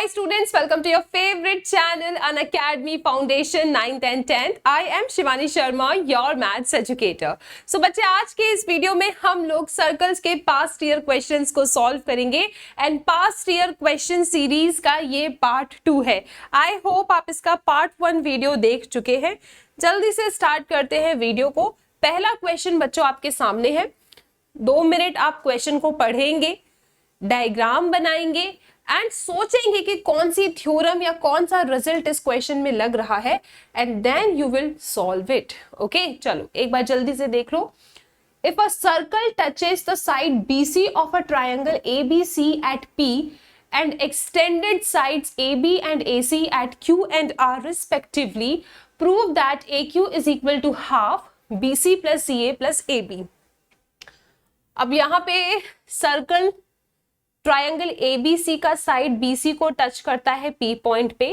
Hi students, welcome to your favorite channel, Unacademy Foundation 9th and 10th. I am Shivani Sharma, your maths educator. So बच्चे, आज के इस video में हम लोग सर्कल्स के पास्ट ईयर क्वेश्चंस को सॉल्व करेंगे and past year question series का ये पार्ट 2 है. आई होप आप इसका पार्ट 1 वीडियो देख चुके हैं. जल्दी से स्टार्ट करते हैं वीडियो को. पहला क्वेश्चन बच्चों आपके सामने है. 2 मिनट आप क्वेश्चन को पढ़ेंगे, डायग्राम बनाएंगे एंड सोचेंगे कि कौन सी थ्योरम या कौन सा रिजल्ट इस क्वेश्चन में लग रहा है and then you will solve it. Okay, चलो एक बार जल्दी से देख लो. If a circle touches the side BC of a triangle ABC at P and extended sides AB and AC at Q and R respectively, prove that AQ is equal to half BC plus CA plus AB. अब यहां पे circle triangle ABC का side BC को touch करता है P point पे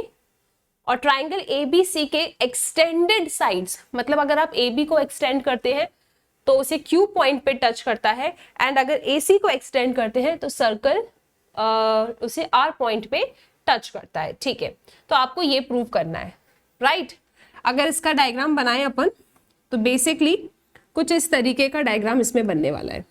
और triangle ABC के एक्सटेंडेड साइड्स, मतलब अगर आप AB को एक्सटेंड करते हैं तो उसे Q पॉइंट पे टच करता है एंड अगर AC को एक्सटेंड करते हैं तो सर्कल उसे R पॉइंट पे टच करता है. ठीक है, तो आपको ये प्रूव करना है, राइट? अगर इसका डायग्राम बनाएं अपन तो बेसिकली कुछ इस तरीके का डायग्राम इसमें बनने वाला है.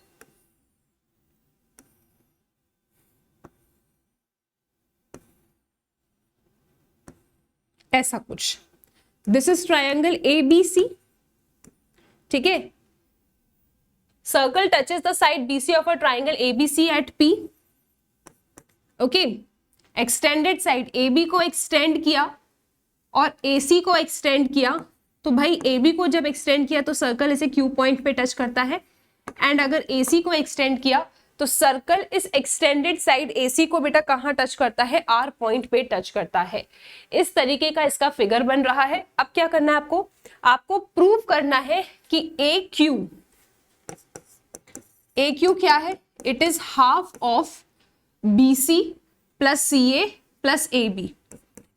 ऐसा कुछ. This is triangle ABC. ठीक है, circle touches the side BC of a triangle ABC at P. Okay, extended side AB को एक्सटेंड किया और AC को एक्सटेंड किया. तो भाई AB को जब एक्सटेंड किया तो सर्कल इसे Q पॉइंट पे टच करता है एंड अगर AC को एक्सटेंड किया तो सर्कल इस एक्सटेंडेड साइड AC को बेटा कहां टच करता है? R पॉइंट पे टच करता है. इस तरीके का इसका फिगर बन रहा है. अब क्या करना है आपको? आपको प्रूव करना है कि AQ क्या है? It is half of BC plus CA plus AB.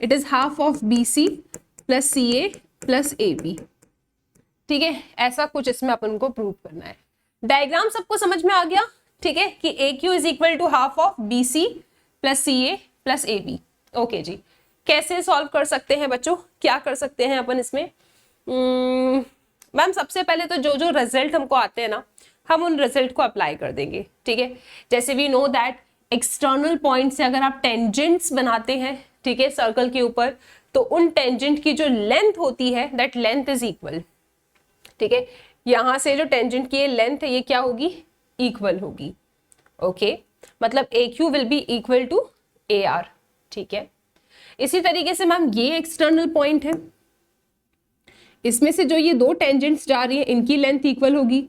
It is half of BC plus CA plus AB. ठीक है, ऐसा कुछ इसमें अपन को प्रूव करना है. डायग्राम सबको समझ में आ गया? ठीक है, कि AQ is equal to half of BC plus CA plus AB. Okay जी, कैसे सॉल्व कर सकते हैं बच्चों? क्या कर सकते हैं अपन इसमें? मैम सबसे पहले तो जो जो रिजल्ट हमको आते हैं ना, हम उन रिजल्ट को अप्लाई कर देंगे. ठीक है, जैसे we know that external point से अगर आप टेंजेंट्स बनाते हैं, ठीक है, सर्कल के ऊपर, तो उन टेंजेंट की जो लेंथ होती है दैट लेंथ इज इक्वल. ठीक है, यहां से जो टेंजेंट की लेंथ है ये क्या होगी? इक्वल होगी. ओके, मतलब AQ will be equal to AR. ठीक है, इसी तरीके से मैम ये एक्सटर्नल पॉइंट है, इसमें से जो ये दो टेंजेंट्स जा रही है इनकी लेंथ इक्वल होगी.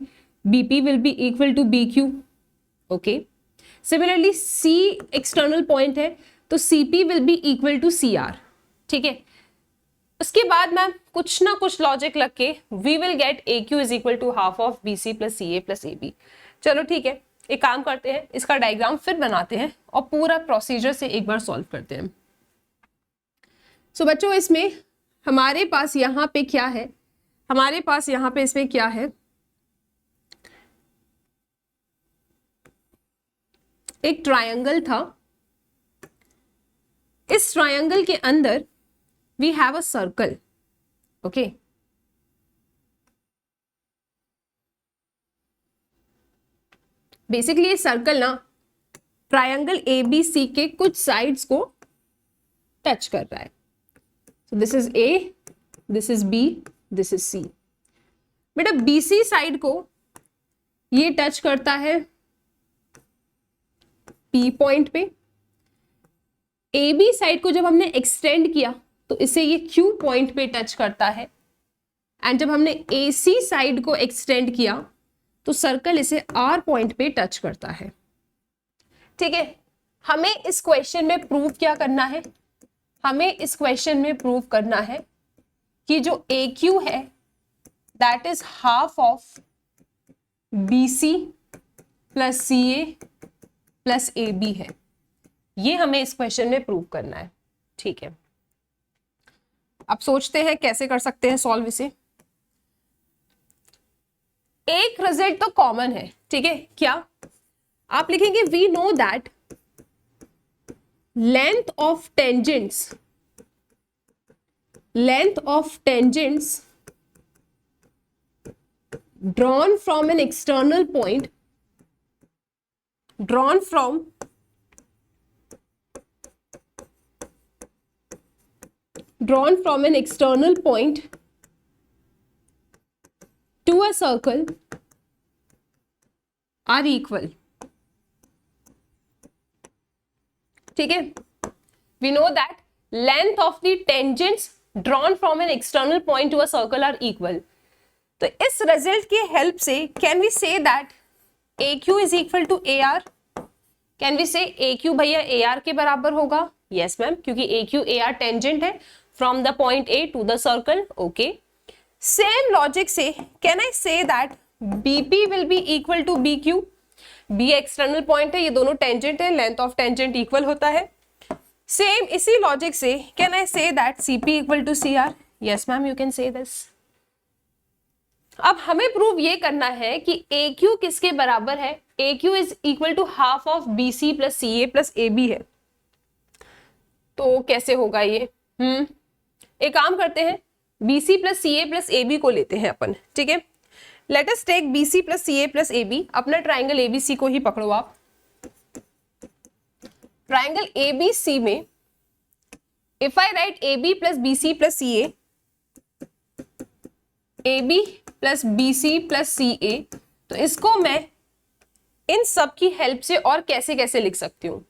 BP will be equal to BQ. Okay, similarly C external point है तो CP will be equal to CR. ठीक है, उसके बाद मैम कुछ ना कुछ लॉजिक लग के we will get AQ is equal to half of BC plus CA plus AB. चलो ठीक है, एक काम करते हैं, इसका डायग्राम फिर बनाते हैं और पूरा प्रोसीजर से एक बार सॉल्व करते हैं. सो बच्चों, इसमें हमारे पास यहाँ पे क्या है? हमारे पास यहाँ पे इसमें क्या है? एक ट्रायंगल था. इस ट्रायंगल के अंदर we have a circle. Okay, basically ये सर्कल ना ट्रायंगल ABC के कुछ साइड्स को टच कर रहा है. So this is A, this is B, this is C. बेटा BC साइड को ये टच करता है P पॉइंट पे. AB साइड को जब हमने एक्सटेंड किया तो इसे ये Q पॉइंट पे टच करता है एंड जब हमने AC साइड को एक्सटेंड किया तो सर्कल इसे R पॉइंट पे टच करता है. ठीक है, हमें इस क्वेश्चन में प्रूव क्या करना है? हमें इस क्वेश्चन में प्रूव करना है कि जो AQ है that is half of BC plus CA plus AB है. ये हमें इस क्वेश्चन में प्रूव करना है. ठीक है, अब सोचते हैं कैसे कर सकते हैं सॉल्व इसे. एक रिजल्ट तो कॉमन है. ठीक है, क्या? आप लिखेंगे we know that length of tangents drawn from an external point to a circle are equal. ठीक है, we know that length of the tangents drawn from an external point to a circle are equal. तो इस result की help से can we say that AQ is equal to AR? Can we say AQ भैया AR के बराबर होगा? Yes ma'am, क्योंकि AQ AR tangent है from the point A to the circle. Okay, same logic से can I say that BP will be equal to BQ? B external point है, ये दोनों टेंजेंट है, लेंथ ऑफ टेंजेंट इक्वल होता है. Same इसी logic से can I say that CP equal to CR? Yes ma'am, you can say this. अब हमें प्रूव ये करना है कि AQ किसके बराबर है. AQ is equal to half of BC plus CA plus AB है. तो कैसे होगा ये? एक काम करते हैं, BC plus CA plus AB को लेते हैं अपन. ठीक है, let us take BC plus CA plus AB. अपना ट्राइंगल ABC को ही पकड़ो आप. ट्राइंगल ABC में if I write AB plus BC plus CA, AB plus BC plus CA, तो इसको मैं इन सब की हेल्प से और कैसे कैसे लिख सकती हूँ.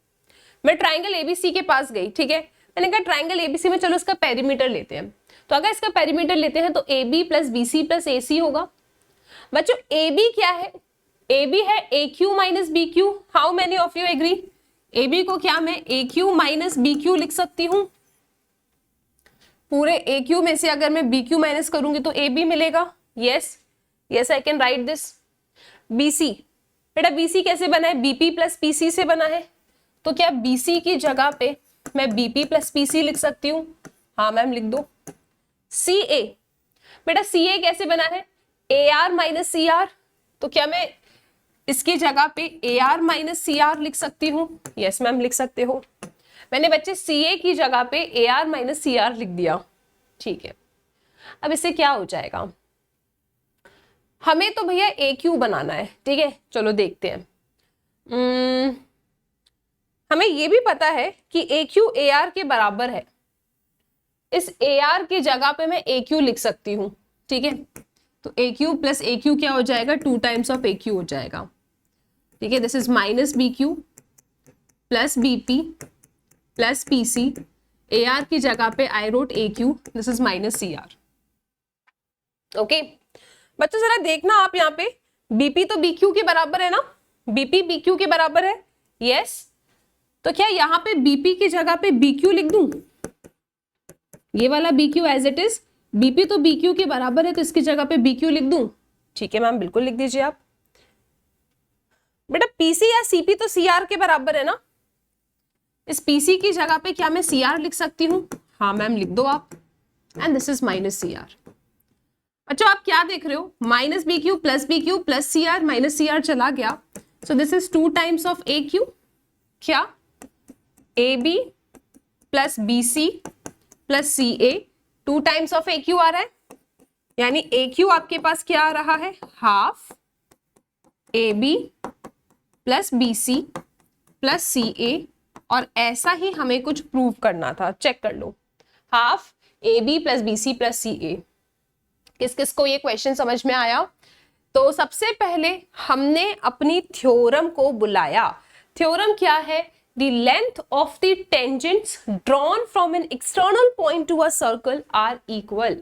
मैं ट्राइंगल ABC के पास गई. ठीक है, मैंने कहा ट्राइंगल ABC में चलो इसका पेरीमीटर लेते हैं. तो अगर इसका पेरीमीटर लेते हैं तो AB plus BC plus AC होगा. बच्चों AB क्या है? AB है AQ minus BQ. How many of you agree? AB को क्या मैं AQ माइनस BQ लिख सकती हूँ? पूरे AQ में से अगर मैं BQ माइनस करूंगी तो AB मिलेगा. Yes yes, I can write this. BC, बेटा BC कैसे बना है? BP प्लस PC से बना है. तो क्या BC की जगह पे मैं BP प्लस PC लिख सकती हूँ? हाँ मैम, लिख दो. CA, बेटा CA कैसे बना है? AR minus CR. तो क्या मैं इसकी जगह पे AR माइनस CR लिख सकती हूँ? यस मैम, लिख सकते हो. मैंने बच्चे CA की जगह पे AR माइनस CR लिख दिया. ठीक है, अब इससे क्या हो जाएगा? हमें तो भैया AQ बनाना है. ठीक है, चलो देखते हैं. हमें ये भी पता है कि AQ AR के बराबर है. इस AR की जगह पे मैं AQ लिख सकती हूँ. ठीक है, तो AQ प्लस AQ क्या हो जाएगा? 2 टाइम्स ऑफ AQ हो जाएगा. ठीक है, this is minus BQ plus BP plus PC. AR की जगह पे I wrote AQ, this is minus CR. Okay बच्चों, जरा देखना आप यहाँ पे, BP तो BQ के बराबर है ना? BP BQ के बराबर है. यस, तो क्या यहाँ पे BP की जगह पे BQ लिख दूं? ये वाला BQ as it is. BP तो BQ के बराबर है, तो इसकी जगह पे BQ लिख दूं? ठीक है मैम, बिल्कुल लिख दीजिए आप. बेटा PC या CP तो CR के बराबर है ना? इस PC की जगह पे क्या मैं CR लिख सकती हूँ? हाँ मैम, लिख दो आप. And this is minus CR. अच्छा, आप क्या देख रहे हो? Minus BQ plus BQ plus CR, minus CR चला गया. सो this is 2 times of AQ. क्या? AB plus BC plus CA, 2 times of AQ आ रहा है. यानी AQ आपके पास क्या आ रहा है? Half AB plus BC plus CA. और ऐसा ही हमें कुछ प्रूव करना था. चेक कर लो, half AB plus BC plus CA. किस किस को ये क्वेश्चन समझ में आया? तो सबसे पहले हमने अपनी थ्योरम को बुलाया. थ्योरम क्या है? The length of the tangents drawn from an external point to a circle are equal.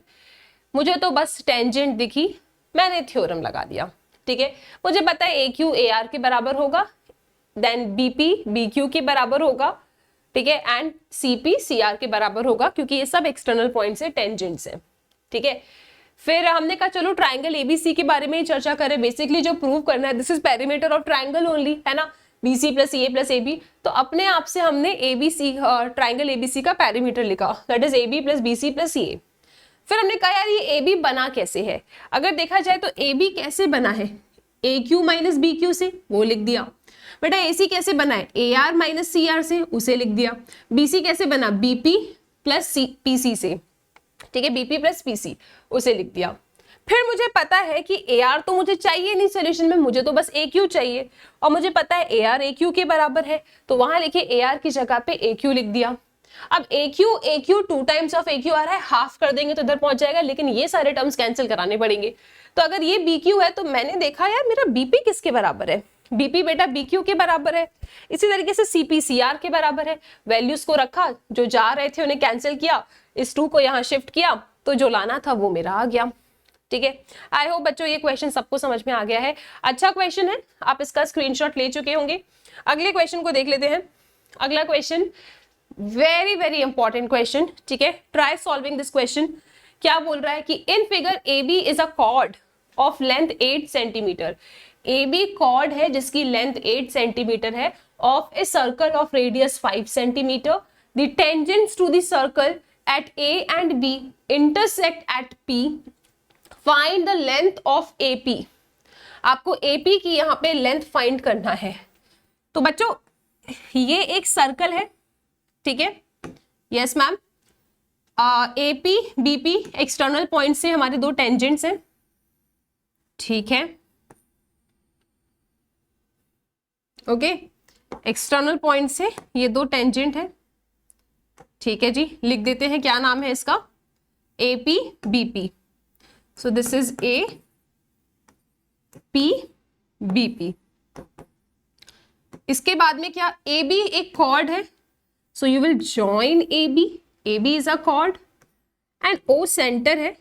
मुझे तो बस टेंजेंट दिखी, मैंने थ्योरम लगा दिया. ठीक है, मुझे पता है AQ AR के बराबर होगा, देन BP BQ के बराबर होगा. ठीक है, एंड CP CR के बराबर होगा, क्योंकि ये सब एक्सटर्नल पॉइंट से टेंजेंट्स है. ठीक है, फिर हमने कहा चलो ट्राइंगल ABC के बारे में ही चर्चा करें. बेसिकली जो प्रूव करना है, this is perimeter of triangle only, है ना? BC plus CA plus AB. तो अपने आप से हमने ABC ट्राइंगल ABC का पेरीमीटर लिखा, that is AB plus BC plus CA. फिर हमने कहा यार ये AB बना कैसे है? अगर देखा जाए तो AB कैसे बना है? AQ माइनस BQ से, वो लिख दिया. बेटा AC कैसे बना है, AR माइनस CR से, उसे लिख दिया। BC कैसे बना, BP प्लस PC से, ठीक है, BP प्लस PC, उसे लिख दिया। फिर मुझे पता है कि AR तो मुझे चाहिए नहीं सोल्यूशन में, मुझे तो बस AQ चाहिए, और मुझे पता है AR AQ के बराबर है, तो वहां लिखे AR की जगह पे AQ लिख दिया। अब AQ 2 टाइम्स ऑफ AQ आ रहा है, हाफ कर देंगे तो इधर पहुंच जाएगा, लेकिन ये सारे टर्म्स कैंसिल कराने पड़ेंगे। तो अगर ये BQ है तो मैंने देखा यार मेरा BP किसके बराबर है, BP बेटा BQ के बराबर है। इसी तरीके से CP CR के बराबर है। वैल्यूज को रखा, जो जा रहे थे उन्हें कैंसिल किया, इस 2 को यहाँ शिफ्ट किया, तो जो लाना था वो मेरा आ गया। ठीक है, आई होप बच्चों ये क्वेश्चन सबको समझ में आ गया है। अच्छा क्वेश्चन है, आप इसका स्क्रीनशॉट ले चुके होंगे। अगले क्वेश्चन को देख लेते हैं। अगला question very very important question, ठीक है, ट्राई सॉल्विंग दिस क्वेश्चन। क्या बोल रहा है कि in figure AB is a chord of length 8 centimetre. AB chord है जिसकी लेंथ 8 सेंटीमीटर है, of a circle of radius 5 centimetre. The tangents to the circle at A and B intersect at P. Find the length of AP। आपको AP की यहाँ पे length find करना है। तो बच्चों ये एक सर्कल है, ठीक है, yes ma'am. AP BP external point से हमारे 2 टेंजेंट्स हैं, ठीक है, ओके, एक्सटर्नल पॉइंट से ये 2 टेंजेंट है, ठीक है जी। लिख देते हैं, क्या नाम है इसका, AP BP। So this is AP BP। इसके बाद में क्या, AB एक कॉर्ड है, so you will join AB। AB is a chord and O centre है,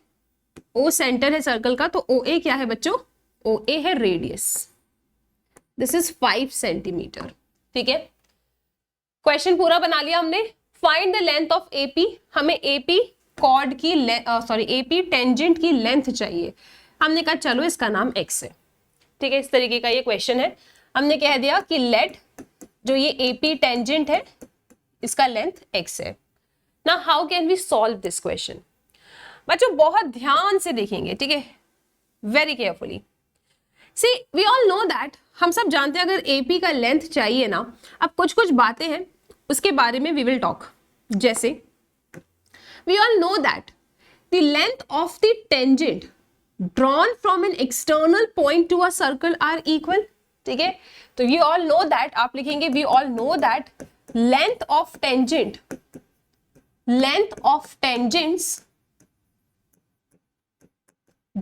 O सेंटर है सर्कल का, तो OA क्या है बच्चों, OA है रेडियस। दिस इज 5 सेंटीमीटर, ठीक है। क्वेश्चन पूरा बना लिया हमने। Find the length of AP। हमें AP कॉर्ड की AP टेंजेंट की लेंथ चाहिए। हमने कहा चलो इसका नाम x है, ठीक है, इस तरीके का ये क्वेश्चन है। हमने कह दिया कि लेट जो ये AP टेंजेंट है इसका लेंथ x है। ना how can we solve this question. बच्चों बहुत ध्यान से देखेंगे, ठीक है, very carefully. See we all know that, हम सब जानते हैं अगर AP का लेंथ चाहिए ना, अब कुछ कुछ बातें हैं उसके बारे में वी विल टॉक। जैसे we all know that the length of the tangent drawn from an external point to a circle are equal, ठीक है। तो we all know that, आप लिखेंगे we all know that length of tangents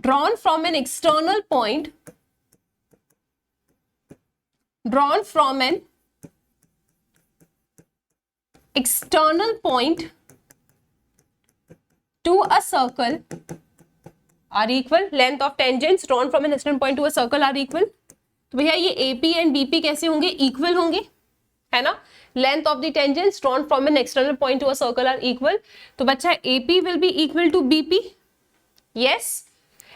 drawn from an external point to a circle are equal। length of tangents drawn from an external point to a circle are equal। तो भैया ये AP and BP कैसे होंगे, equal होंगे, है ना। length of the tangents drawn from an external point to a circle are equal। तो बच्चा AP will be equal to BP, yes,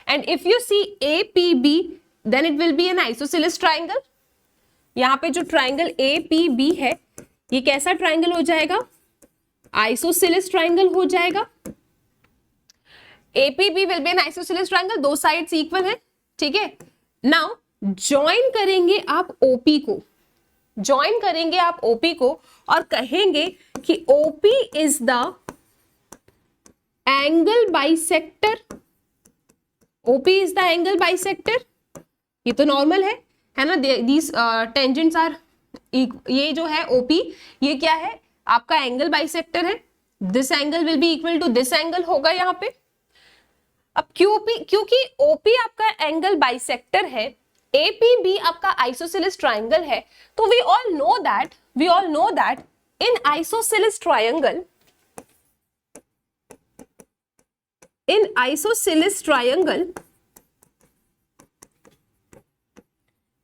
and if you see APB then it will be an isosceles triangle। यहाँ पे जो triangle APB है ये कैसा triangle हो जाएगा, आइसोसेलेस ट्राइंगल हो जाएगा। APB will be an isosceles triangle, 2 sides equal है, ठीक है। नाउ ज्वाइन करेंगे आप OP को, ज्वाइन करेंगे आप OP को और कहेंगे कि OP is the angle bisector. OP is the angle bisector, ये तो नॉर्मल है ना। दीज टेंजेंट्स आर, ये जो है OP ये क्या है आपका एंगल बाइसेक्टर है। This angle will be equal to this angle होगा यहाँ पे। अब क्योंकि OP आपका एंगल बाइसेक्टर है, APB आपका आइसोसेलेस ट्राइंगल है, तो we all know that in isosceles triangle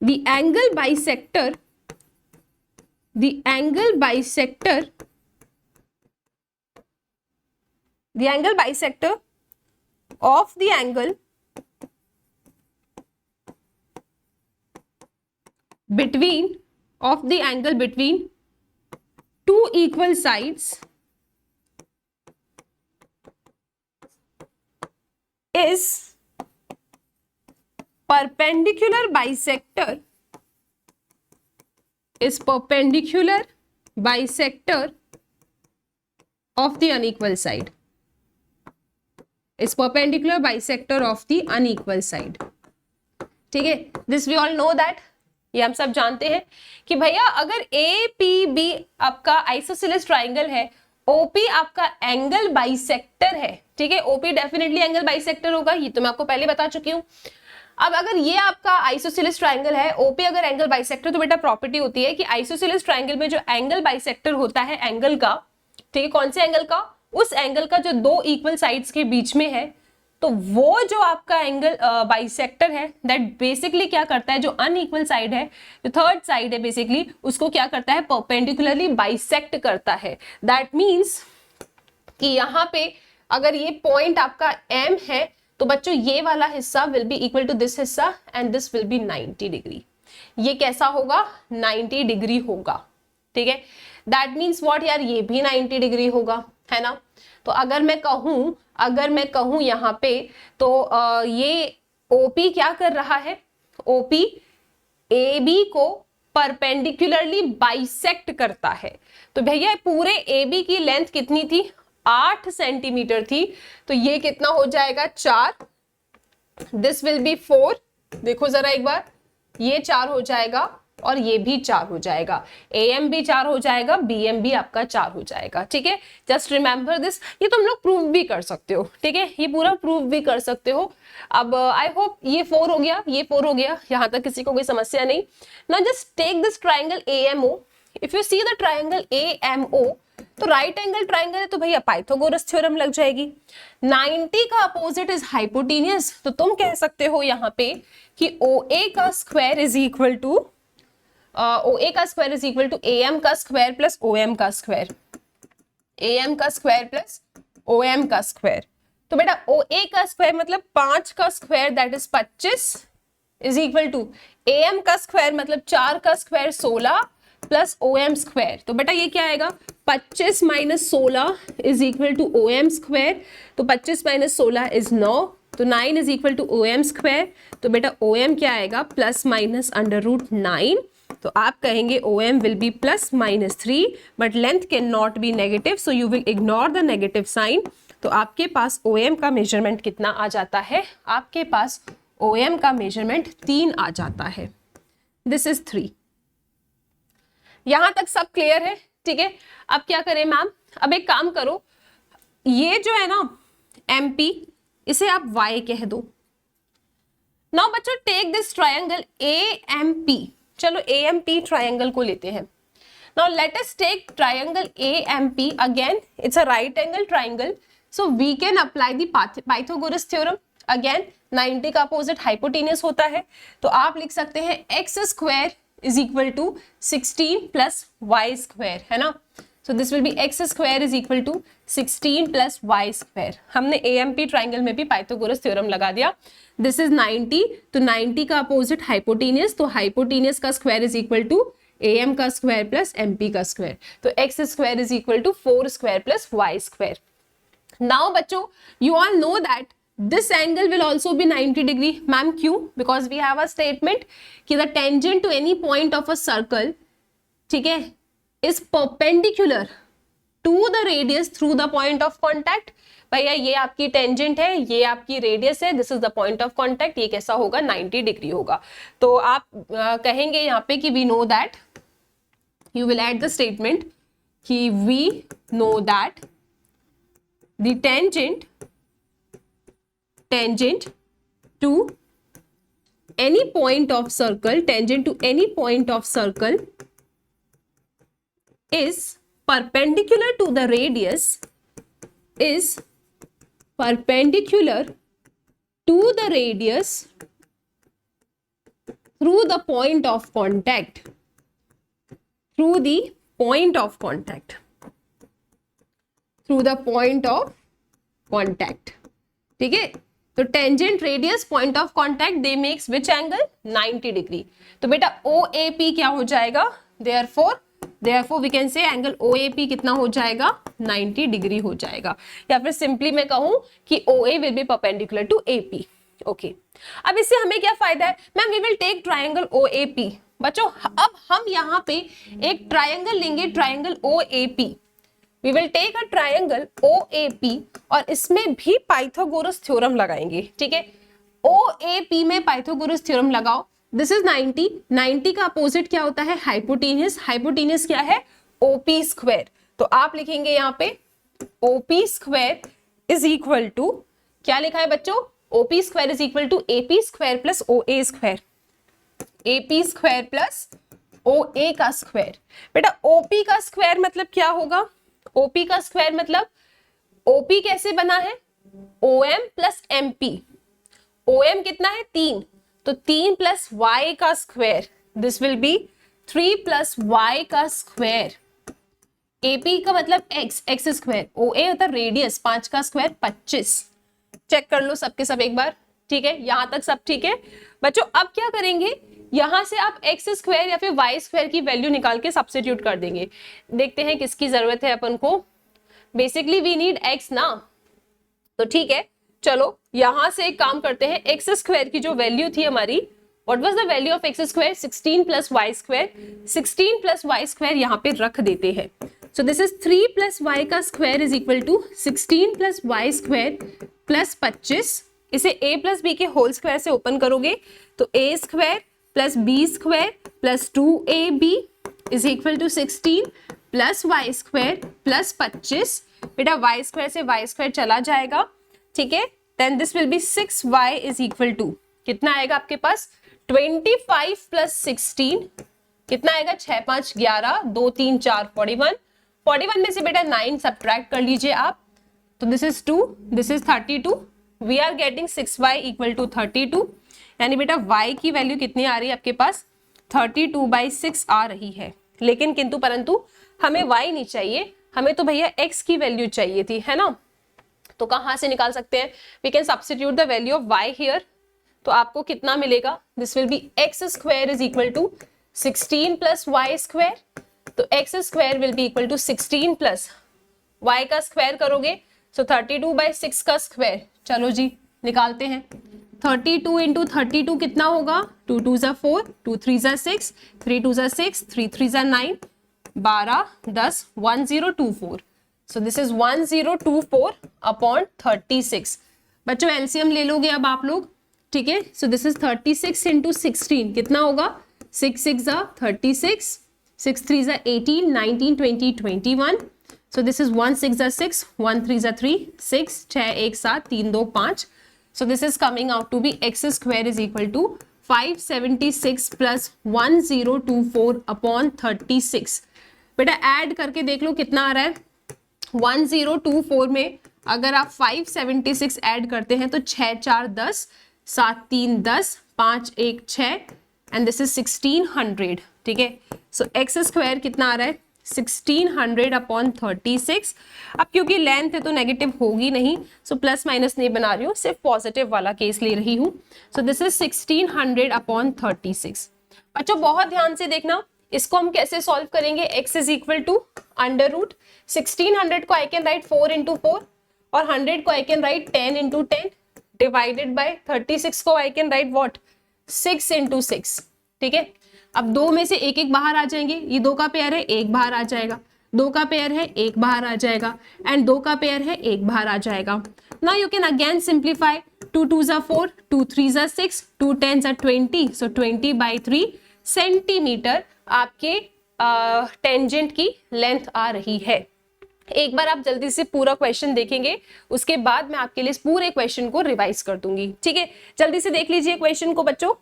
the angle bisector of the angle between two equal sides is perpendicular bisector is perpendicular bisector of the unequal side. Is perpendicular bisector of the unequal side. ठीक है, this we all know that, ये हम सब जानते हैं कि भैया अगर APB आपका आइसोसेलेस ट्राइंगल है, OP आपका एंगल बाइसेक्टर है, ठीक है, OP डेफिनेटली एंगल बाइसेक्टर होगा, ये तो मैं आपको पहले बता चुकी हूँ। अब अगर ये आपका आइसोसेलेस ट्राइंगल है, OP अगर एंगल बाइसेक्टर, तो बेटा प्रॉपर्टी होती है कि आइसोसेलेस ट्राइंगल में जो एंगल बाइसेक्टर होता है एंगल का, ठीक है, कौन से एंगल का, उस एंगल का जो दो इक्वल साइड्स के बीच में है, तो वो जो आपका एंगल बाइसेक्टर है दैट बेसिकली क्या करता है, जो अनइक्वल साइड है, जो थर्ड साइड है बेसिकली, उसको क्या करता है, परपेंडिकुलरली बाइसेक्ट करता है। दैट मीन्स कि यहाँ पे अगर ये पॉइंट आपका M है, तो बच्चों ये वाला हिस्सा will be equal to this हिस्सा and this will be 90 degree. ये कैसा होगा, 90 डिग्री होगा, ठीक है। दैट मीन्स व्हाट यार, ये भी 90 डिग्री होगा, है ना। तो अगर मैं कहूं यहाँ पे, तो ये OP क्या कर रहा है, OP AB को परपेंडिकुलरली बाइसेक्ट करता है। तो भैया पूरे AB की लेंथ कितनी थी, 8 सेंटीमीटर थी, तो ये कितना हो जाएगा, 4, दिस विल बी 4, देखो जरा एक बार, ये 4 हो जाएगा और ये भी 4 हो जाएगा, AM भी 4 हो जाएगा, BM भी आपका 4 हो जाएगा, ठीक है। जस्ट रिमेंबर दिस, ये तुम लोग प्रूव भी कर सकते हो, ठीक है, ये पूरा प्रूव भी कर सकते हो। अब आई होप ये 4 हो गया, ये 4 हो गया, यहां तक किसी को कोई समस्या नहीं। Now just take this triangle AMO, if you see the triangle AMO, तो राइट एंगल ट्राइंगल है, तो भैया पाइथागोरस थ्योरम लग जाएगी। 90 का अपोजिट इज हाइपोटेन्यूस, तो तुम कह सकते हो यहाँ पे कि OA का square is equal to OA का square is equal to AM का स्क्वायर प्लस OM का स्क्वायर, AM का स्क्वायर प्लस OM का स्क्वायर। तो बेटा OA का स्क्वायर मतलब 5 का square that is 25 is equal to AM का स्क्वायर मतलब 4 का स्क्वायर 16 प्लस OM स्क्वायर। तो बेटा ये क्या आएगा, 25 minus 16 is equal to OM square, तो 25 माइनस 16 इज 9, तो 9 is equal to OM square. तो बेटा OM क्या आएगा, प्लस माइनस अंडर रूट 9, तो आप कहेंगे OM will be plus minus 3, but length can not be negative, so you will ignore the negative sign. तो आपके पास OM का मेजरमेंट कितना आ जाता है, आपके पास OM का मेजरमेंट 3 आ जाता है, दिस इज 3। यहां तक सब क्लियर है, ठीक है। अब क्या करें मैम, अब एक काम करो, ये जो है ना MP, इसे आप Y कह दो। नाउ बच्चों टेक दिस ट्रायंगल AMP, चलो AMP ट्रायंगल को लेते हैं। Now let us take triangle AMP, again it's a right angle triangle, so we can apply the Pythagoras theorem. Again 90 का अपोजिट हाइपोटेन्यूस होता है, तो आप लिख सकते हैं x square is equal to 16 plus y square, है ना। So this will be x square is equal to 16 plus y square. हमने AMP ट्राइंगल में भी पाइथागोरस थ्योरम लगा दिया। दिस इज 90, तो 90 का अपोजिट हाइपोटेन्यूस, तो हाइपोटेन्यूस का square is equal to AM का स्क्वायर प्लस MP का स्क्वायर, तो x square is equal to 4 square plus y square. Now बच्चों you all know that this angle will also be 90 degree, ma'am क्यों, because we have a statement कि the tangent to any point of a circle, ठीक है, is perpendicular to the radius through the point of contact। भैया ये आपकी tangent है, ये आपकी रेडियस है, this is the point of contact, ये कैसा होगा, 90 डिग्री होगा। तो आप कहेंगे यहाँ पे कि we know that, you will add the statement कि we know that the tangent to any point of circle, tangent to any point of circle is perpendicular to the radius, is perpendicular to the radius through the point of contact, through the point of contact, through the point of contact, ठीक है। तो tangent radius point of contact they makes which angle, 90 degree. तो बेटा OAP क्या हो जाएगा, therefore we can say angle OAP कितना हो जाएगा, 90 डिग्री हो जाएगा। या फिर सिंपली मैं कहूं कि OA will be perpendicular to AP। Okay, अब इससे हमें क्या फायदा है ma'am, we will take triangle OAP, बच्चों अब हम यहाँ पे एक ट्रायंगल लेंगे, triangle OAP। We will take a triangle OAP और इसमें भी पाइथागोरस थ्योरम लगाएंगे, ठीक है। OAP में पाइथागोरस थ्योरम लगाओ। दिस इज 90, 90 का अपोजिट क्या होता है? हाइपोटेनियस। हाइपोटेनियस क्या है? OP square. तो आप लिखेंगे यहाँ पे OP square is equal to, क्या लिखा है बच्चों? OP square is equal to AP square plus OA square. AP square plus OA का स्क्वायर। बेटा OP का स्क्वायर मतलब क्या होगा? OP का स्क्वायर मतलब OP कैसे बना है? OM plus MP। OM कितना है? 3, तो 3 प्लस Y का square, this will B 3 plus Y का स्क्वायर। AP का मतलब x स्क्वायर। OA होता है रेडियस, 5 का स्क्वायर 25। चेक कर लो सबके सब एक बार, ठीक है। यहां तक सब ठीक है बच्चों। अब क्या करेंगे, यहां से आप एक्स स्क्वायर या फिर वाई स्क्वायर की वैल्यू निकाल के सब्स्टिट्यूट कर देंगे। देखते हैं किसकी जरूरत है अपन को। बेसिकली वी नीड एक्स ना, तो ठीक है चलो यहां से एक काम करते हैं। एक्स स्क्वायर की जो वैल्यू थी हमारी, what was the value of x square? 16 plus y square. 16 plus y square यहाँ पे रख देते हैं। So this is 3 plus y का square is equal to 16 plus y square plus 25। इसे a प्लस बी के होल स्क्वायर से open करोगे तो a square plus b square plus 2ab is equal to 16 plus y square plus 25। बेटा y square से y square चला जाएगा, ठीक है। Then this will be 6y is equal to, कितना आएगा आपके पास? 25 प्लस 16, कितना आएगा? 6 5 11, 2 3 4 41। 41 में से बेटा 9 सब्ट्रैक्ट कर लीजिए आप, तो this is 2, this is 32। We are getting 6y equal to 32, यानी बेटा y की वैल्यू कितनी आ रही है आपके पास? 32/6 आ रही है। लेकिन किंतु परंतु हमें y नहीं चाहिए, हमें तो भैया x की वैल्यू चाहिए थी, है ना। तो कहां से निकाल सकते हैं? We can substitute the value of y here. तो आपको कितना मिलेगा? This will be x square is equal to 16 plus y square. तो x square will be equal to 16 plus y का स्क्वायर करोगे, सो 32/6 का स्क्वायर। चलो जी निकालते हैं। 32 इंटू 32 कितना होगा? 2 2 ज़ा 4, 2 3 ज़ा 6, 3 2 ज़ा 6, 3 3 ज़ा 9, 12 10 1024। सो दिस इज 1024 अपॉन 36। बच्चों एलसीएम ले लोगे अब आप लोग, ठीक है। सो दिस इज 36 इंटू 16 कितना होगा? 6 6 ज़ा 36, 6 3 ज़ा 18, 19 20 21। So this is 1 6 ज़ा 6, 1 3 ज़ा 3, 6 6 1 7 3 2 5। So this is coming out to be x square is equal to 576 plus 1024 upon 36। बेटा ऐड करके देख लो कितना आ रहा है। 1024 में अगर आप 576 ऐड करते हैं तो 6 4 10, 7 3 10, 5 1 6 एंड दिस इज 1600, ठीक है। सो एक्स स्क्वायर कितना आ रहा है? 1600 अपॉन 36। अब क्योंकि लेंथ है तो नेगेटिव होगी नहीं, सो प्लस माइनस नहीं बना रही हूँ, सिर्फ पॉजिटिव वाला केस ले रही हूँ। सो दिस इज 1600 अपॉन 36। बच्चों बहुत ध्यान से देखना, इसको हम कैसे सॉल्व करेंगे? x is equal to under root 1600 को आई कैन राइट 4 इंटू 4 और 100 को I can write 10 into 10 divided by 36 को I can write what 6 into 6, ठीक है। अब दो में से एक एक बाहर आ जाएंगे, ये दो का पेयर है एक बाहर आ जाएगा, दो का पेयर है एक बाहर आ जाएगा एंड दो का पेयर है एक बाहर आ जाएगा। Now you can again simplify, 2 2 ज़ा 4, 2 3 ज़ा 6, 2 10 ज़ा 20, सो 20/3 सेंटीमीटर आपके टेंजेंट की लेंथ आ रही है। एक बार आप जल्दी से पूरा क्वेश्चन देखेंगे, उसके बाद मैं आपके लिए इस पूरे क्वेश्चन को रिवाइज कर दूंगी, ठीक है। जल्दी से देख लीजिए क्वेश्चन को बच्चों।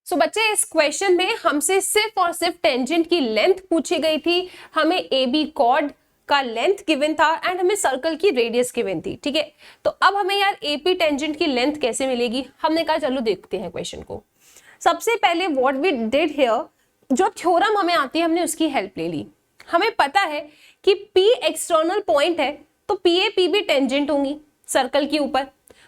सो बच्चे इस क्वेश्चन में हमसे सिर्फ और सिर्फ टेंजेंट की लेंथ पूछी गई थी, हमें ए बी कॉर्ड का लेंथ गिवन था एंड हमें सर्कल की रेडियस गिवन थी, ठीक है। तो अब हमें यार एपी टेंजेंट की लेंथ कैसे मिलेगी? हमने कहा चलो देखते हैं क्वेश्चन को। सबसे पहले व्हाट वी डिड हियर, जो थ्योरम हमें आती है हमने उसकी हेल्प ले ली। हमें पता है कि P एक्सटर्नल पॉइंट है तो PA भी टेंजेंट होंगी सर्कल के ऊपर।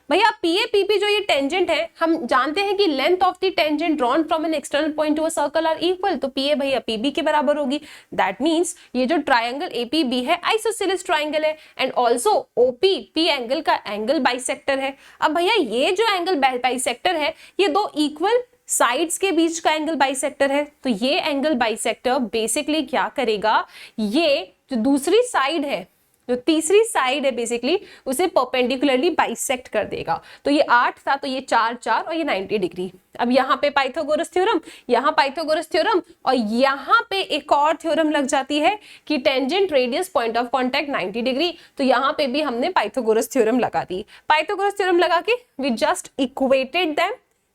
भैया PA जो ये टेंजेंट है, हम जानते हैं कि length of the tangent drawn from an external point to a circle are equal, तो PA भैया PB के बराबर होगी। दैट मींस ये जो ट्रायंगल APB है आइसोसेलेस ट्रायंगल है and also OP P angle का एंगल बाइसेक्टर है। अब भैया ये जो एंगल बाइसेक्टर है ये दो इक्वल साइड्स के बीच का एंगल बाइसेक्टर है, तो ये एंगल बाइसेक्टर बेसिकली क्या करेगा, ये जो दूसरी साइड है, जो तीसरी साइड है बेसिकली, उसे परपेंडिकुलरली बाइसेक्ट कर देगा। तो ये 8 था, तो ये 4 4 और ये 90 डिग्री। अब यहाँ पे पाइथागोरस थ्योरम, यहाँ पाइथागोरस थ्योरम, और यहाँ पे एक और थ्योरम लग जाती है कि tangent radius point of contact 90 degree. तो यहाँ पे भी हमने पाइथागोरस थ्योरम लगा दी। पाइथागोरस थ्योरम लगा के वी जस्ट इक्वेटेड देम,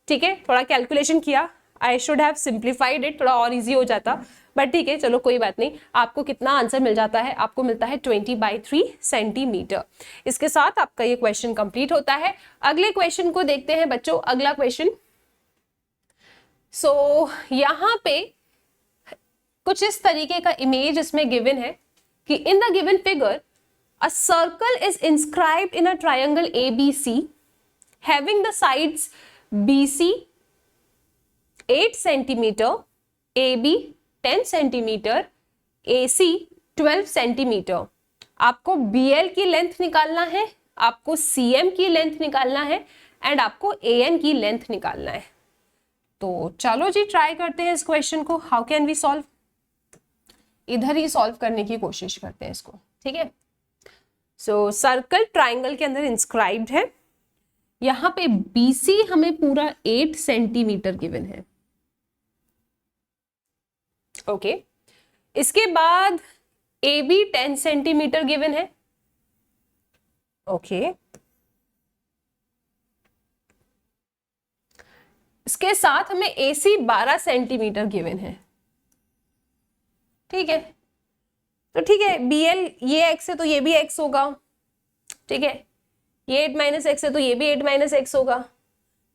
ठीक है, थोड़ा कैलकुलेशन किया। I should have simplified it, थोड़ा और इजी हो जाता, बट ठीक है, चलो कोई बात नहीं। आपको कितना आंसर मिल जाता है, आपको मिलता है 20/3 सेंटीमीटर। इसके साथ आपका ये क्वेश्चन कंप्लीट होता है। अगले क्वेश्चन को देखते हैं बच्चों। अगला क्वेश्चन, सो यहाँ पे कुछ इस तरीके का इमेज इसमें गिवन है कि in the given figure a circle is inscribed in a triangle ABC having the sides BC 8 centimeter, AB 10 centimeter, AC 12 centimeter। आपको BL की लेंथ निकालना है, आपको CM की लेंथ निकालना है एंड आपको AN की लेंथ निकालना है। तो चलो जी ट्राई करते हैं इस क्वेश्चन को। हाउ कैन वी सॉल्व, इधर ही सॉल्व करने की कोशिश करते हैं इसको, ठीक है। सो सर्कल ट्राइंगल के अंदर इंस्क्राइब्ड है, यहां पे BC हमें पूरा 8 सेंटीमीटर गिवन है, ओके। इसके बाद AB 10 सेंटीमीटर गिवन है, ओके। इसके साथ हमें AC 12 सेंटीमीटर गिवन है, ठीक है। तो ठीक है, BL ये x है तो ये भी x होगा, ठीक है। ये 8 - x है तो ये भी 8 - x होगा,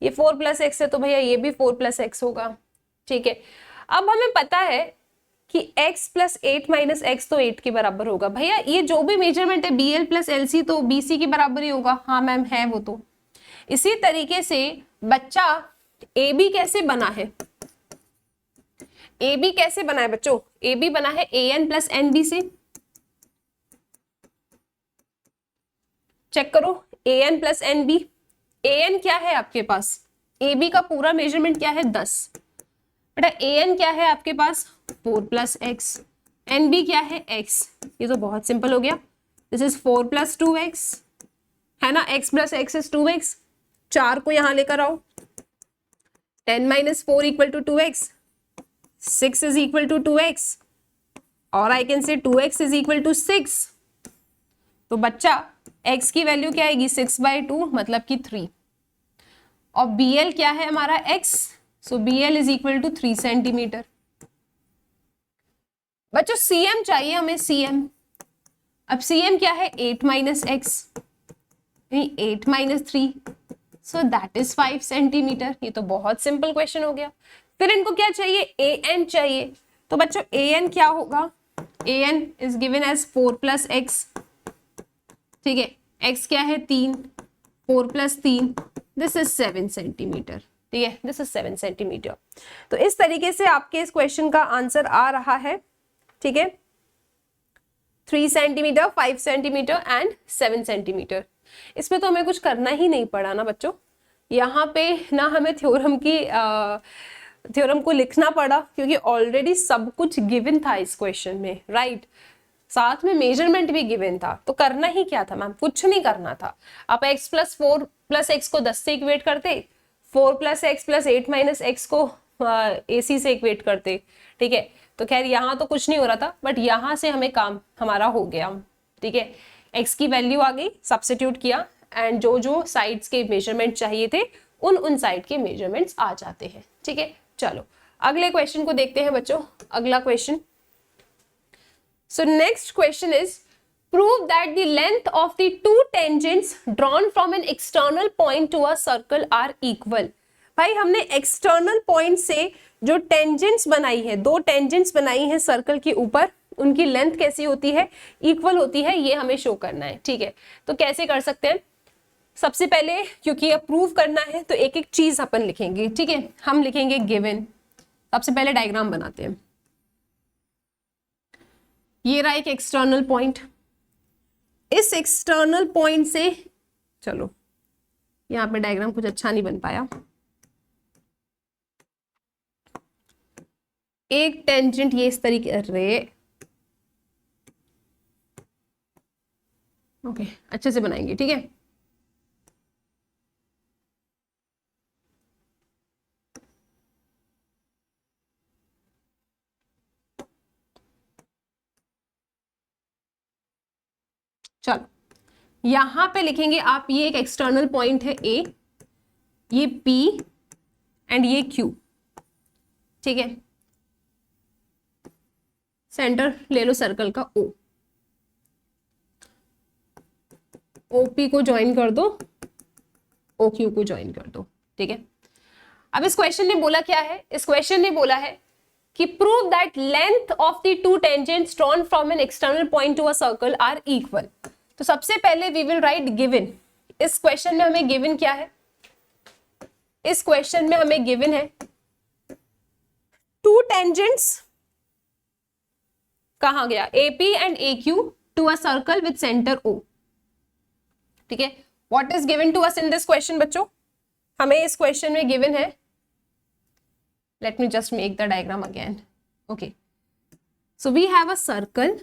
ये 4 + x है तो भैया ये भी 4 + x होगा, ठीक है। अब हमें पता है कि x + 8 - x तो 8 के बराबर होगा। भैया ये जो भी मेजरमेंट है BL + LC तो BC के बराबर ही होगा। हाँ मैम है वो तो। इसी तरीके से बच्चा AB कैसे बना है, AB कैसे बना है बच्चों, AB बना है AN + NB से। चेक करो, AN + NB। AN क्या है आपके पास, AB का पूरा मेजरमेंट क्या है 10, बेटा AN क्या है आपके पास 4 + x, NB क्या है x। ये तो बहुत सिंपल हो गया, दिस इज 4 + 2x, है ना, x + x इज 2x। 4 को यहां लेकर आओ, 10 - 4 = 2x, 6 = 2x, और आई कैन से 2x = 6। तो बच्चा x की वैल्यू क्या आएगी 6/2 मतलब कि 3, और BL क्या है हमारा x, सो BL = 3 सेंटीमीटर। बच्चों CM चाहिए हमें, CM। अब CM क्या है 8 - x, 8 - 3, so that is 5 centimetre. ये तो बहुत सिंपल क्वेश्चन हो गया। फिर इनको क्या चाहिए, AN चाहिए। तो बच्चों AN क्या होगा, AN is given as 4 + x, ठीक है। x क्या है 3, 4 + 3, दिस इज 7 सेंटीमीटर, ठीक है, दिस इज 7 सेंटीमीटर। तो इस तरीके से आपके इस क्वेश्चन का आंसर आ रहा है, ठीक है। 3 सेंटीमीटर, 5 सेंटीमीटर एंड 7 सेंटीमीटर। इसमें तो हमें कुछ करना ही नहीं पड़ा ना बच्चों, यहाँ पे ना हमें थ्योरम को लिखना पड़ा, क्योंकि ऑलरेडी सब कुछ गिवन था इस क्वेश्चन में, राइट। साथ में मेजरमेंट भी गिवन था, तो करना ही क्या था मैम, कुछ नहीं करना था। आप x + 4 + x को 10 से इक्वेट करते, 4 + x + 8 - x को AC से इक्वेट करते, ठीक है। तो खैर यहाँ तो कुछ नहीं हो रहा था, बट यहाँ से हमें काम हमारा हो गया, ठीक है। x की वैल्यू आ गई, सब्स्टिट्यूट किया, एंड जो जो साइड्स के मेजरमेंट चाहिए थे उन साइड के मेजरमेंट्स आ जाते हैं, ठीक है। चलो अगले क्वेश्चन को देखते हैं बच्चों। अगला question, so next question is prove that the length of the two tangents drawn from an external point to a circle are equal। भाई हमने एक्सटर्नल पॉइंट से जो टेंजेंट्स बनाई है, 2 टेंजेंट्स बनाई है सर्कल के ऊपर, उनकी लेंथ कैसी होती है, इक्वल होती है, ये हमें शो करना है, ठीक है। तो कैसे कर सकते हैं, सबसे पहले क्योंकि ये प्रूव करना है तो एक एक चीज अपन लिखेंगे, ठीक है। हम लिखेंगे गिवन, सबसे पहले डायग्राम बनाते हैं। ये रहा एक एक्सटर्नल पॉइंट, इस एक्सटर्नल पॉइंट से, चलो यहाँ पे डायग्राम कुछ अच्छा नहीं बन पाया, एक टेंजेंट ये इस तरीके, अरे ओके अच्छे से बनाएंगे, ठीक है। चलो यहां पे लिखेंगे आप, ये एक एक्सटर्नल पॉइंट है ए, ये पी एंड ये क्यू, ठीक है। सेंटर ले लो सर्कल का ओ, ओपी को ज्वाइन कर दो, ओ क्यू को ज्वाइन कर दो, ठीक है। अब इस क्वेश्चन ने बोला क्या है, इस क्वेश्चन ने बोला है कि prove that length of the two tangents drawn from an external point to a circle are equal. तो सबसे पहले वी विल राइट गिवन। इस क्वेश्चन में हमें गिवन क्या है, इस क्वेश्चन में हमें गिवन है टू टेंजेंट्स, कहा गया AP and AQ to a circle with centre O, ठीक है। What is given to us in this question बच्चों, हमें इस क्वेश्चन में गिवन है, let me just make the diagram again. Okay, so we have a circle,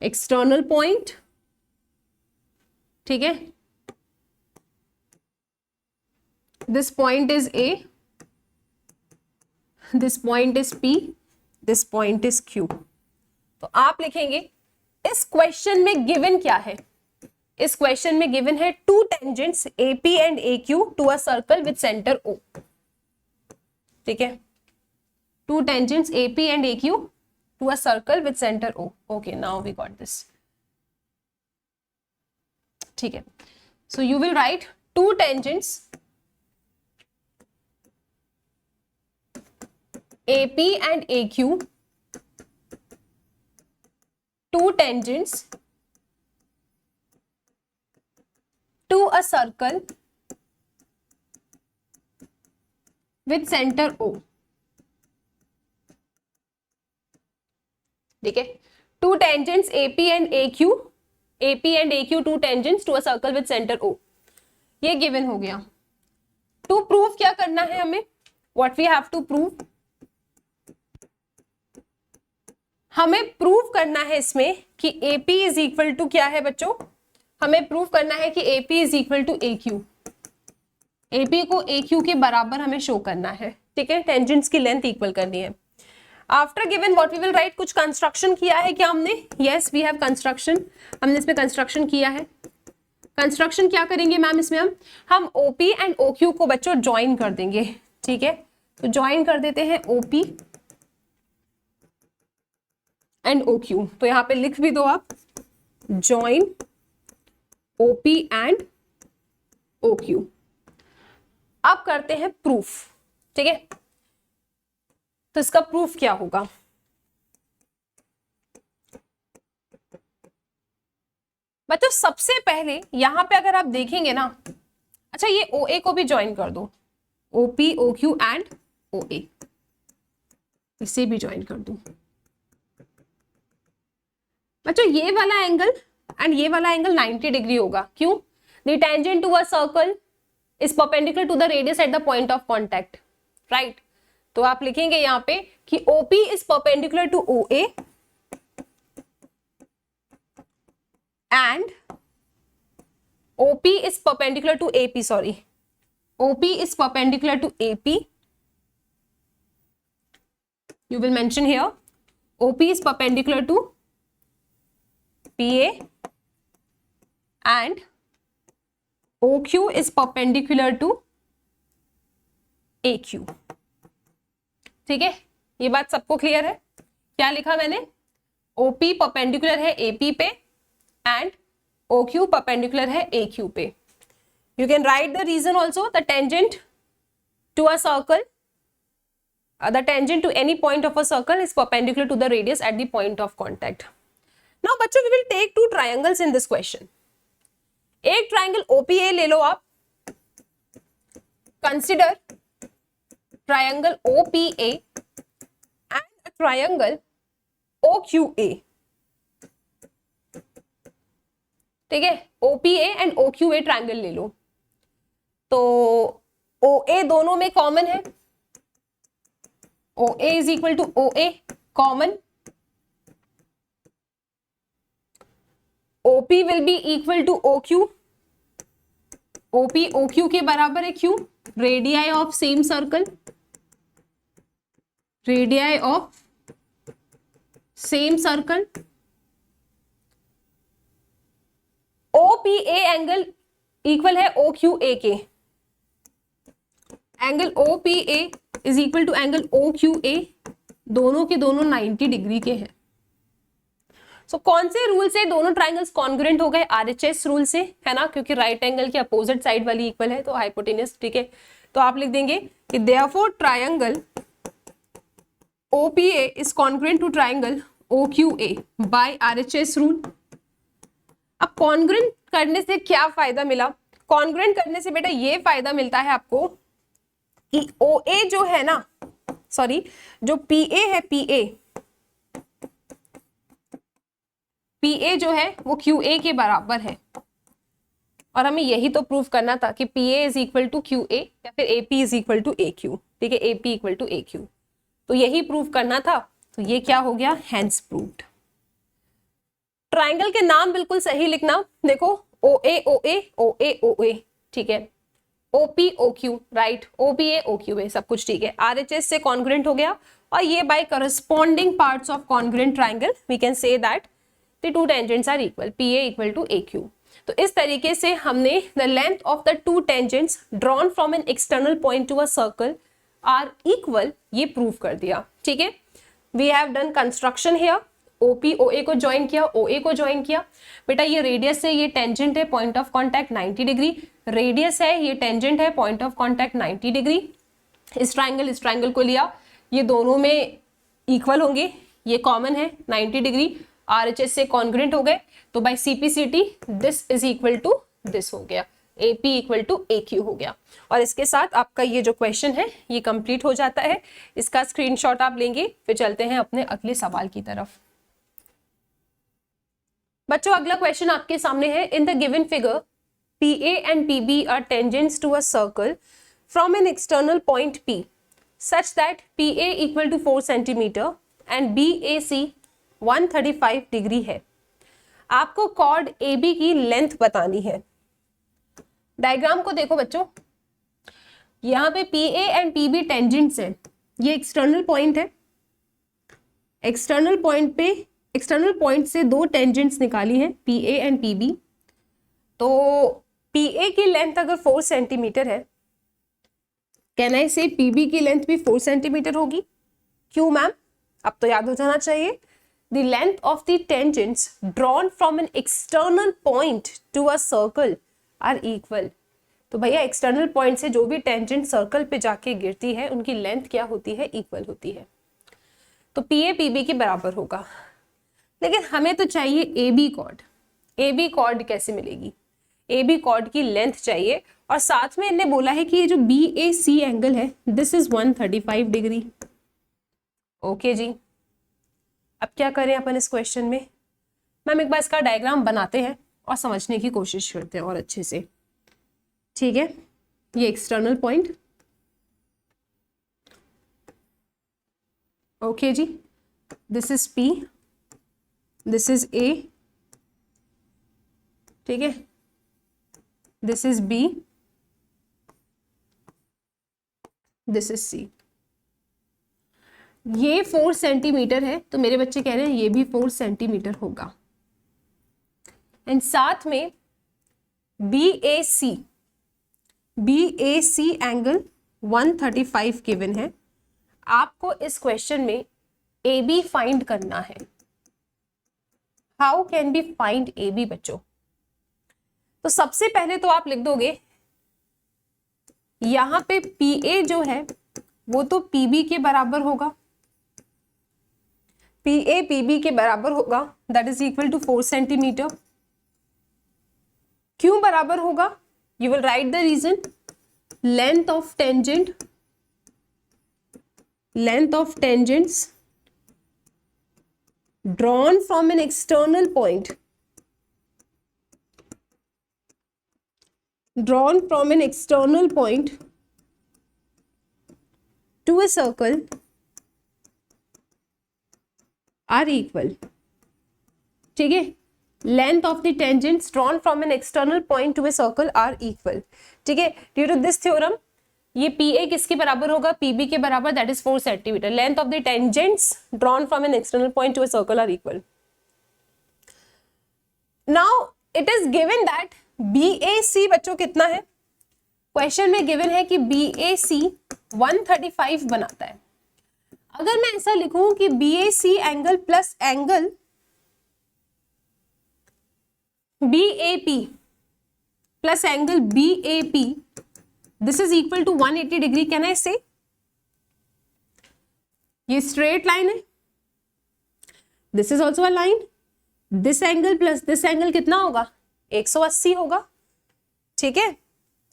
external point, ठीक है। this point is A, this point is P, this point is Q। तो आप लिखेंगे इस क्वेश्चन में गिवन क्या है, इस क्वेश्चन में गिवन है two tangents AP and AQ to a circle with centre O, ठीक है। Two tangents AP and AQ to a circle with centre O। Okay, now we got this, ठीक है। So you will write two tangents AP and AQ, two tangents to a circle with center O, ठीक है। Two tangents AP and AQ, AP and AQ two tangents to a circle with centre O, ये given हो गया। To prove क्या करना है हमें, what we have to prove, हमें प्रूव करना है इसमें कि AP इज इक्वल टू क्या है बच्चों, हमें प्रूव करना है कि AP is equal to AQ, AP को AQ के बराबर हमें शो करना है, ठीक है। टेंजेंट्स की लेंथ इक्वल करनी है। After given what we will write, कुछ कंस्ट्रक्शन किया है क्या हमने, यस वी हैव कंस्ट्रक्शन, हमने इसमें कंस्ट्रक्शन किया है। कंस्ट्रक्शन क्या करेंगे मैम, इसमें हम OP एंड OQ को बच्चों ज्वाइन कर देंगे, ठीक है। तो ज्वाइन कर देते हैं OP एंड OQ, तो यहाँ पे लिख भी दो आप, ज्वाइन OP एंड OQ। अब करते हैं प्रूफ, ठीक है। तो इसका प्रूफ क्या होगा, बच्चों सबसे पहले यहां पे अगर आप देखेंगे ना, अच्छा ये OA को भी ज्वाइन कर दो, OP OQ एंड OA, इसे भी ज्वाइन कर दो बच्चों। ये वाला एंगल एंड ये वाला एंगल 90 डिग्री होगा, क्यों, the tangent to a circle is perpendicular to the radius at the point of contact, right. तो आप लिखेंगे यहाँ पे कि OP is perpendicular to OA and OP is perpendicular to AP, sorry, OP is perpendicular to AP. You will mention here OP is perpendicular to PA and OQ is perpendicular to AQ. ठीक है, ये बात सबको clear है। क्या लिखा मैंने, OP perpendicular है AP पे एंड OQ परपेंडिकुलर है AQ पे। You can write the reason also. The tangent to a circle, the tangent to any point of a circle is perpendicular to the radius at the point of contact. Now बच्चों we will take two triangles in this question. एक triangle OPA ले लो आप, consider triangle OPA and a triangle OQA. ठीक है, OPA and OQA triangle ले लो। तो OA दोनों में कॉमन है, OA is equal to OA common, OP will be equal to OQ, OP OQ के बराबर है, क्यों? Radii of same circle, radii of same circle. OPA angle equal है OQA के, angle OPA is equal to angle OQA, दोनों के दोनों 90 degree के हैं। सो कौन से रूल से दोनों ट्राइंगल्स कॉन्ग्रुएंट हो गए? RHS रूल से, है ना, क्योंकि राइट एंगल की अपोजिट साइड वाली इक्वल है, तो हाइपोटेनस, ठीक है। तो आप लिख देंगे कि therefore triangle OPA is congruent to triangle OQA by RHS rule. अब कॉन्ग्रुएंट करने से क्या फायदा मिला? कॉन्ग्रुएंट करने से बेटा ये फायदा मिलता है आपको कि OA जो है ना, सॉरी, जो PA है, PA जो है वो QA के बराबर है, और हमें यही तो प्रूव करना था कि PA is equal to QA या फिर AP is equal to AQ, ठीक है, AP इक्वल टू AQ, तो यही प्रूव करना था। तो ये क्या हो गया? Hence proved. ट्राइंगल के नाम बिल्कुल सही लिखना, देखो OA OA OA OA, ठीक है, OP OQ, right, OPA OQA, सब कुछ ठीक है, RHS से कॉन्ग्रुएंट हो गया, और ये by corresponding parts of congruent triangle we can say that the two tangents are equal, PA equal to AQ। तो इस तरीके से हमने the length of the two tangents drawn from an external point to a circle are equal ये prove कर दिया, ठीक है। We have done construction here, OP OA को ज्वाइन किया, OA को ज्वाइन किया, बेटा ये रेडियस है, ये टेंजेंट है, point of contact 90 degree, radius है, ये टेंजेंट है, पॉइंट ऑफ कॉन्टैक्ट 90 डिग्री, इस ट्राइंगल को लिया, ये दोनों में इक्वल होंगे, ये कॉमन है 90 डिग्री, RHS से कॉन्ग्रुएंट हो गए, तो by CPCT this is equal to this हो गया, AP इक्वल टू AQ हो गया। और इसके साथ आपका ये जो क्वेश्चन है ये कंप्लीट हो जाता है, इसका स्क्रीनशॉट आप लेंगे, फिर चलते हैं अपने अगले सवाल की तरफ। बच्चों अगला क्वेश्चन आपके सामने है, in the given figure PA and PB are tangents to a circle from an external point P such that PA equal to 4 centimetre and BAC 135 degree है। आपको कॉर्ड AB की लेंथ बतानी है। डायग्राम को देखो बच्चों, यहाँ पे PA एंड PB टेंजेंट्स हैं, ये एक्सटर्नल पॉइंट है, एक्सटर्नल पॉइंट से दो टेंजेंट्स निकाली हैं PA एंड PB। तो PA की लेंथ अगर 4 सेंटीमीटर है, कैन आई से PB की लेंथ भी 4 सेंटीमीटर होगी? क्यों मैम? अब तो याद हो जाना चाहिए, the length of the tangents drawn from an external point to a circle are equal। तो भैया एक्सटर्नल पॉइंट से जो भी टेंजेंट सर्कल पे जाके गिरती है उनकी लेंथ क्या होती है? इक्वल होती है। तो PA PB के बराबर होगा, लेकिन हमें तो चाहिए AB कॉर्ड। AB कॉर्ड कैसे मिलेगी? AB कॉर्ड की लेंथ चाहिए, और साथ में इन्हें बोला है कि ये जो BAC एंगल है दिस इज 135 डिग्री। ओके जी, अब क्या करें अपन इस क्वेश्चन में? मैम एक बार इसका डायग्राम बनाते हैं और समझने की कोशिश करते हैं और अच्छे से, ठीक है। ये एक्सटर्नल पॉइंट, ओके जी, this is P, this is A, ठीक है, this is B, this is C। ये 4 सेंटीमीटर है, तो मेरे बच्चे कह रहे हैं ये भी 4 सेंटीमीटर होगा, एंड साथ में BAC एंगल 135 गिवन है। आपको इस क्वेश्चन में AB फाइंड करना है। How can be find AB बच्चों? तो सबसे पहले तो आप लिख दोगे, यहां पे PA जो है वो तो PB के बराबर होगा, PA PB के बराबर होगा, that is equal to 4 centimetre. क्यों बराबर होगा? You will write the reason, length of tangents drawn from an external point to a circle are equal, ठीक है, length of the tangents drawn from an external point to a circle are equal, ठीक है। Due to this theorem ये PA किसके बराबर होगा, PB के बराबर, that is 4 centimetre. Length of the tangents drawn from an external point to a circle are equal. Now it is given that BAC बच्चों कितना है, क्वेश्चन में गिवन है कि BAC 135 बनाता है। अगर मैं ऐसा लिखूं कि BAC angle plus angle BAP plus angle BAP, this is equal to 180 degree, can I say? ये straight line है, this is also a line, this angle plus this angle कितना होगा, 180 होगा, ठीक है,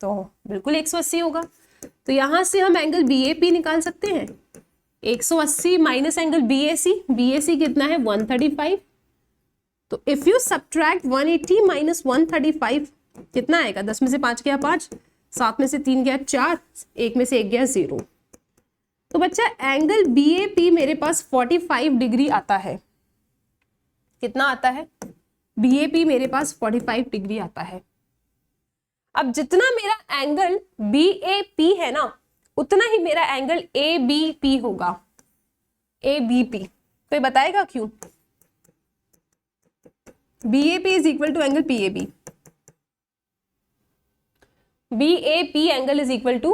तो बिल्कुल 180 होगा। तो यहां से हम एंगल BAP निकाल सकते हैं, 180 माइनस एंगल BAC कितना है 135, तो इफ यू सब्ट्रैक्ट 180 माइनस 135 कितना आएगा, 10 में से 5 गया 5, 7 में से 3 गया 4, 1 में से 1 गया 0। तो बच्चा एंगल BAP मेरे पास 45 डिग्री आता है, कितना आता है, BAP मेरे पास 45 डिग्री आता है। अब जितना मेरा एंगल BAP है ना, उतना ही मेरा एंगल ABP होगा, ABP। कोई बताएगा क्यों? BAP is equal to angle PAB, BAP angle is equal to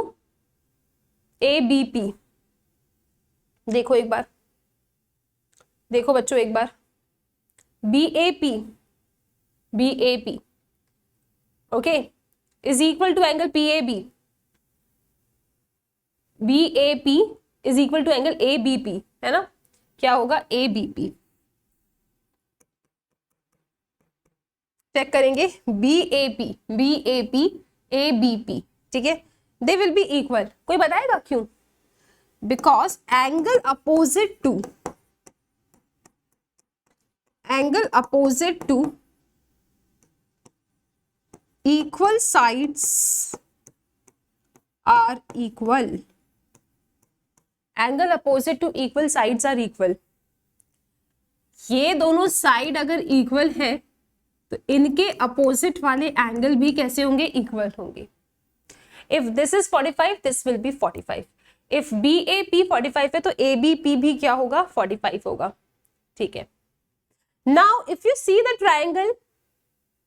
ABP। देखो एक बार, देखो बच्चों एक बार, BAP okay is equal to angle PAB, BAP is equal to angle ABP, है ना, क्या होगा ABP। चेक करेंगे BAP ABP, ठीक है, दे विल बी इक्वल। कोई बताएगा क्यों? Because angle opposite to equal sides are equal, angle opposite to equal sides are equal. ये दोनों साइड अगर इक्वल है तो इनके अपोजिट वाले एंगल भी कैसे होंगे, इक्वल होंगे। If this is 45 this will B 45, if BAP 45 है तो ABP भी क्या होगा, 45 होगा, ठीक है। Now if you see the triangle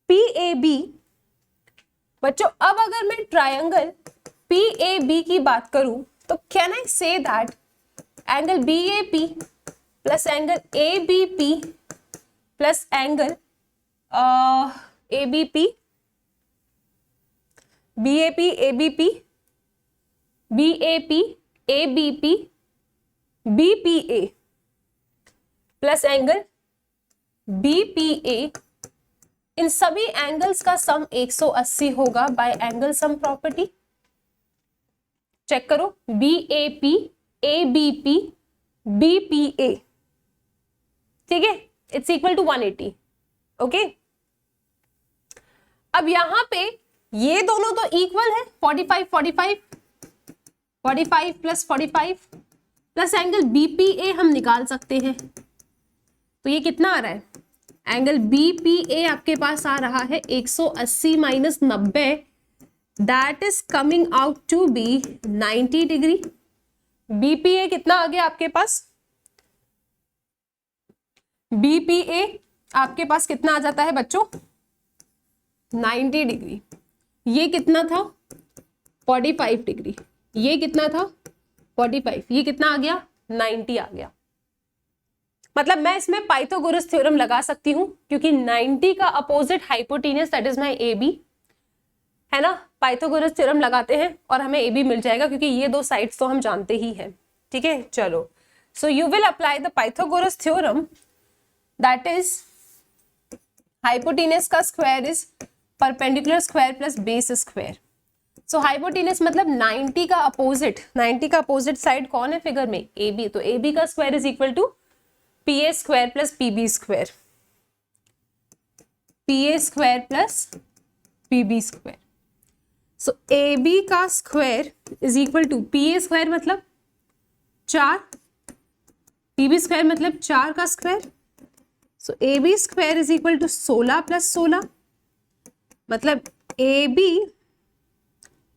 PAB, बच्चों अब अगर मैं ट्रायंगल PAB की बात करूं तो can I say that angle BAP plus angle ABP plus angle ABP, BAP ABP, BAP ABP, BPA plus angle BPA, इन सभी एंगल्स का सम 180 होगा by angle sum property. Check करो, BAP ABP BPA, ठीक है, इट्स इक्वल टू 180, ओके। अब यहां पे ये दोनों तो इक्वल है, 45 प्लस 45 प्लस एंगल BPA हम निकाल सकते हैं, तो ये कितना आ रहा है, एंगल BPA आपके पास आ रहा है 180 minus 90, that is coming out to be 90 degree. BPA कितना आ गया आपके पास, BPA आपके पास कितना आ जाता है बच्चों, 90 डिग्री। ये कितना था 45 डिग्री, ये कितना था 45, ये कितना आ गया 90 आ गया। मतलब मैं इसमें पाइथागोरस थ्योरम लगा सकती हूं क्योंकि 90 का opposite hypotenuse that is my AB, है ना। पाइथागोरस थ्योरम लगाते हैं और हमें AB मिल जाएगा क्योंकि ये दो साइड्स तो हम जानते ही हैं, ठीक है। चलो, so you will apply the Pythagoras theorem, that is hypotenuse का square is perpendicular square plus base square. So hypotenuse मतलब 90 का अपोजिट साइड कौन है फिगर में, AB, तो AB का square is equal to PA square plus PB square, PA square plus PB square. So AB का square is equal to PA square मतलब 4, AB square मतलब 4 का square, so AB square is equal to 16 plus 16, मतलब AB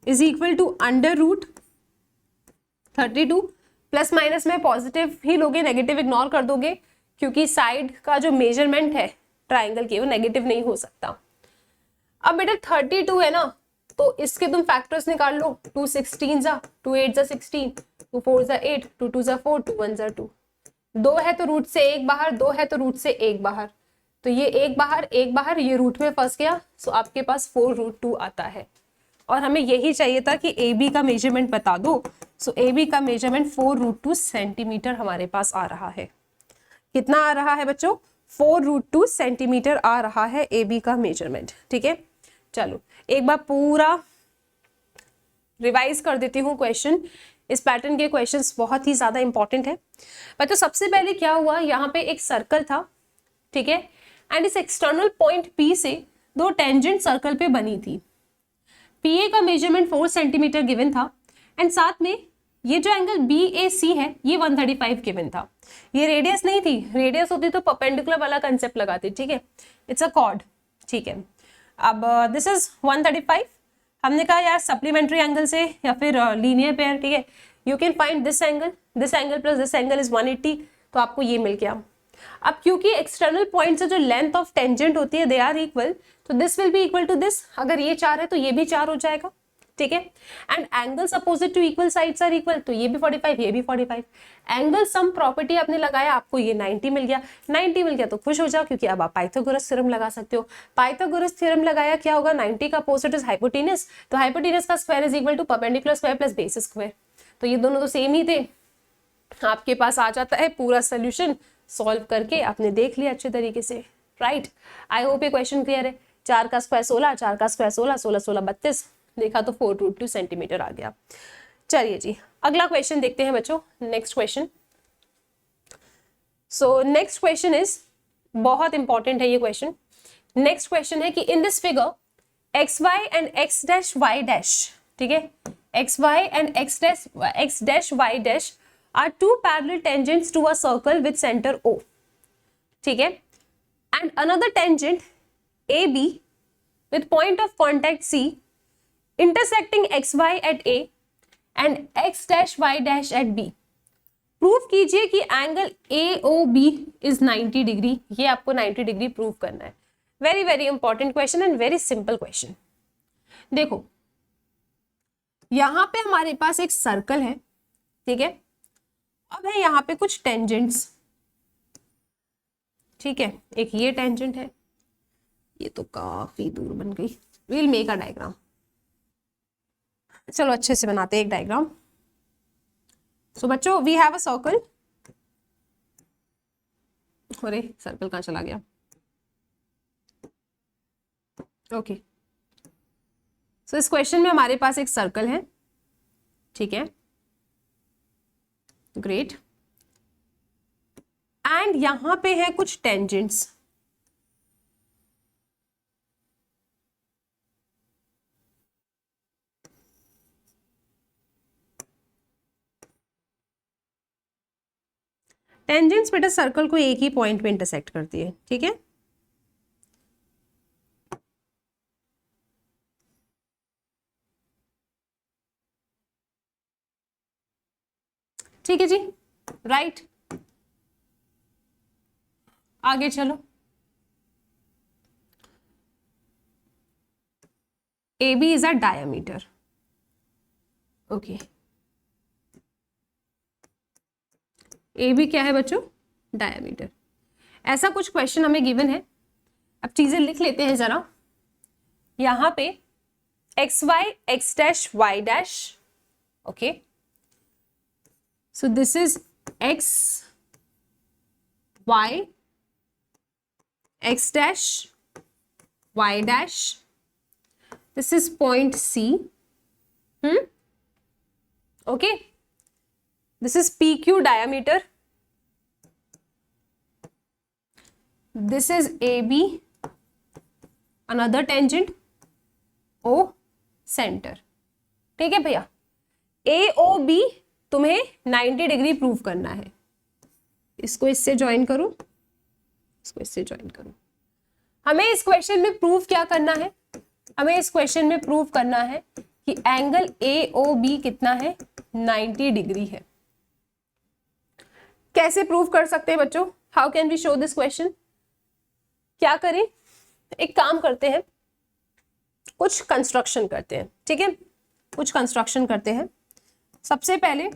इज equal to under root 32। Plus minus में positive ही लोगे, negative ignore कर दोगे, क्योंकि साइड का जो मेजरमेंट है ट्राइंगल की वो नेगेटिव नहीं हो सकता। अब बेटा 32 है ना, तो इसके तुम फैक्टर्स निकाल लो। 2 16 जा, 2 8 जा 16, 2 4 जा 8, 2 2 जा 4, 2 1 जा 2। 2 है तो रूट से 1 बाहर, 2 है तो रूट से 1 बाहर, तो ये 1 बाहर 1 बाहर, ये रूट में फंस गया, सो आपके पास 4√2 आता है। और हमें यही चाहिए था कि AB का मेजरमेंट बता दो, सो AB का मेजरमेंट 4√2 सेंटीमीटर हमारे पास आ रहा है। कितना आ रहा है बच्चों? 4√2 सेंटीमीटर आ रहा है AB का मेजरमेंट। ठीक है, चलो एक बार पूरा रिवाइज कर देती हूँ क्वेश्चन। इस पैटर्न के क्वेश्चंस बहुत ही ज्यादा इंपॉर्टेंट है। बच्चों सबसे पहले क्या हुआ, यहाँ पे एक सर्कल था, ठीक है, एंड इस एक्सटर्नल पॉइंट P से दो टेंजेंट सर्कल पे बनी थी। PA का मेजरमेंट 4 सेंटीमीटर गिवन था, एंड साथ में ये जो एंगल BAC है ये 135 गिवन था। ये रेडियस नहीं थी, रेडियस होती तो परपेंडिकुलर वाला कंसेप्ट लगाते, ठीक है, इट्स अ कॉर्ड। ठीक है, अब दिस इज 135, हमने कहा यार सप्लीमेंट्री एंगल से या फिर लीनियर पेयर, ठीक है, you can find this angle plus this angle is 180, तो आपको ये मिल गया। अब क्योंकि एक्सटर्नल पॉइंट से जो लेंथ ऑफ टेंजेंट होती है दे आर इक्वल, तो this will be equal to this. अगर ये 4 है तो ये भी 4 हो जाएगा, ठीक है, and angles opposite to equal sides are equal, तो ये भी 45 ये भी 45। एंगल सम प्रॉपर्टी आपने लगाया, आपको ये 90 मिल गया। 90 मिल गया तो खुश हो जाओ, क्योंकि अब आप पाइथागोरस थ्योरम लगा सकते हो। पाइथागोरस थ्योरम लगाया, क्या होगा, 90 का अपोजिट इज हाइपोटेनस, तो हाइपोटेनस का square is equal to perpendicular square plus base square, तो ये दोनों तो सेम ही थे। आपके पास आ जाता है पूरा सोल्यूशन, सॉल्व करके आपने देख लिया अच्छे तरीके से, राइट। आई होप ये क्वेश्चन क्लियर है। 4 का स्क्वायर 16, 4 का स्क्वायर 16, 16 16 32, देखा तो 4√2 सेंटीमीटर आ गया। चलिए जी अगला क्वेश्चन देखते हैं बच्चों, next question. So next question is, बहुत इंपॉर्टेंट है ये क्वेश्चन। नेक्स्ट क्वेश्चन है कि in this figure X Y and X dash Y dash, ठीक है, X Y and X dash Y dash are two parallel tangents to a circle with center O, ठीक है, and another tangent AB with point of contact C intersecting XY at A and X dash Y dash at B. Prove कीजिए कि angle AOB is 90 degree, ये आपको 90 degree prove करना है। Very very important question and very simple question. देखो यहां पे हमारे पास एक सर्कल है, ठीक है, अब है यहाँ पे कुछ टेंजेंट्स, ठीक है, एक ये टेंजेंट है, ये तो काफी दूर बन गई, विल मेक अ डायग्राम। चलो अच्छे से बनाते हैं एक डायग्राम। सो बच्चों वी हैव अ सर्कल, अरे सर्कल कहाँ चला गया, ओके। सो इस क्वेश्चन में हमारे पास एक सर्कल है, ठीक है, ग्रेट, एंड यहां पे है कुछ टेंजेंट्स, टेंजेंट्स बेटा सर्कल को एक ही पॉइंट पे इंटरसेक्ट करती है, ठीक है, ठीक है जी, राइट। आगे चलो, AB is a diameter, okay, AB क्या है बच्चों, डायमीटर। ऐसा कुछ क्वेश्चन हमें गिवन है, अब चीजें लिख लेते हैं जरा। यहां पे XY X dash Y dash, okay, so this is X Y X dash Y dash, this is point C, okay, this is PQ diameter, this is AB, another tangent, O center, ठीक है भैया। AOB तुम्हें 90 degree prove करना है। इसको इससे join करो, इसको इससे ज्वाइन करो। हमें इस क्वेश्चन में प्रूव क्या करना है? हमें इस क्वेश्चन में प्रूव करना है कि एंगल AOB कितना है? 90 डिग्री है। कैसे प्रूव कर सकते हैं बच्चों? How can we show this question? क्या करें, एक काम करते हैं, कुछ कंस्ट्रक्शन करते हैं, ठीक है? कुछ कंस्ट्रक्शन करते हैं। सबसे पहले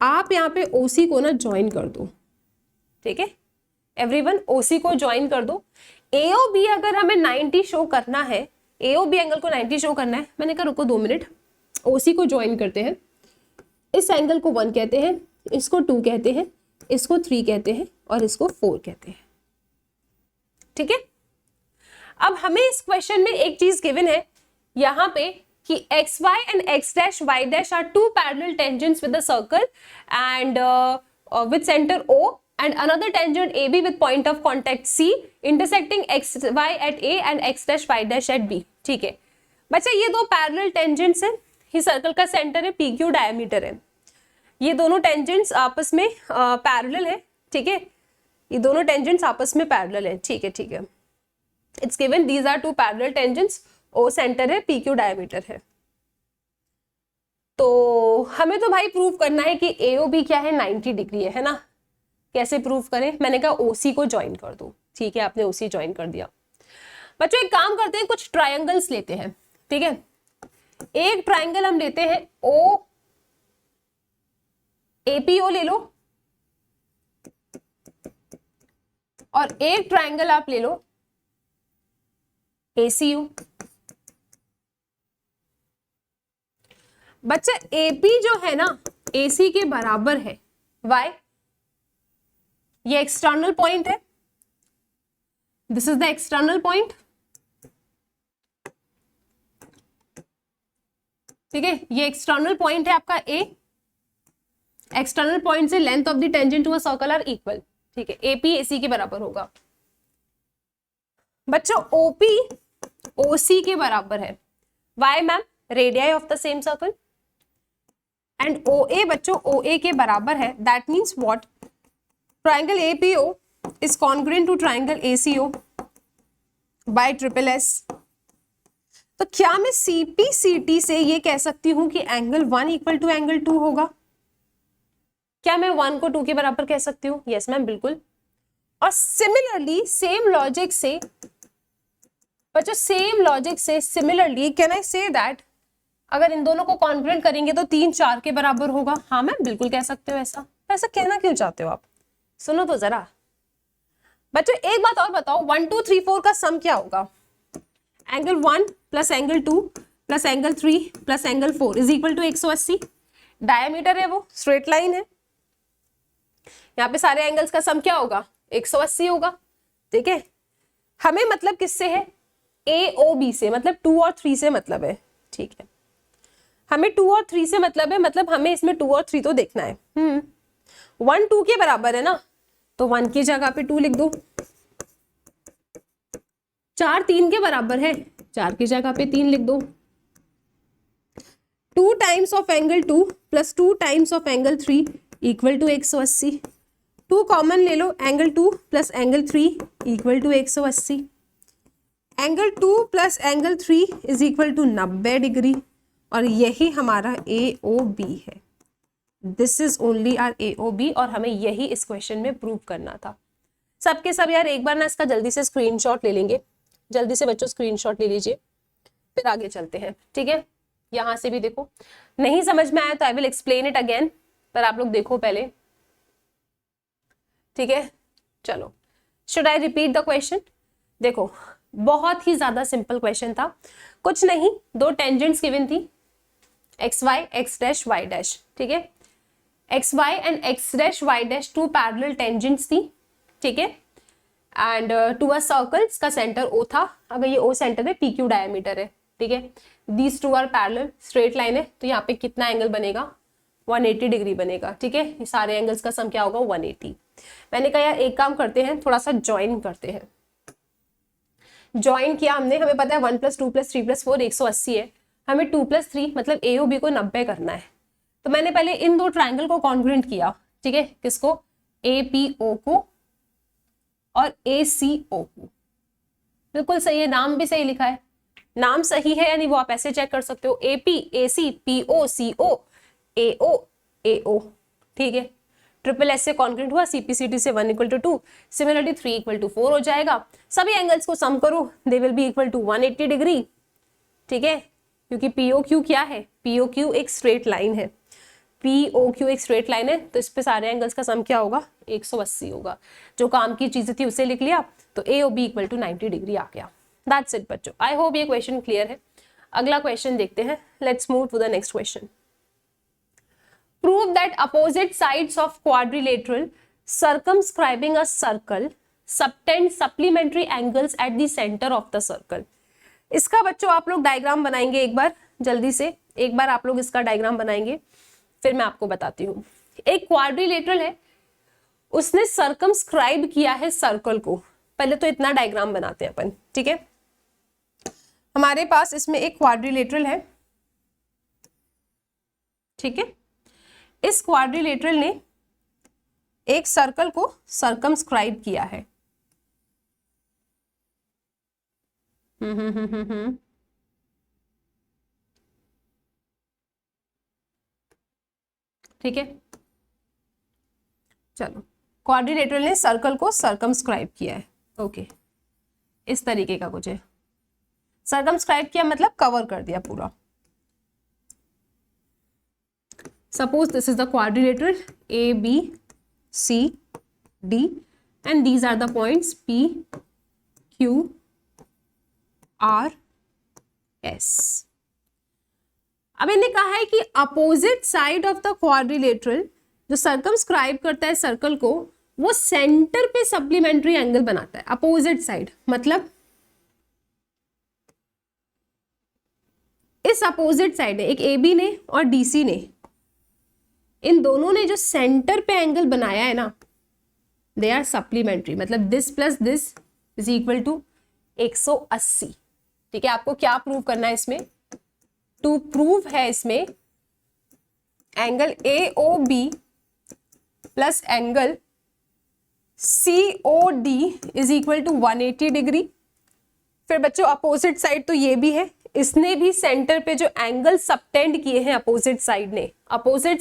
आप यहाँ पे OC को ना ज्वाइन कर दो, ठीक है? एवरीवन OC को ज्वाइन कर दो। AOB अगर हमें 90 शो करना है, AOB एंगल को 90 शो करना है, मैंने कहा रुको 2 मिनट, OC को ज्वाइन करते हैं। इस एंगल को 1 कहते हैं, इसको 2 कहते हैं, इसको 3 कहते हैं और इसको 4 कहते हैं, ठीक है? अब हमें इस क्वेश्चन में एक चीज गिवन है यहाँ पे कि XY and X dash Y dash are two parallel tangents with a circle and with center O and another tangent AB with point of contact C intersecting XY at A and X dash Y dash at B, ठीक है बच्चा? ये दो parallel tangents हैं, ये circle का centre है, PQ diameter है, ये दोनों टेंजेंट्स आपस में पैरेलल है, ठीक है? ये दोनों टेंजेंट्स आपस में पैरेलल है, ठीक है, ठीक है। It's given these are two parallel tangents, O centre है, PQ डायमीटर है। तो हमें तो भाई प्रूव करना है कि AOB क्या है? 90 डिग्री है ना? कैसे प्रूव करें? मैंने कहा OC को ज्वाइन कर दो, ठीक है? आपने OC ज्वाइन कर दिया। बच्चों एक काम करते हैं, कुछ ट्रायंगल्स लेते हैं, ठीक है? एक ट्रायंगल हम लेते हैं APO ले लो और एक ट्रायंगल आप ले लो ACO। बच्चा AP जो है ना AC के बराबर है, वाई? ये एक्सटर्नल पॉइंट है, this is the external point, ठीक है? ये एक्सटर्नल पॉइंट है आपका A। एक्सटर्नल पॉइंट से length of the tangent to a circle are equal, ठीक है? AP AC के बराबर होगा। बच्चों OP OC के बराबर है, why ma'am? Radii of the same circle. And OA बच्चों OA के बराबर है, that means what? Triangle APO is congruent to triangle ACO by SSS। तो क्या मैं CPCT से ये कह सकती हूं कि एंगल 1 इक्वल टू एंगल 2 होगा? क्या मैं 1 को 2 के बराबर कह सकती हूँ? यस मैम, बिल्कुल। और सिमिलरली सेम लॉजिक से बच्चों, सेम लॉजिक से similarly can I say that अगर इन दोनों को कॉन्ग्रुएंट करेंगे तो 3 4 के बराबर होगा? हाँ मैम, बिल्कुल कह सकते हो। ऐसा ऐसा कहना क्यों चाहते हो आप? सुनो तो जरा बच्चों, एक बात और बताओ, 1 2 3 4 का सम क्या होगा? Angle 1 plus angle 2 plus angle 3 plus angle 4 is equal to 180। Diameter है वो, स्ट्रेट लाइन है, यहाँ पे सारे एंगल्स का सम क्या होगा? 180 होगा, ठीक है? हमें मतलब किससे है? AOB से, मतलब 2 और 3 से मतलब है, ठीक है? हमें 2 और 3 से मतलब है, मतलब हमें इसमें 2 और 3 तो देखना है। 1 2 के बराबर है ना, तो 1 की जगह पे 2 लिख दो। 4 3 के बराबर है, 4 की जगह पे 3 लिख दो। 2 times of angle 2 plus 2 times of angle 3 equal to 180। 2 common ले लो, angle 2 plus angle 3 equal to 180। Angle 2 plus angle 3 is equal to 90 degree, और यही हमारा AOB है। This is only our AOB, और हमें यही इस क्वेश्चन में प्रूव करना था। सबके सब यार एक बार ना इसका जल्दी से स्क्रीनशॉट ले लेंगे, जल्दी से बच्चों स्क्रीनशॉट ले लीजिए, फिर आगे चलते हैं, ठीक है? यहां से भी देखो, नहीं समझ में आया तो I will explain it again, पर आप लोग देखो पहले, ठीक है? चलो, should I repeat the question? देखो, बहुत ही ज्यादा सिंपल क्वेश्चन था, कुछ नहीं, 2 टेंजेंट्स गिवन थी, XY X dash Y dash, ठीक है? XY and X dash Y dash 2 parallel tangents थी, ठीक है? एंड टू अ सर्कल्स का सेंटर O था। अगर ये O सेंटर है, PQ डायमीटर है, ठीक है? These 2 are parallel, straight line है, तो यहाँ पे कितना एंगल बनेगा? 180 डिग्री बनेगा, ठीक है? ये सारे एंगल्स का सम क्या होगा? 180। मैंने कहा यार एक काम करते हैं, थोड़ा सा ज्वाइन करते हैं। ज्वाइन किया हमने, हमें पता है 1 + 2 + 3 + 4 180 है, हमें 2+3 मतलब AOB को 90 करना है। तो मैंने पहले इन दो ट्राइंगल को कॉन्ग्रुएंट किया, ठीक है, किसको, APO को और ACO को। बिल्कुल सही है, नाम भी सही लिखा है, नाम सही है यानी वो आप ऐसे चेक कर सकते हो, AP AC PO CO AO AO, ठीक है। ट्रिपल एस से कॉन्ग्रुएंट हुआ, CPCT से 1 = 2, सिमिलरली 3 = 4 हो जाएगा। सभी एंगल्स को सम करो, they will be equal to 180 degree, ठीक है, क्योंकि POQ क्या है, POQ एक स्ट्रेट लाइन है, POQ एक स्ट्रेट लाइन है, तो इस पे सारे एंगल्स का सम क्या होगा, 180 होगा। जो काम की चीजें थी उसे लिख लिया, तो AOB = 90 डिग्री आ गया। दैट्स इट बच्चों, आई होप ये क्वेश्चन क्लियर है। अगला क्वेश्चन देखते हैं, let's move to the next question. Prove that opposite sides of quadrilateral circumscribing a circle subtend supplementary angles at the center of the circle। इसका बच्चों आप लोग डायग्राम बनाएंगे, एक बार जल्दी से एक बार आप लोग इसका डायग्राम बनाएंगे, फिर मैं आपको बताती हूँ। एक क्वाड्रिलेटरल है, उसने सर्कमस्क्राइब किया है सर्कल को। पहले तो इतना डायग्राम बनाते हैं अपन, ठीक है। हमारे पास इसमें एक क्वाड्रिलेटरल है, ठीक है। इस क्वाड्रिलेटरल ने एक सर्कल को सर्कमस्क्राइब किया है। ठीक है, चलो, क्वाड्रिलेटरल ने सर्कल को सर्कमस्क्राइब किया है, ओके, इस तरीके का कुछ है। सर्कमस्क्राइब किया मतलब कवर कर दिया पूरा। Suppose this is the quadrilateral A, B, C, D and these are the points P, Q, R, S। अब इन्हें कहा है कि opposite side of the quadrilateral जो सर्कमस्क्राइब करता है सर्कल को, वो सेंटर पे सप्लीमेंट्री एंगल बनाता है। अपोजिट साइड मतलब इस अपोजिट साइड है, एक AB ने और DC ने, इन दोनों ने जो सेंटर पे एंगल बनाया है ना, दे आर सप्लीमेंट्री, मतलब this plus this is equal to 180, ठीक है। आपको क्या प्रूव करना है इसमें, टू प्रूव है इसमें angle AOB plus angle COD is equal to 180 degree. फिर बच्चों अपोजिट साइड तो ये भी है, इसने भी सेंटर पे जो एंगल सबटेंड किए हैं अपोजिट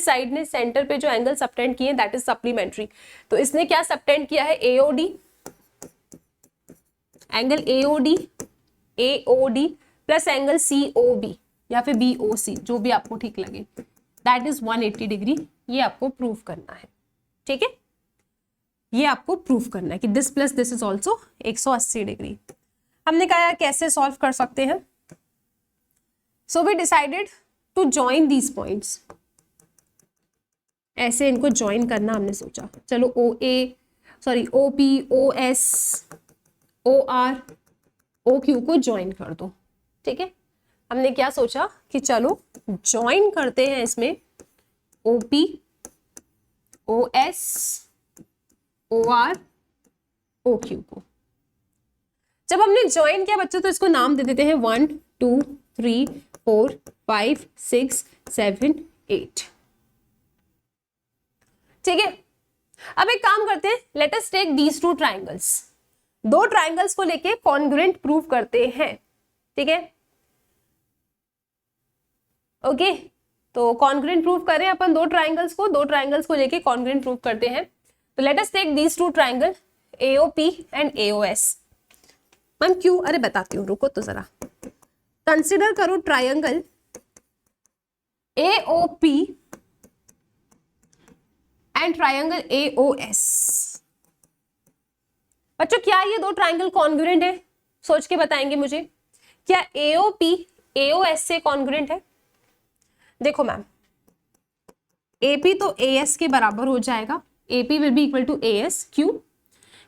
साइड ने सेंटर पे जो एंगल सबटेंड किए हैं दैट इज सप्लीमेंट्री। तो इसने क्या सबटेंड किया है, AOD, angle AOD plus angle COB या फिर BOC, जो भी आपको ठीक लगे, दैट इज 180 डिग्री। ये आपको प्रूव करना है, ठीक है, ये आपको प्रूव करना है कि this plus this is also 180 degree. हमने कहा कैसे सॉल्व कर सकते हैं, so we decided to join these points, ऐसे इनको ज्वाइन करना हमने सोचा। चलो OP OS OR OQ को ज्वाइन कर दो, ठीक है। हमने क्या सोचा कि चलो ज्वाइन करते हैं इसमें OP OS OR OQ को। जब हमने ज्वाइन किया बच्चों तो इसको नाम दे देते हैं 1 2 3 4 5 6 7 8, ठीक है। अब एक काम करते हैं, let us take these two triangles, दो ट्राइंगल्स को लेके कॉन्ग्रुएंट प्रूव करते हैं, ठीक है, ओके। तो कॉन्ग्रुएंट प्रूव करें अपन दो ट्राइंगल्स को लेके कॉन्ग्रुएंट प्रूव करते हैं। तो let us take these two triangle AOP and AOS। Ma'am क्यों, अरे बताती हूँ, रुको तो जरा। कंसिडर करो triangle AOP and triangle AOS। बच्चों क्या ये दो ट्रायंगल कॉन्ग्रुएंट है, सोच के बताएंगे मुझे, क्या AOP AOS से कॉन्ग्रुएंट है? देखो मैम, AP तो AS के बराबर हो जाएगा, AP will be equal to AS, क्यों?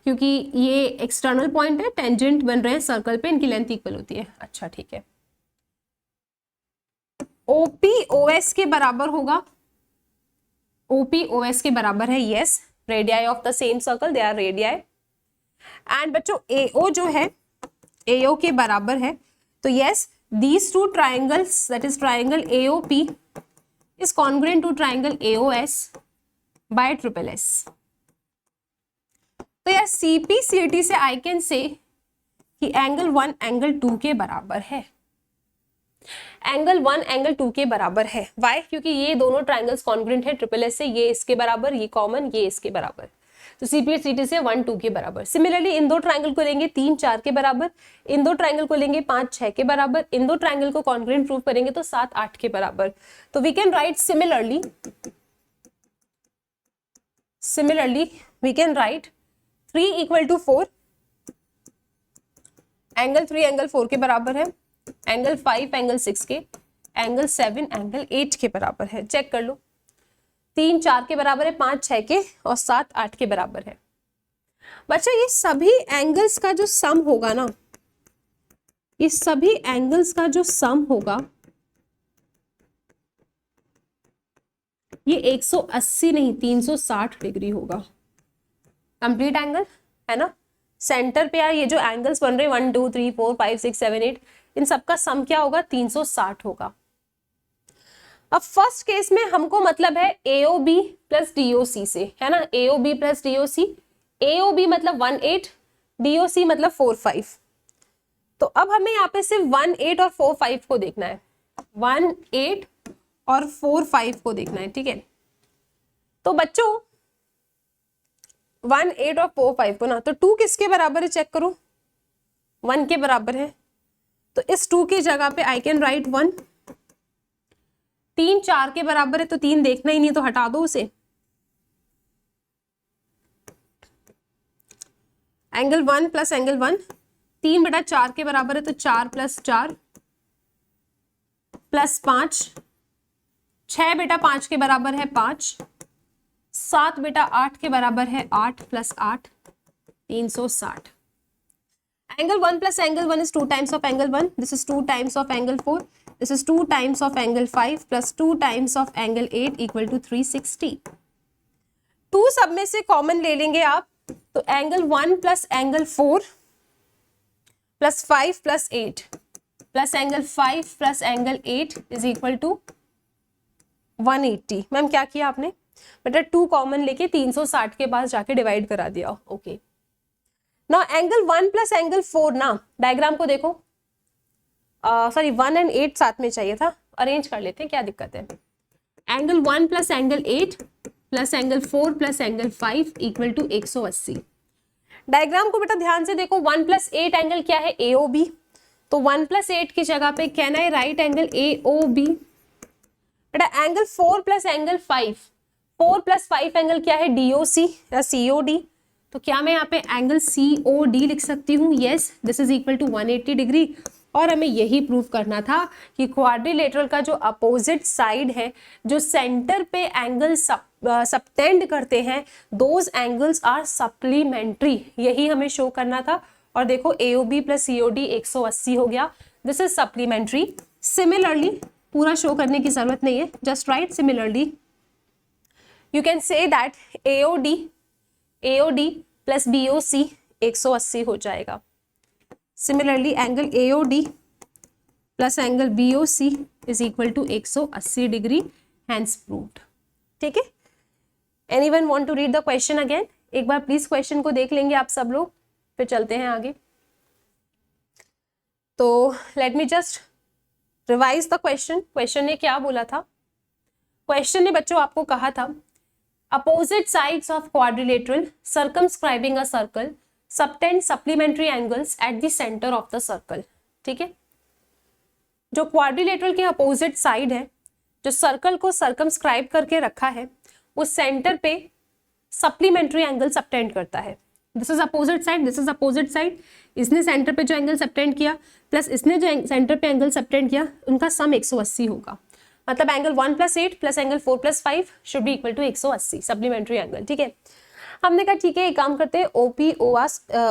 क्योंकि ये एक्सटर्नल पॉइंट है, टेंजेंट बन रहे हैं सर्कल पे, इनकी लेंथ इक्वल होती है। अच्छा ठीक है, OP OS के बराबर होगा, OP OS के बराबर है, yes, radii of the same circle, they are radii. And बच्चों AO जो है AO के बराबर है, तो yes these two triangles, that is triangle AOP is congruent to triangle AOS by triple S. तो यार CPCT से I can say कि एंगल 1 एंगल 2 के बराबर है, एंगल 1 एंगल 2 के बराबर है। वाई? क्योंकि ये दोनों ट्राइंगल्स कॉन्ग्रुएंट है ट्रिपल एस से, ये इसके बराबर, ये कॉमन, ये इसके बराबर, तो CPCT से 1 2 के बराबर। सिमिलरली इन दो ट्राइंगल को लेंगे 3 4 के बराबर, इन दो ट्राइंगल को लेंगे 5 6 के बराबर, इन दो ट्राइंगल को कॉन्ग्रुएंट प्रूव करेंगे तो 7 8 के बराबर। तो we can write similarly we can write 3 equal to 4, angle 3 angle 4 के बराबर है, एंगल 5 एंगल 6 के, एंगल 7 एंगल 8 के बराबर है। चेक कर लो, 3 4 के बराबर है, 5 6 के और 7 8 के बराबर है। बच्चा ये सभी एंगल्स का जो सम होगा ना, ये सभी एंगल्स का जो सम होगा ये 180 नहीं 360 डिग्री होगा। कंप्लीट एंगल है ना, सेंटर पे यार ये जो एंगल्स बन रहे हैं 1 2 3 4 5 6 7 8, इन सबका सम क्या होगा? 360 होगा। अब फर्स्ट केस में हमको मतलब है AOB प्लस DOC से, है ना, AOB प्लस DOC, AOB मतलब 1 8, DOC मतलब 4 5। तो अब हमें यहाँ पे सिर्फ 1 8 और 4 5 को देखना है, 1 8 और 4 5 को देखना है, ठीक है। तो बच्चों 1 8 और 4 5 को ना, तो 2 किसके बराबर है चेक करो, 1 के बराबर है, तो इस 2 की जगह पे आई कैन राइट 1। 3 4 के बराबर है तो 3 देखना ही नहीं, तो हटा दो उसे। एंगल 1 प्लस एंगल 1, 3 बटा 4 के बराबर है तो 4 प्लस 4 प्लस 5, 6 बेटा 5 के बराबर है 5, 7 बेटा 8 के बराबर है 8 plus 8 360। Angle 1 plus angle 1 is 2 times of angle 1, this is 2 times of angle 4, this is 2 times of angle 5 plus 2 times of angle 8 equal to 360। 2 सब में से कॉमन ले लेंगे आप, तो angle 1 plus angle 4 plus 5 plus 8 plus angle 5 plus angle 8 is equal to 180। Ma'am क्या किया आपने बेटा? 2 कॉमन लेके 360 के पास जाके डिवाइड करा दिया। ओके, ना एंगल 1 प्लस एंगल 4 ना, डायग्राम को देखो, सॉरी 1 एंड 8 साथ में चाहिए था, अरेंज कर लेते हैं, क्या दिक्कत है। Angle 1 plus angle 8 plus angle 4 plus angle 5 equal to 180। Diagram को बेटा ध्यान से देखो, 1 प्लस 8 एंगल क्या है? AOB, तो 1 प्लस 8 की जगह पे can I right angle AOB। बेटा angle 4 plus angle 5, 4 plus 5 angle क्या है? DOC या COD, तो क्या मैं यहाँ पे एंगल COD लिख सकती हूँ? Yes, this is equal to 180 degree. और हमें यही प्रूव करना था कि क्वाड्रिलेटरल का जो अपोजिट साइड है, जो सेंटर पे एंगल सबटेंड करते हैं, दोज एंगल्स आर सप्लीमेंट्री, यही हमें शो करना था। और देखो AOB प्लस COD 180 हो गया, दिस इज सप्लीमेंट्री। सिमिलरली पूरा शो करने की जरूरत नहीं है, just write similarly you can say that AOD plus BOC 180 हो जाएगा। Similarly angle AOD plus angle BOC is equal to 180 degree, hence proved. ठीक है, anyone want to read the question again? एक बार प्लीज क्वेश्चन को देख लेंगे आप सब लोग, फिर चलते हैं आगे। तो late me just revise the question. Question ने क्या बोला था? क्वेश्चन ने बच्चों आपको कहा था opposite sides of quadrilateral circumscribing a circle subtend supplementary angles at the center of the circle। ठीक है, जो क्वाड्रिलेटरल के अपोजिट साइड है, जो सर्कल को सर्कमस्क्राइब करके रखा है, वो सेंटर पे सप्लीमेंट्री एंगल सबटेंड करता है। This is opposite side, this is opposite side, इसने सेंटर पे जो एंगल सबटेंड किया प्लस इसने जो सेंटर पे एंगल सबटेंड किया, उनका सम 180 होगा। मतलब angle 1 plus 8 plus angle 4 plus 5 should be equal to 180 supplementary angle. ठीक है, हमने कहा ठीक है एक काम करते हैं, OP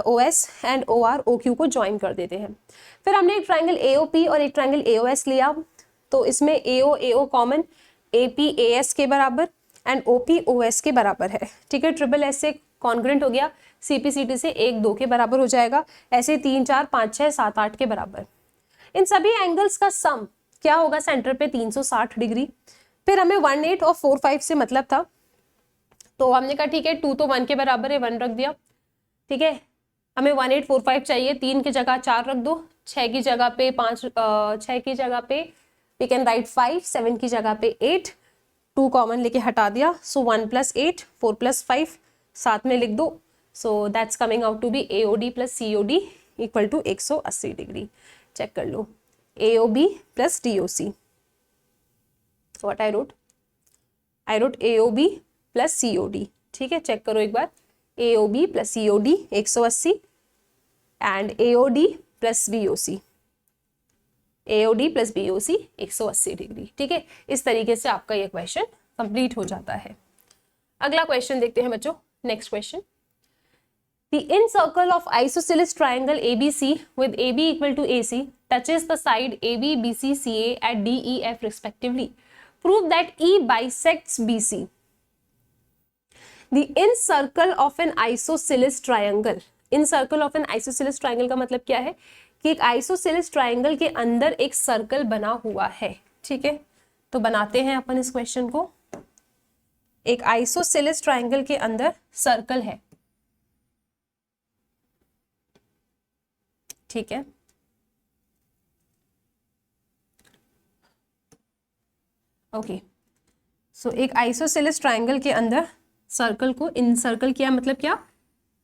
OS and OR OQ को ज्वाइन कर देते हैं। फिर हमने एक ट्राइंगल AOP और एक ट्राइंगल AOS लिया, तो इसमें AO कॉमन, AP AS के बराबर एंड OP OS के बराबर है। ठीक है, ट्रिपल S से कॉन्ग्रुएंट हो गया, CPCT से 1 2 के बराबर हो जाएगा, ऐसे 3 4 5 6 7 8 के बराबर। इन सभी एंगल्स का सम क्या होगा सेंटर पे 360 डिग्री। फिर हमें 18 और 45 से मतलब था, तो हमने कहा ठीक है 2 तो 1 के बराबर है, 1 रख दिया। ठीक है, हमें 1845 चाहिए, 3 की जगह 4 रख दो, 6 की जगह पे 5, 6 की जगह पे वी कैन राइट 5, 7 की जगह पे 8, 2 कॉमन लेके हटा दिया, सो 1 + 8, 4 + 5 साथ में लिख दो, so that's coming out to be AOD + COD equal to 180 degree. Check कर लो, AOB + DOC, what I wrote AOB + COD। ठीक है, चेक करो एक बार, AOB + COD 180 and AOD + BOC, AOD + BOC 180 degree. ठीक है, इस तरीके से आपका ये क्वेश्चन कंप्लीट हो जाता है। अगला क्वेश्चन देखते हैं बच्चों, next question. The inner circle of isosceles triangle ABC with AB equal to AC touches the side AB, BC, CA at D, E, F respectively. Prove that E bisects BC. The inner circle of an isosceles triangle. In circle of an isosceles triangle का मतलब क्या है कि एक isosceles triangle के अंदर एक circle बना हुआ है। ठीक है, तो बनाते हैं अपन इस क्वेश्चन को। एक isosceles triangle के अंदर सर्कल है। ठीक है, ओके, सो एक आइसोसेलेस ट्राइंगल के अंदर सर्कल को, इन सर्कल क्या मतलब क्या,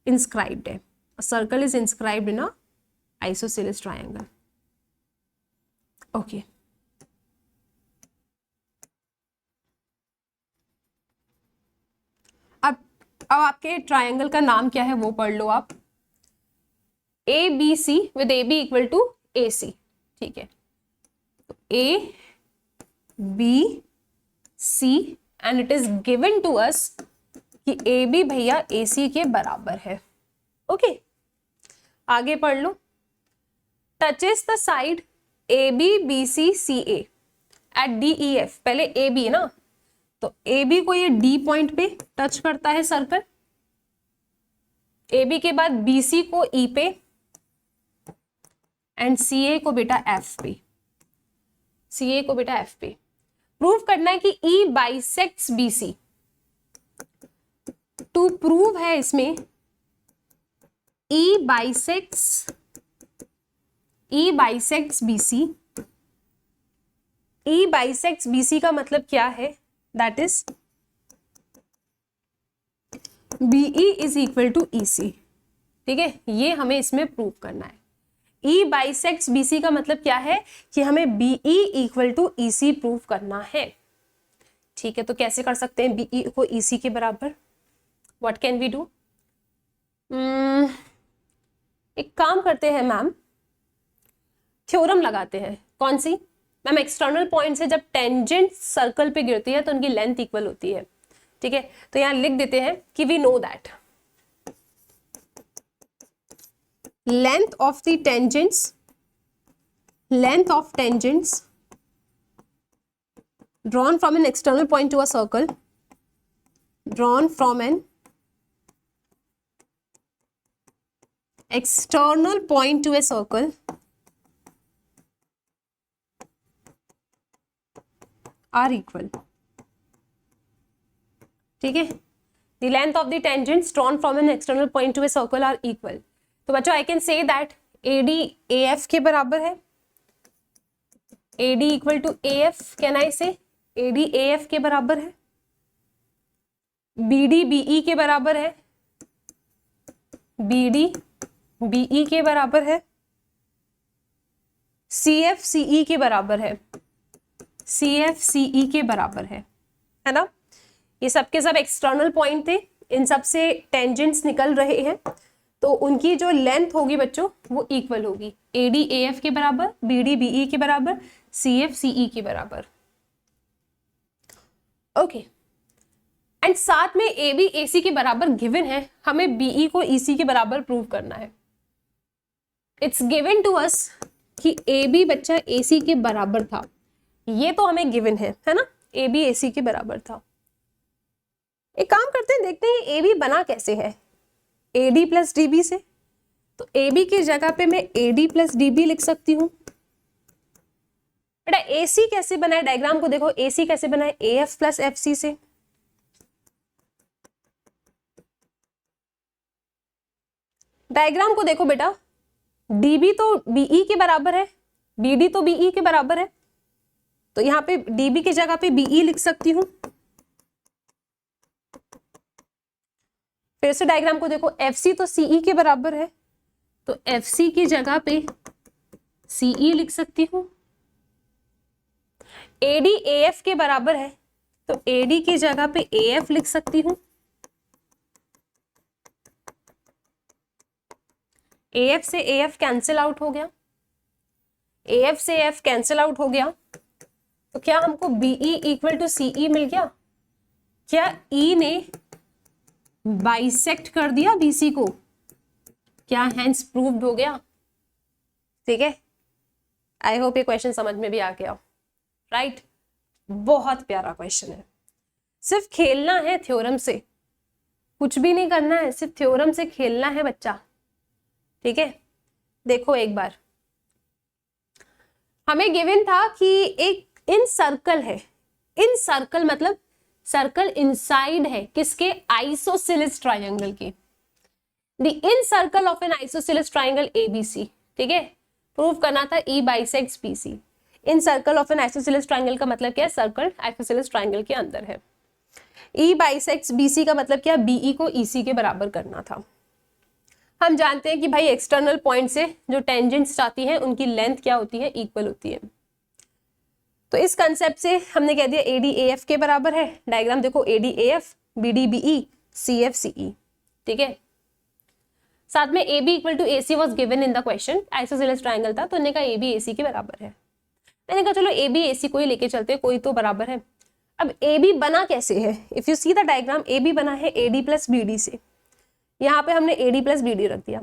इंस्क्राइब्ड है, circle is inscribed in a isosceles triangle. Okay, अब आपके ट्राइंगल का नाम क्या है वो पढ़ लो आप, ABC with AB equal to AC। ठीक है, तो ABC and it is given to us कि AB भैया AC के बराबर है। ओके, आगे पढ़ लो, touches the side AB, BC, CA at D, E, F। पहले AB ना, तो AB को ये D पॉइंट पे टच करता है सर्कल, AB के बाद BC को E पे एंड CA को बेटा F पे, CA को बेटा F पे। प्रूव करना है कि E bisects BC। To prove है इसमें E bisects BC। E bisects BC का मतलब क्या है, that is BE is equal to EC। ठीक है, ये हमें इसमें प्रूव करना है। E बाइसेक्ट्स BC का मतलब क्या है कि हमें BE equal to EC prove करना है। ठीक है, तो कैसे कर सकते हैं BE को EC के बराबर, व्हाट कैन वी डू, एक काम करते हैं मैम, थ्योरम लगाते हैं। कौन सी मैम, एक्सटर्नल पॉइंट से जब टेंजेंट सर्कल पे गिरती है तो उनकी लेंथ इक्वल होती है। ठीक है, तो यहां लिख देते हैं कि we know that length of tangents drawn from an external point to a circle, drawn from an external point to a circle are equal। ठीक है, the length of the tangents drawn from an external point to a circle are equal। तो बच्चों I can say that AD AF के बराबर है, AD equal to AF, can I say AD AF के बराबर है, BD BE के बराबर है, BD BE के बराबर है, CF CE के बराबर है, CF CE के बराबर है ना। ये सब के सब एक्सटर्नल पॉइंट थे, इन सब से टेंजेंट्स निकल रहे हैं, तो उनकी जो लेंथ होगी बच्चों वो इक्वल होगी, AD AF के बराबर, BD BE के बराबर, CF CE के बराबर। ओके, एंड साथ में AB AC के बराबर गिवन है, हमें BE को EC के बराबर प्रूव करना है। इट्स गिवन टू अस कि AB बच्चा AC के बराबर था, ये तो हमें गिवन है ना, AB AC के बराबर था। एक काम करते हैं, देखते हैं AB बना कैसे है, AD + DB से। तो AB की जगह पे मैं AD + DB लिख सकती हूँ, बेटा AC कैसे बना है, डायग्राम को देखो, AC कैसे बना है, AF प्लस FC से। डायग्राम को देखो बेटा, DB तो BE के बराबर है, BD तो BE के बराबर है, तो यहाँ पे DB की जगह पे BE लिख सकती हूँ। फिर से डायग्राम को देखो, FC तो CE के बराबर है, तो FC की जगह पे CE लिख सकती हूँ। AD AF के बराबर है, तो AD की जगह पे AF लिख सकती हूँ। AF से AF कैंसिल आउट हो गया, AF से AF कैंसिल आउट हो गया, तो क्या हमको BE इक्वल टू CE मिल गया? क्या E ने बाइसेक्ट कर दिया BC को? क्या हेंस प्रूव्ड हो गया? ठीक है, आई होप ये क्वेश्चन समझ में भी आ गया, राइट? बहुत प्यारा क्वेश्चन है, सिर्फ खेलना है थ्योरम से, कुछ भी नहीं करना है, सिर्फ थ्योरम से खेलना है बच्चा। ठीक है, देखो एक बार, हमें गिवन था कि एक इन सर्कल है, इन सर्कल मतलब सर्कल इनसाइड है किसके? आइसोसेलेस ट्रायंगल के। The in circle of N isosceles triangle ABC, ठीक है, प्रूव करना था E bisects BC। In circle of N isosceles triangle का मतलब क्या है? सर्कल आइसोसेलेस ट्रायंगल के अंदर है। E बाइसेक्ट्स BC का मतलब क्या? BE को EC के बराबर करना था। हम जानते हैं कि भाई एक्सटर्नल पॉइंट से जो टेंजेंट्स आती हैं उनकी लेंथ क्या होती है? इक्वल होती है। तो इस कंसेप्ट से हमने कह दिया AD AF के बराबर है। डायग्राम देखो, AD AF, BD BE, CF CE, ठीक है। साथ में AB equal to AC was given in the question, isosceles triangle था, तो उन्होंने कहा AB AC के बराबर है। मैंने कहा चलो AB AC को ही लेके चलते हैं, कोई तो बराबर है। अब AB बना कैसे है? If you see the diagram, AB बना है AD प्लस BD से, यहाँ पे हमने AD प्लस BD रख दिया।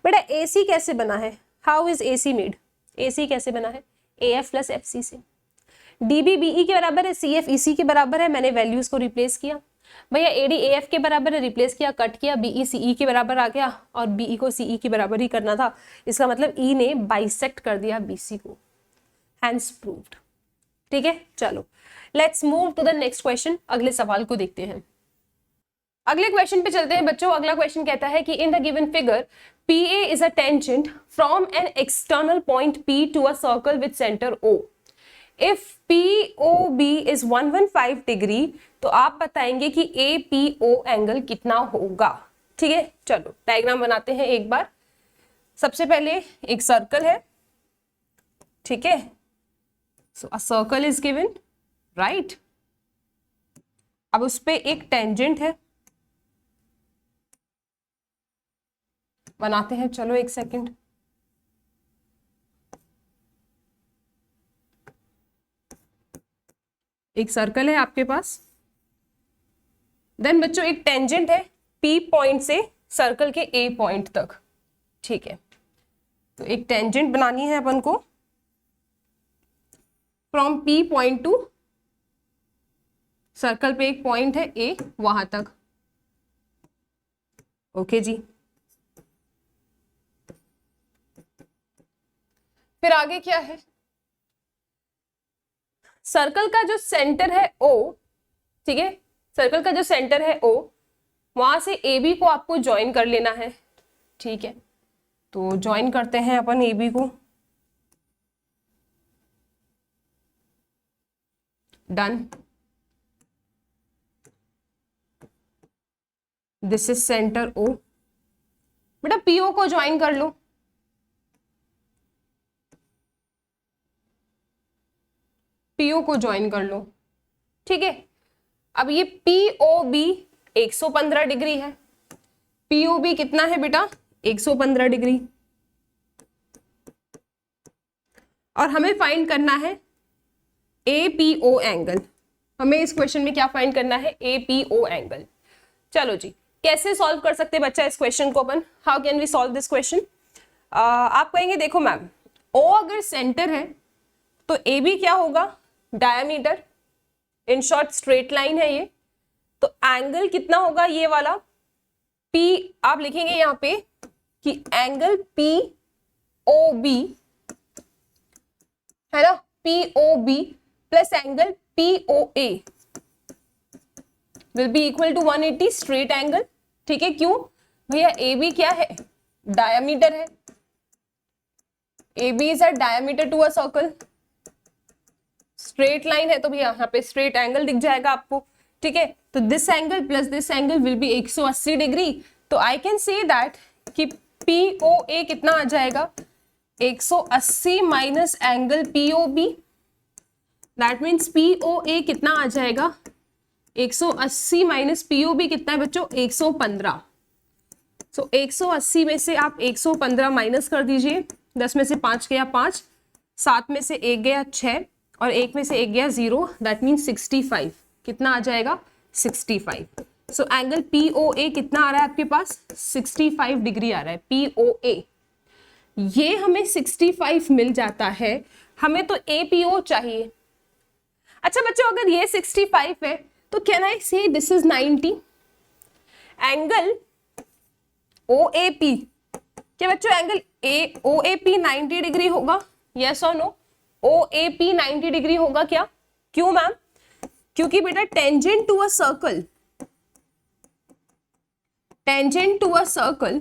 बेटा AC कैसे बना है? How is AC made? AC कैसे बना है? AF प्लस FC से। DB BE के बराबर है, CF EC के बराबर है, मैंने वैल्यूज को रिप्लेस किया। भैया AD AF के बराबर है, रिप्लेस किया, कट किया, BE CE के बराबर आ गया, और BE को CE के बराबर ही करना था। इसका मतलब E ने बाइसेक्ट कर दिया BC को, हैंस प्रूव्ड। ठीक है, चलो let's move to the next question. अगले सवाल को देखते हैं। अगले क्वेश्चन पे चलते हैं बच्चों। अगला क्वेश्चन कहता है कि in the given figure PA is a tangent from an external point P to a circle with centre O। If POB is 115 degree, तो आप बताएंगे कि APO एंगल कितना होगा। ठीक है, चलो डायग्राम बनाते हैं एक बार। सबसे पहले एक सर्कल है, ठीक है, so a circle is given, right. अब उस पे एक टेंजेंट है, बनाते हैं, चलो एक सेकंड। एक सर्कल है आपके पास, देन बच्चों एक टेंजेंट है P पॉइंट से सर्कल के A पॉइंट तक। ठीक है, तो एक टेंजेंट बनानी है अपन को from P point two circle पे एक पॉइंट है A, वहां तक। ओके जी, फिर आगे क्या है? सर्कल का जो सेंटर है O, ठीक है, सर्कल का जो सेंटर है O, वहां से AB को आपको ज्वाइन कर लेना है। ठीक है, तो ज्वाइन करते हैं अपन AB को, done. This is centre O। बेटा PO को ज्वाइन कर लो, PO को ज्वाइन कर लो। ठीक है, अब ये POB 115 डिग्री है। POB कितना है बेटा? 115 डिग्री। और हमें फाइंड करना है APO एंगल। हमें इस क्वेश्चन में क्या फाइंड करना है? APO angle. चलो जी, कैसे सॉल्व कर सकते हैं बच्चा इस क्वेश्चन को अपन? How can we solve this question? आप कहेंगे देखो मैम, O अगर सेंटर है तो AB क्या होगा? Diameter, in short straight line है ये, तो एंगल कितना होगा ये वाला? P आप लिखेंगे यहाँ पे कि एंगल POB है ना, POB plus angle POA will be equal to 180 straight angle. ठीक है, क्यों भैया? AB क्या है? डायमीटर है. AB is a diameter to a circle. Straight line है तो भैया यहाँ पे स्ट्रेट एंगल दिख जाएगा आपको. ठीक है, तो this angle plus this angle will B 180 degree. तो आई कैन से दैट कि POA कितना आ जाएगा? 180 minus angle POB. That means POA कितना आ जाएगा? 180 माइनस POB कितना है बच्चों? 115. सो 180 में से आप 115 माइनस कर दीजिए. 10 में से 5 गया 5, 7 में से 1 गया 6 और 1 में से 1 गया 0. That means 65. कितना आ जाएगा? 65. सो एंगल POA कितना आ रहा है आपके पास? 65 डिग्री आ रहा है POA. ये हमें 65 मिल जाता है. हमें तो APO चाहिए. अच्छा बच्चों, अगर ये 65 है तो कैन आई से दिस इज 90? एंगल OAP, क्या बच्चों एंगल OAP 90 डिग्री होगा? यस और नो? OAP 90 डिग्री होगा क्या? क्यों मैम? क्योंकि बेटा tangent to a circle, tangent to a circle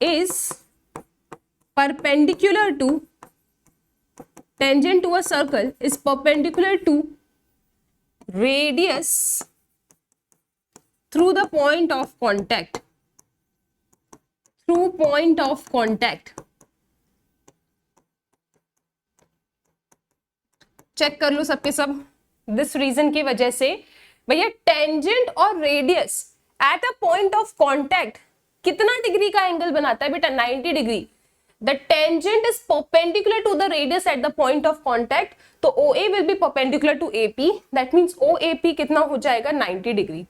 is perpendicular to, tangent to a circle is perpendicular to radius through the point of contact, through point of contact. Check कर लो सबके सब. This reason की वजह से भैया tangent और radius at a point of contact कितना डिग्री का एंगल बनाता है बेटा? 90 degree. The tangent is perpendicular to the radius at the point of contact. तो OA will be perpendicular to AP. That means OAP कितना हो जाएगा? 90 डिग्री.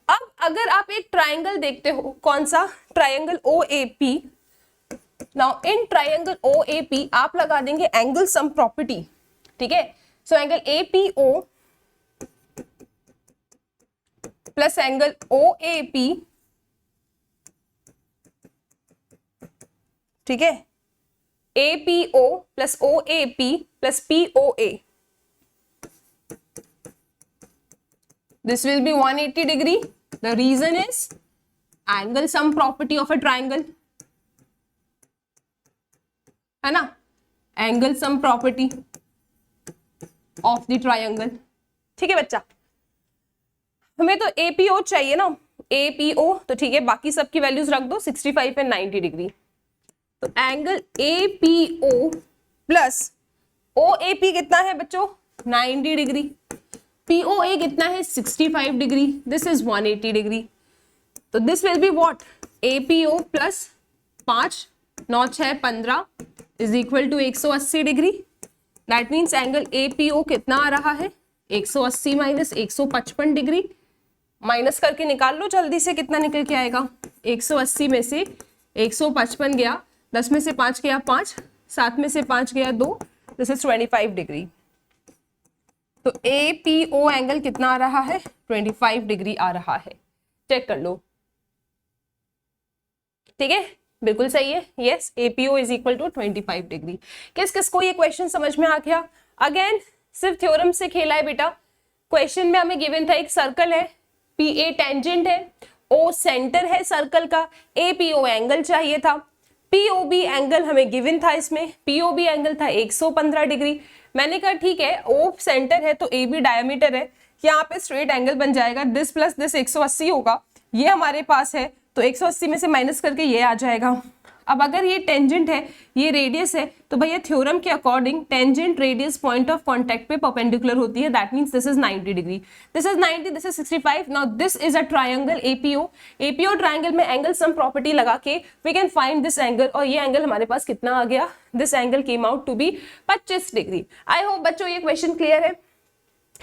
अब अगर आप एक ट्राइंगल देखते हो, कौन सा? Triangle OAP. Now in triangle OAP आप लगा देंगे एंगल सम प्रॉपर्टी. ठीक है, so angle APO plus angle OAP, ठीक है, APO plus OAP plus POA, this will be 180 degree. The reason is angle sum property of a triangle, है ना? Angle sum property of the triangle. ठीक है बच्चा, हमें तो APO चाहिए ना. APO तो ठीक है, बाकी सबकी वैल्यूज रख दो 65 एंड 90 डिग्री. तो एंगल APO प्लस OAP कितना है बच्चों? 90 डिग्री. POA कितना है? 65 डिग्री. This is 180 degree. तो this will be what? APO plus 5 9 6 15 is equal to 180 degree. That means angle APO कितना आ रहा है? 180 माइनस 155 डिग्री. माइनस करके निकाल लो जल्दी से, कितना निकल के आएगा? 180 में से 155 गया, 10 में से 5 गया 5, 7 में से 5 गया 2. This is 25 degree. तो APO एंगल कितना आ रहा है? 25 डिग्री आ रहा है. चेक कर लो. ठीक है, बिल्कुल सही है. Yes, APO is equal to 25 degree. किस किस को ये क्वेश्चन समझ में आ गया? अगेन सिर्फ थ्योरम से खेला है बेटा. क्वेश्चन में हमें गिवन था एक सर्कल है, PA टेंजेंट है, O सेंटर है सर्कल का, APO एंगल चाहिए था, POB एंगल हमें गिवन था. इसमें POB एंगल था 115 डिग्री. मैंने कहा ठीक है, O सेंटर है तो AB डायमीटर है, यहाँ पे स्ट्रेट एंगल बन जाएगा. दिस प्लस दिस 180 होगा, ये हमारे पास है तो 180 में से माइनस करके ये आ जाएगा. अब अगर ये टेंजेंट है, ये रेडियस है, तो भैया थ्योरम के according tangent radius point of contact पे परपेंडिकुलर होती है. That means this is 90 degree, this is 90, this is 65. Now this is a triangle APO triangle में एंगल सम प्रॉपर्टी लगा के we can find this angle. और ये angle हमारे पास कितना आ गया? This angle came out to be 25 degree. I hope बच्चों ये क्वेश्चन क्लियर है.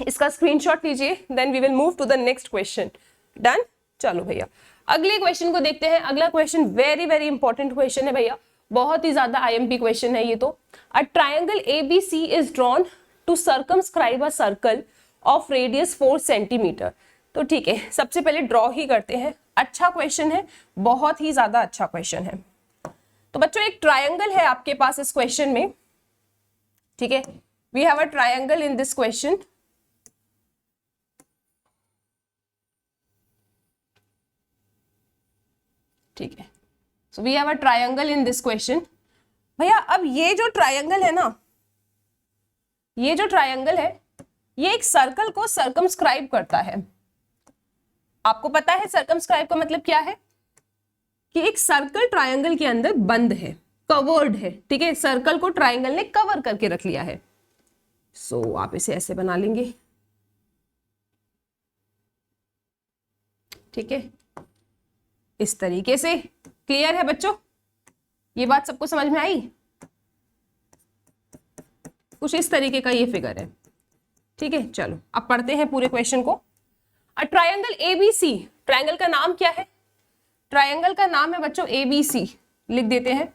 इसका स्क्रीनशॉट लीजिए, then we will move to the next question. Done? चलो भैया अगले क्वेश्चन को देखते हैं. अगला question very very important question है भैया, बहुत ही ज्यादा IMP क्वेश्चन है ये तो. A triangle ABC is drawn to circumscribe a circle of radius 4 centimetre. तो ठीक है, सबसे पहले ड्रॉ ही करते हैं. अच्छा क्वेश्चन है, बहुत ही ज्यादा अच्छा क्वेश्चन है. तो बच्चों एक ट्रायंगल है आपके पास इस क्वेश्चन में. ठीक है, we have a triangle in this question. ठीक है, so we have a triangle in this question. भैया अब ये जो ट्रायंगल है ना, ये जो ट्रायंगल है ये एक सर्कल को सर्कमस्क्राइब करता है. आपको पता है सर्कमस्क्राइब का मतलब क्या है? कि एक सर्कल ट्रायंगल के अंदर बंद है, कवर्ड है. ठीक है, सर्कल को ट्रायंगल ने कवर करके रख लिया है. सो आप इसे ऐसे बना लेंगे. ठीक है, इस तरीके से. क्लियर है बच्चों? ये बात सबको समझ में आई? कुछ इस तरीके का ये फिगर है. ठीक है, चलो अब पढ़ते हैं पूरे क्वेश्चन को. अ ट्रायंगल ABC, ट्रायंगल का नाम क्या है? ट्रायंगल का नाम है बच्चों ABC. लिख देते हैं,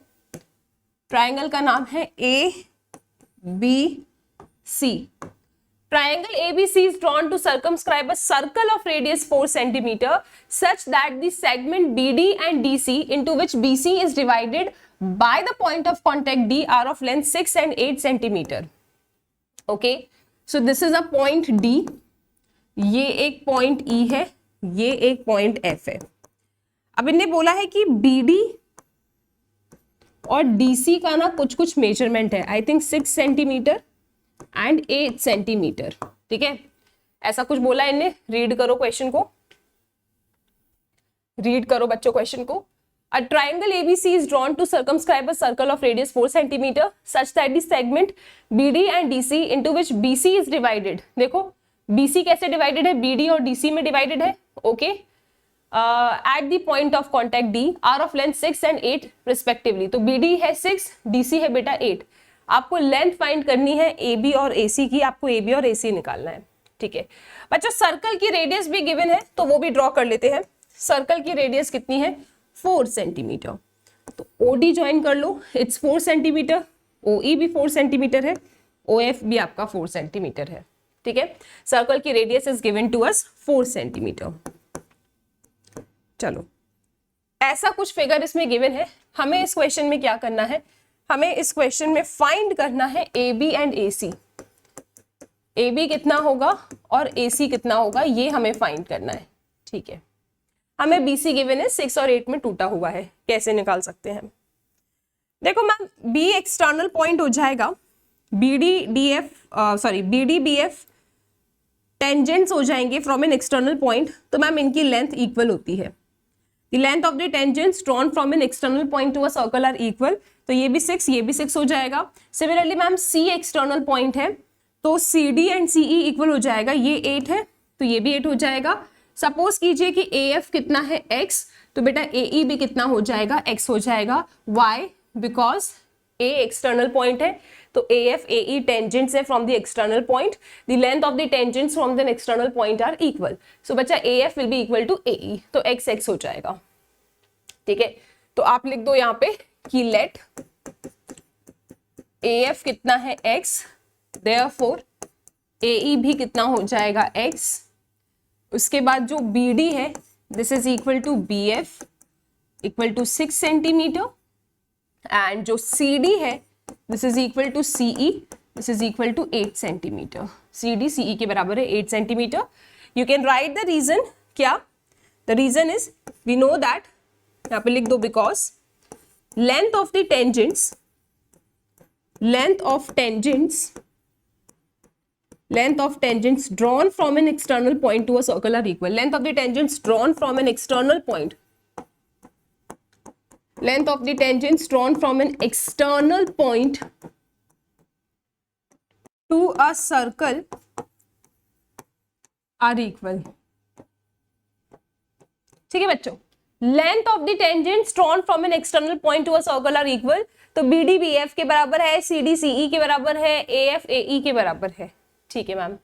ट्रायंगल का नाम है ABC. Triangle ABC is drawn to circumscribe a circle of radius 4 centimeter such that the segment BD and DC into which BC is divided by the point of contact D are of length 6 and 8 centimeter. Okay, so this is a point D. ये एक point E है, ये एक point F है. अब इन्हें बोला है कि BD और DC का ना कुछ कुछ मेजरमेंट है. I think 6 centimetre and 8 centimetre. ठीक है, ऐसा कुछ बोला इनने. रीड करो क्वेश्चन को, रीड करो बच्चों क्वेश्चन को. अ triangle ABC is drawn to circumscribe a circle of radius 4 centimeter such that the segment BD and DC into which BC is divided. देखो BC कैसे डिवाइडेड है? BD और DC में डिवाइडेड है. Okay, at the point of contact D are of length 6 and 8 respectively. तो BD है 6, DC है बेटा 8. आपको लेंथ फाइंड करनी है AB और AC की. आपको AB और AC निकालना है. ठीक है बच्चों, सर्कल की रेडियस भी गिवन है तो वो भी ड्रॉ कर लेते हैं. सर्कल की रेडियस कितनी है? 4 सेंटीमीटर. तो OD ज्वाइन कर लो, इट्स 4 सेंटीमीटर. OE भी 4 सेंटीमीटर है, OF भी आपका 4 सेंटीमीटर है. ठीक है, सर्कल की radius is given to us 4 centimetre. चलो, ऐसा कुछ फिगर इसमें गिवन है. हमें इस क्वेश्चन में क्या करना है? हमें इस क्वेश्चन में फाइंड करना है AB एंड AC. AB कितना होगा और AC कितना होगा, ये हमें फाइंड करना है. ठीक है, हमें BC गिवन है 6 और 8 में टूटा हुआ है. कैसे निकाल सकते हैं? देखो मैम, B एक्सटर्नल पॉइंट हो जाएगा, BD BF टेंजेंट्स हो जाएंगे फ्रॉम एन एक्सटर्नल पॉइंट. तो मैम इनकी लेंथ इक्वल होती है. The length of the tangents drawn from an external point to a circle are equal. तो ये भी 6, ये भी 6 हो जाएगा. Similarly ma'am C external point है तो CD एंड CE इक्वल हो जाएगा. ये 8 है तो ये भी 8 हो जाएगा. सपोज कीजिए कि AF कितना है? X. तो बेटा AE भी कितना हो जाएगा? X हो जाएगा. Why? Because A external point है तो AF AE tangents है from the external point. The length of the tangents from the external point are equal. So बच्चा AF will be equal to AE. तो X X हो जाएगा. ठीक है, तो आप लिख दो यहाँ पे कि let AF कितना है? X. Therefore AE भी कितना हो जाएगा? X. उसके बाद जो BD है this is equal to BF equal to 6 centimetre and जो CD है this is equal to CE, this is equal to 8 centimetre. CD CE के बराबर है 8 centimetre. You can write the reason. क्या? The reason is we know that, यहाँ पे लिख दो, because length of the tangents drawn from an external point to a circle are equal. Length of the tangents drawn from an external point to a circle are equal. ठीक है बच्चों, length of the tangents drawn from an external point to a circle are equal. तो BD BF के बराबर है, CD CE के बराबर है, AF AE के बराबर है. ठीक है मैम,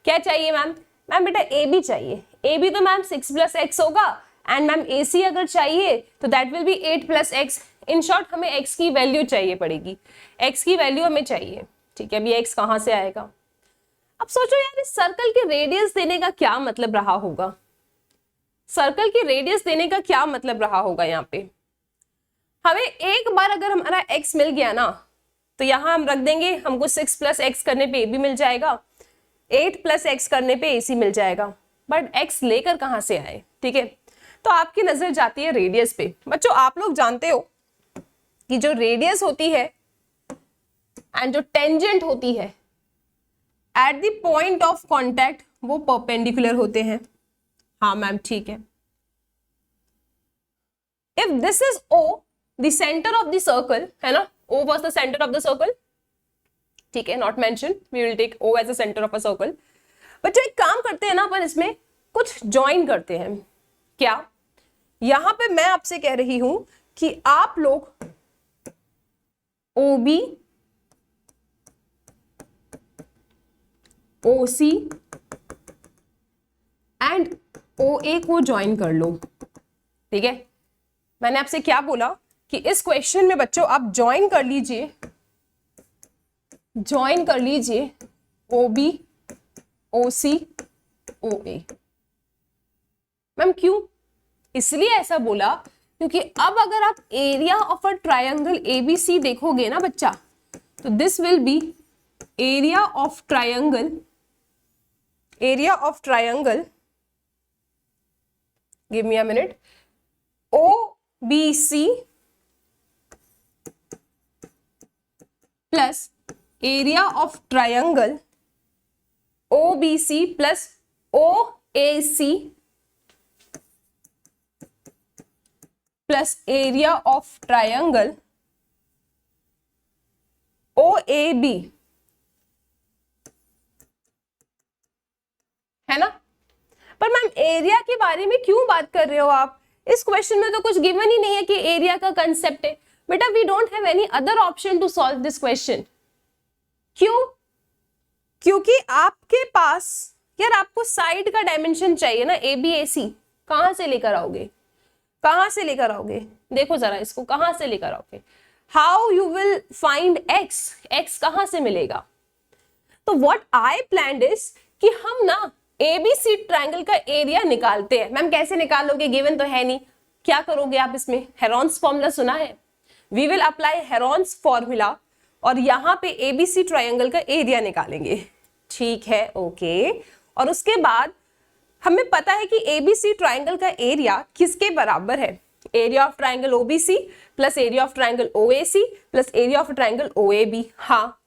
क्या चाहिए मैम? मैम बेटा AB चाहिए. AB तो मैम 6 + x होगा एंड मैम AC अगर चाहिए तो that will be 8 + x. In short हमें x की वैल्यू चाहिए पड़ेगी. x की वैल्यू हमें चाहिए. ठीक है, अभी x कहाँ से आएगा? अब सोचो यार, इस सर्कल की रेडियस देने का क्या मतलब रहा होगा? सर्कल की रेडियस देने का क्या मतलब रहा होगा? यहाँ पे हमें एक बार अगर हमारा x मिल गया ना तो यहाँ हम रख देंगे, हमको 6 प्लस एक्स करने पे ए बी मिल जाएगा, 8 प्लस एक्स करने पे ए सी मिल जाएगा। बट एक्स लेकर कहाँ से आए? ठीक है, तो आपकी नजर जाती है रेडियस पे। बच्चों आप लोग जानते हो कि जो रेडियस होती है एंड जो टेंजेंट होती है eight the point of contact वो परपेंडिकुलर होते हैं। हाँ मैम ठीक है। If this is O, the centre of the circle, है ना, O was the center of the circle, ठीक है, not mention, we will take O as the center of a circle। बच्चों एक काम करते हैं ना, अपन इसमें कुछ ज्वाइन करते हैं। क्या? यहां पे मैं आपसे कह रही हूं कि आप लोग OB, OC एंड OA को ज्वाइन कर लो। ठीक है, मैंने आपसे क्या बोला कि इस क्वेश्चन में बच्चों आप ज्वाइन कर लीजिए OB, OC, OA। मैम क्यों? इसलिए ऐसा बोला क्योंकि अब अगर आप area of a triangle ABC देखोगे ना बच्चा, तो this will B area of triangle, give me a minute, OBC plus area of triangle OBC plus OAC plus area of triangle OAB, है ना। पर मैम एरिया के बारे में क्यों बात कर रहे हो आप? इस क्वेश्चन में तो कुछ गिवन ही नहीं है कि एरिया का कंसेप्ट है। बेटा we don't have any other option to solve this question. क्यों? क्योंकि आपके पास यार आपको साइड का डायमेंशन चाहिए ना, ABAC कहां से लेकर आओगे? देखो जरा इसको कहां से लेकर आओगे? How you will find x कहां से मिलेगा? तो व्हाट आई प्लान्ड इज कि हम ना ABC ट्रायंगल का एरिया निकालते हैं। मैम कैसे निकालोगे? गिवन तो है नहीं। क्या करोगे आप इसमें? हेरॉन्स फॉर्मूला सुना है? We will apply Heron's formula और यहाँ पे ABC ट्रायंगल का एरिया निकालेंगे। ठीक है, ओके। और उसके बाद हमें पता है कि ABC ट्रायंगल का एरिया किसके बराबर है? Area of triangle OBC plus area of triangle OAC plus area of triangle OAB। हाँ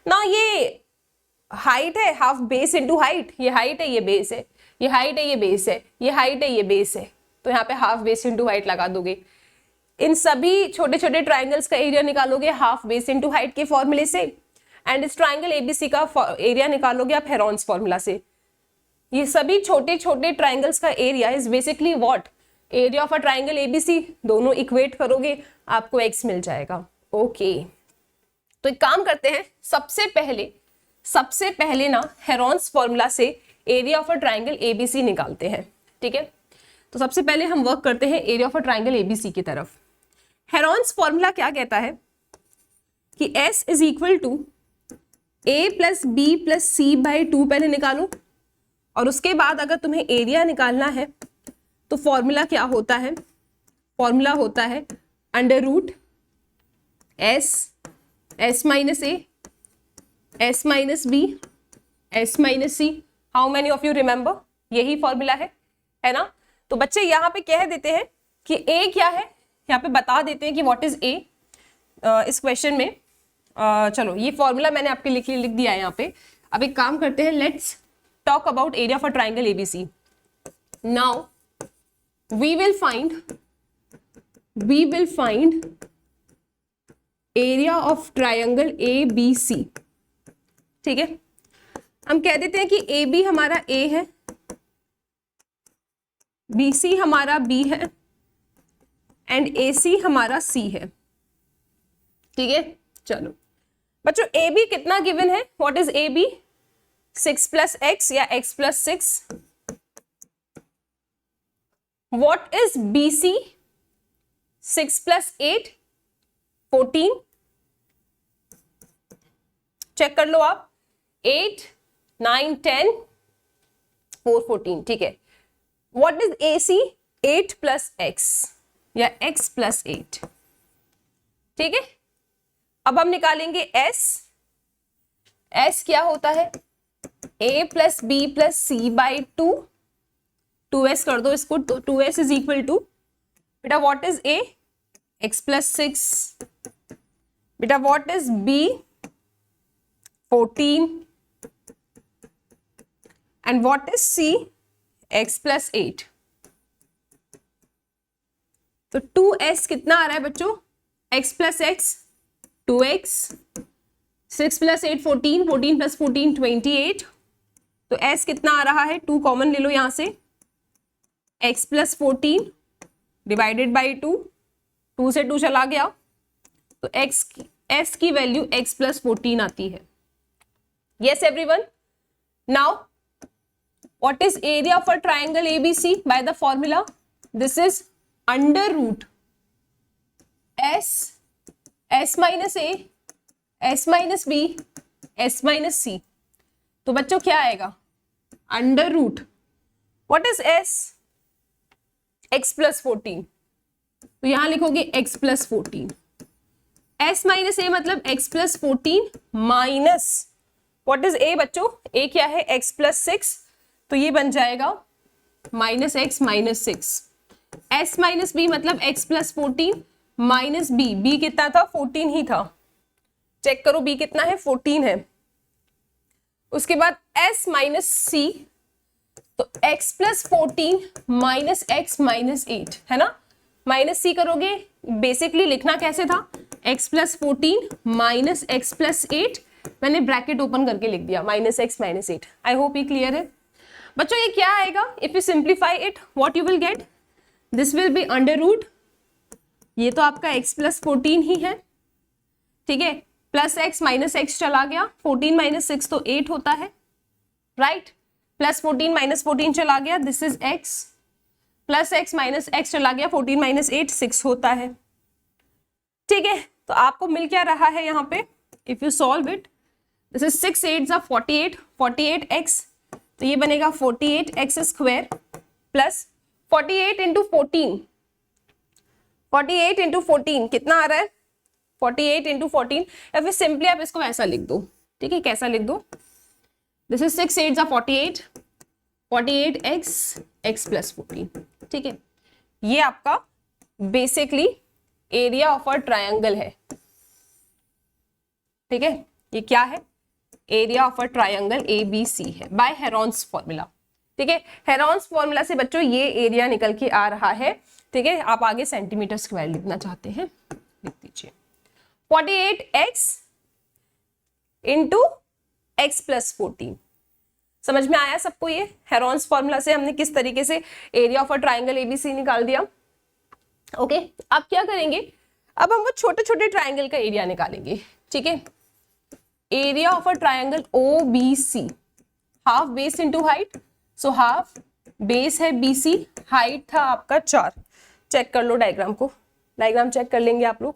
ना, ये हाइट है हाफ बेस इनटू हाइट, ये हाइट है ये बेस है, ये हाइट है ये बेस है, ये हाइट है ये बेस है, तो यहाँ पे हाफ बेस इनटू हाइट लगा दोगे। इन सभी छोटे छोटे ट्राइंगल्स का एरिया निकालोगे हाफ बेस इनटू हाइट के फॉर्मूले से, एंड इस ट्राइंगल ABC का एरिया निकालोगे आप हेरॉन्स फॉर्मूला से। ये सभी छोटे छोटे ट्राइंगल्स का area is basically what? Area of a triangle ABC। दोनों इक्वेट करोगे आपको x मिल जाएगा। ओके, तो एक काम करते हैं, सबसे पहले ना हेरॉन्स फॉर्मूला से area of a triangle ABC निकालते हैं। ठीक है, तो सबसे पहले हम वर्क करते हैं area of a triangle ABC की तरफ। हेरॉन्स फॉर्मूला क्या कहता है कि S is equal to A plus B plus C by 2 पहले निकालो, और उसके बाद अगर तुम्हें एरिया निकालना है तो फॉर्मूला क्या होता है? फॉर्मूला होता है under root S minus A, S minus B, S minus C। How many of you remember? यही फॉर्मूला है ना। तो बच्चे यहाँ पे कह देते हैं कि A क्या है, यहाँ पे बता देते हैं कि व्हाट इज A इस क्वेश्चन में। चलो ये फॉर्मूला मैंने आपके लिख दिया है यहाँ पे। अब एक काम करते हैं, let's talk about area of a triangle ABC। Now we will find area of triangle ABC। ठीक है, हम कह देते हैं कि AB हमारा A है, BC हमारा B है एंड AC हमारा C है। ठीक है, चलो बच्चों AB कितना गिवन है? What is AB? 6 plus x या x plus 6। What is BC? 6 plus 8 14। चेक कर लो आप, 8 9 10 4 14। ठीक है, What is AC? 8 plus x या x plus 8। ठीक है, अब हम निकालेंगे एस। एस क्या होता है? a plus b plus c by 2s कर दो इसको, तो 2s इज इक्वल टू, बेटा what is a? x plus 6। बेटा what is b? 14। And what is c? x plus 8। तो 2s कितना आ रहा है बच्चों? x plus x 2x, 6 plus 8 14, 14 plus 14 28। तो s कितना आ रहा है? 2 कॉमन ले लो यहां से, x प्लस 14 डिवाइडेड बाई 2, 2 से 2 चला गया, तो s की वैल्यू x प्लस 14 आती है। Yes everyone, now what is area of a triangle ABC by the formula? This is under root s minus a, s minus b, s minus c। तो बच्चों क्या आएगा? Under root, what is s? x plus 14, तो यहां लिखोगे x plus 14। s minus a मतलब x plus 14 minus, what is a बच्चों? a क्या है? x प्लस 6, तो ये बन जाएगा minus x minus 6। s minus b मतलब x प्लस 14 माइनस b कितना था? 14 ही था। चेक करो b कितना है? 14 है। उसके बाद s माइनस c, तो x plus 14 minus x minus 8 है ना। माइनस c करोगे, बेसिकली लिखना कैसे था? x plus 14 minus x plus 8, मैंने ब्रैकेट ओपन करके लिख दिया, minus x minus 8। I hope ये क्लियर है बच्चों। ये क्या आएगा? If you simplify it, what you will get? This will be under root, ये तो आपका x प्लस 14 ही है, ठीक है, प्लस x माइनस x चला गया, 14 माइनस 6 तो 8 होता है, राइट, प्लस 14 माइनस 14 चला गया, this is x, plus x minus x चला गया, 14 माइनस 8 6 होता है, ठीक है। तो आपको मिल क्या रहा है यहाँ पे? If you solve it, this is 6 8 48, 48x, तो ये बनेगा 48x square plus 48 into 14, 48 into 14 कितना आ रहा है? 48 इंटू 14, या फिर सिंपली आप इसको ऐसा लिख दो, ठीक है, कैसा लिख दो? This is 6 8 48, 48x x plus 14, ठीक है। ये आपका basically area of a triangle है, ठीक है। ये क्या है? Area of a triangle ABC है बाय हेरोन्स फॉर्मूला, ठीक है। हेरोन्स फॉर्मूला से बच्चों ये एरिया निकल के आ रहा है, ठीक है। आप आगे सेंटीमीटर स्क्वायर लिखना चाहते हैं, लिख दीजिए 48x इंटू x प्लस 14। समझ में आया सबको? ये हेरोन्स फॉर्मूला से हमने किस तरीके से area of a triangle ABC निकाल दिया। ओके, अब क्या करेंगे? अब हम वो छोटे छोटे ट्राइंगल का एरिया निकालेंगे, ठीक है। Area of a triangle OBC, half base into height, so half base है BC, हाइट था आपका 4। चेक कर लो डायग्राम को, डायग्राम चेक कर लेंगे आप लोग।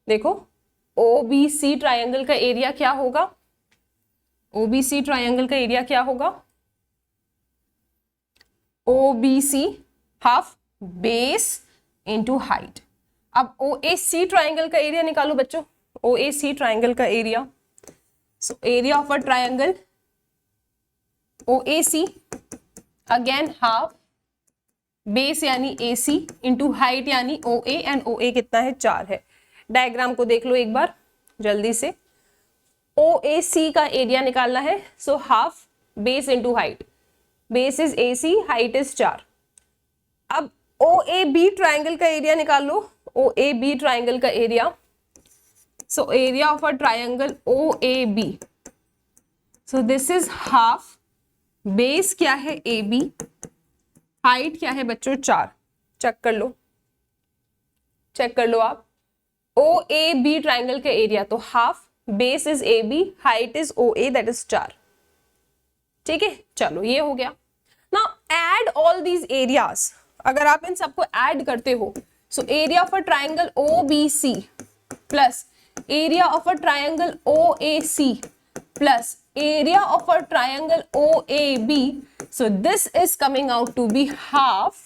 देखो OBC ट्राइंगल का एरिया क्या होगा? OBC ट्राइंगल का एरिया क्या होगा? OBC half base into height. अब OAC ट्राइंगल का एरिया निकालो बच्चों, OAC ट्राइंगल का area. So area of a triangle OAC, again half base यानी AC इंटू हाइट यानी OA, एंड OA कितना है? 4 है। डायग्राम को देख लो एक बार जल्दी से। OAC का एरिया निकालना है, so half base into height, base is AC, height is 4। अब OAB ट्राइंगल का एरिया निकाल लो, OAB ट्राइंगल का area. So area of a triangle OAB, so this is half base क्या है? AB, हाइट क्या है बच्चों? 4। चेक कर लो, चेक कर लो आप। OAB ट्राइंगल का एरिया, तो half base is AB, height is OA, that is 4, ठीक है। चलो ये हो गया। Now add all these areas, अगर आप इन सबको ऐड करते हो, so area of a triangle OBC plus area of a triangle OAC plus area of a triangle OAB, so this is coming out to be half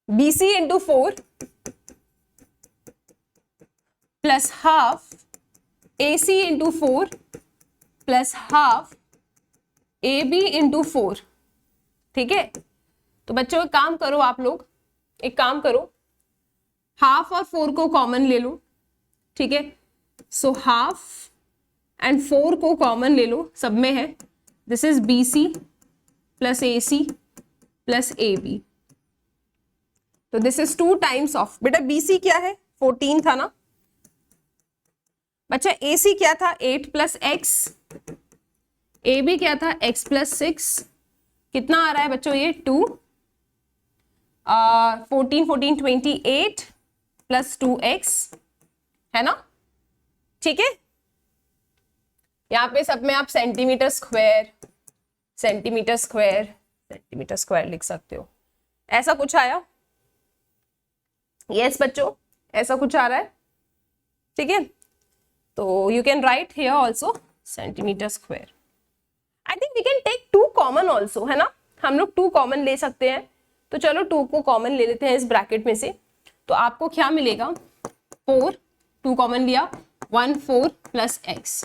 BC into 4 plus half AC into 4 plus half AB into 4। ठीक है, तो बच्चों एक काम करो, आप लोग एक काम करो, हाफ और 4 को कॉमन ले लो। ठीक है, सो हाफ एंड 4 को कॉमन ले लो, सब में है। This is BC plus AC प्लस AB। तो दिस इज 2 टाइम्स ऑफ, बेटा BC क्या है 14 था ना बच्चा, AC क्या था 8 प्लस एक्स, AB क्या था x प्लस 6, कितना आ रहा है बच्चों ये 2, 14 14 28 प्लस 2x, है ना। ठीक है, यहाँ पे सब में आप centimetre square centimetre square centimetre square लिख सकते हो। ऐसा कुछ आया? यस बच्चों, ऐसा कुछ आ रहा है। ठीक है, तो you can write here also centimetre square. I think we can take 2 common also, है ना, हम लोग 2 कॉमन ले सकते हैं। तो चलो 2 को कॉमन ले लेते हैं इस ब्रैकेट में से। तो आपको क्या मिलेगा 4, 2 कॉमन लिया 1 4 प्लस एक्स,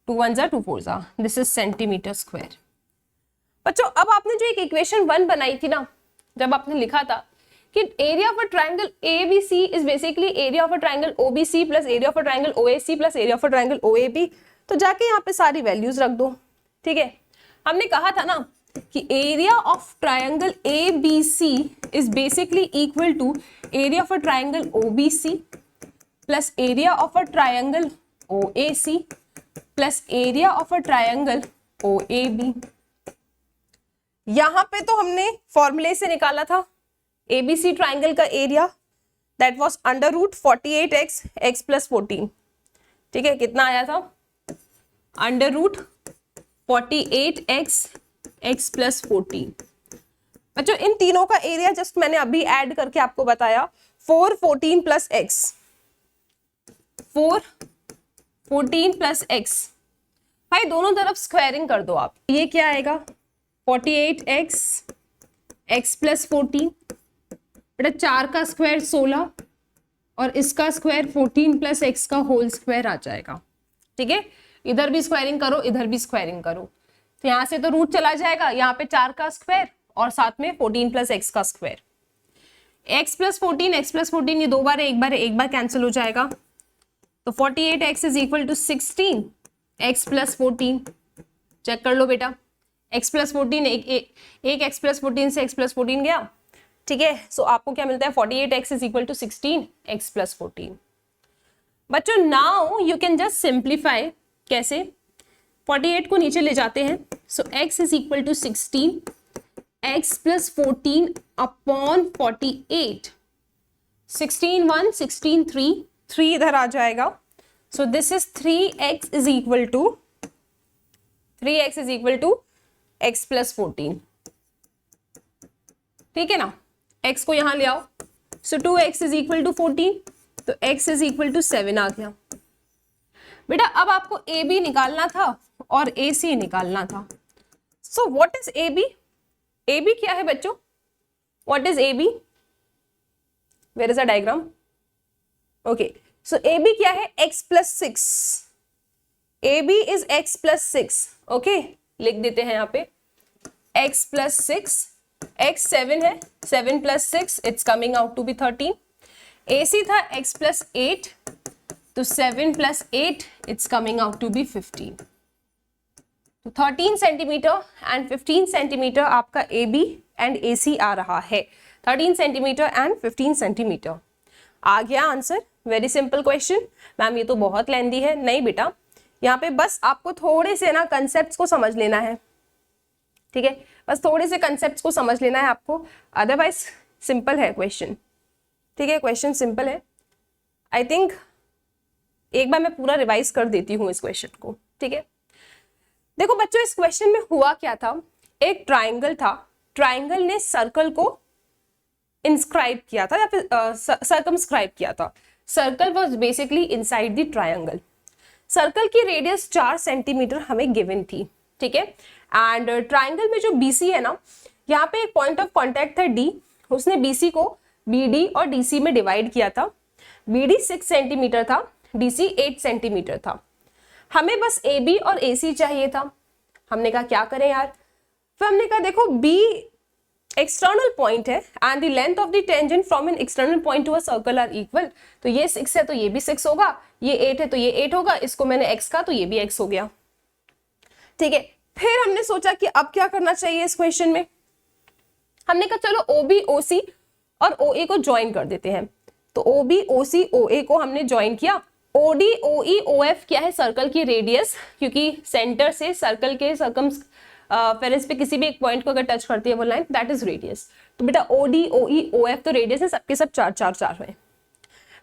2 1 जा 2 4 जा, दिस इज सेंटीमीटर स्क्वायर। बच्चों अब आपने जो एक इक्वेशन 1 बनाई थी ना, जब आपने लिखा था कि area of a triangle ABC is basically area of a triangle OBC plus area of a triangle OAC plus area of a triangle OAB, तो जाके यहाँ पे सारी वैल्यूज रख दो। ठीक है, हमने कहा था ना कि area of triangle ABC is basically equal to area of a triangle OBC plus area of a triangle OAC plus area of a triangle OAB। यहां पे तो हमने फॉर्मूले से निकाला था ABC ट्रायंगल का area, that was under root 48x x plus 14। ठीक है, कितना आया था under root 48x x plus 14। बच्चों इन तीनों का एरिया जस्ट मैंने अभी ऐड करके आपको बताया, 4 14 प्लस x, 4 14 प्लस x। भाई दोनों तरफ स्क्वायरिंग कर दो आप, ये क्या आएगा 48x x प्लस 14, बेटा 4 का स्क्वायर 16 और इसका स्क्वायर 14 प्लस x का होल स्क्वायर आ जाएगा। ठीक है, इधर भी स्क्वायरिंग करो इधर भी स्क्वायरिंग करो, तो यहाँ से तो रूट चला जाएगा, यहाँ पे 4 का स्क्वायर और साथ में 14 प्लस x का स्क्वायर, x प्लस 14 ये 2 बार है, एक बार कैंसिल हो जाएगा। तो 48x is equal to 16 x plus 14, चेक कर लो बेटा, x प्लस 14 एक x प्लस 14 से x प्लस 14 गया। ठीक है, सो आपको क्या मिलता है 48x is equal to 16 x plus 14। बच्चों now you can just simplify, कैसे 48 को नीचे ले जाते हैं, so x is equal to 16 x plus 14 upon 48, 16 1 16 3 3 इधर आ जाएगा, so this is 3x is equal to 3x is equal to x plus 14। ठीक है ना, x को यहां ले आओ, सो 2x इज इक्वल टू 14, तो x इज इक्वल टू 7 आ गया। बेटा अब आपको AB निकालना था और AC निकालना था। So what is AB? AB क्या है बच्चों, what is AB? Where is a diagram? Okay, so AB क्या है x plus 6, AB is x plus 6। Okay, लिख देते हैं यहाँ पे x प्लस 6, x 7 है, 7 plus 6 it's coming out to be 13। AC था x प्लस 8, तो 7 plus 8 it's coming out to be 15। तो 13 सेंटीमीटर एंड 15 सेंटीमीटर आपका AB एंड AC आ रहा है, 13 सेंटीमीटर एंड 15 सेंटीमीटर। आ गया answer, very simple question. Ma'am ये तो बहुत लेंदी है, नहीं बेटा, यहाँ पे बस आपको थोड़े से ना कंसेप्ट्स को समझ लेना है। ठीक है, बस थोड़े से कंसेप्ट्स को समझ लेना है आपको, अदरवाइज सिंपल है क्वेश्चन। ठीक है, क्वेश्चन सिंपल है। आई थिंक एक बार मैं पूरा रिवाइज कर देती हूँ इस क्वेश्चन को। ठीक है, देखो बच्चों इस क्वेश्चन में हुआ क्या था, एक ट्राइंगल था, ट्राइंगल ने सर्कल को इंस्क्राइब किया था या फिर सर्कमस्क्राइब किया था। Circle was basically inside the triangle. Circle की रेडियस 4 सेंटीमीटर हमें गिवन थी। ठीक है, एंड ट्राइंगल में जो BC है ना, यहाँ पे एक पॉइंट ऑफ कांटेक्ट था D, उसने BC को BD और DC में डिवाइड किया था। BD 6 सेंटीमीटर था DC 8 सेंटीमीटर था। हमें बस AB और AC चाहिए था। हमने कहा क्या करें यार, फिर हमने कहा देखो B एक्सटर्नल पॉइंट है and the length of the tangent from an external point to a circle are equal. तो ये 6 है तो ये भी 6 होगा, ये 8 है तो ये 8 होगा, इसको मैंने x का तो ये भी x हो गया। ठीक है, फिर हमने सोचा कि अब क्या करना चाहिए इस क्वेश्चन में। हमने कहा चलो OB OC और OA को ज्वाइन कर देते हैं। तो OB OC OA को हमने ज्वाइन किया। OD OE OF क्या है, सर्कल की रेडियस, क्योंकि सेंटर से सर्कल के फेरेंस पे किसी भी एक पॉइंट को अगर टच करती है वो लाइन, दैट इज रेडियस। तो बेटा OD OE OF तो रेडियस है, सबके सब 4 4 4 है।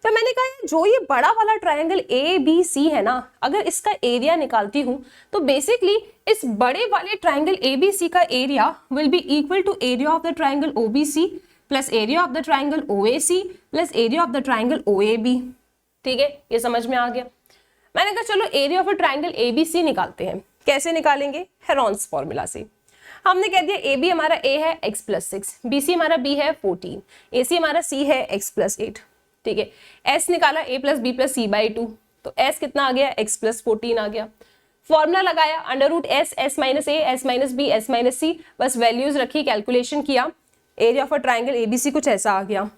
तो मैंने कहा जो ये बड़ा वाला ट्रायंगल ABC है ना, अगर इसका एरिया निकालती हूं तो बेसिकली इस बड़े वाले ट्रायंगल ABC का area will be equal to area of the triangle OBC plus area of the triangle OAC plus area of the triangle OAB। ठीक है, ये समझ में आ गया। मैंने कहा चलो area of a triangle ABC निकालते हैं। कैसे निकालेंगे, हेरॉन्स फॉर्मूला से। हमने कह दिया AB हमारा A है x प्लस 6, BC हमारा B है 14, AC हमारा C है x प्लस 8। ठीक है, S निकाला A plus B plus C by 2, तो S कितना आ गया, x प्लस 14 आ गया। फॉर्मूला लगाया under root S minus A, S minus B, S minus C, बस वैल्यूज रखी, कैलकुलेशन किया, area of a triangle ABC कुछ ऐसा आ गया।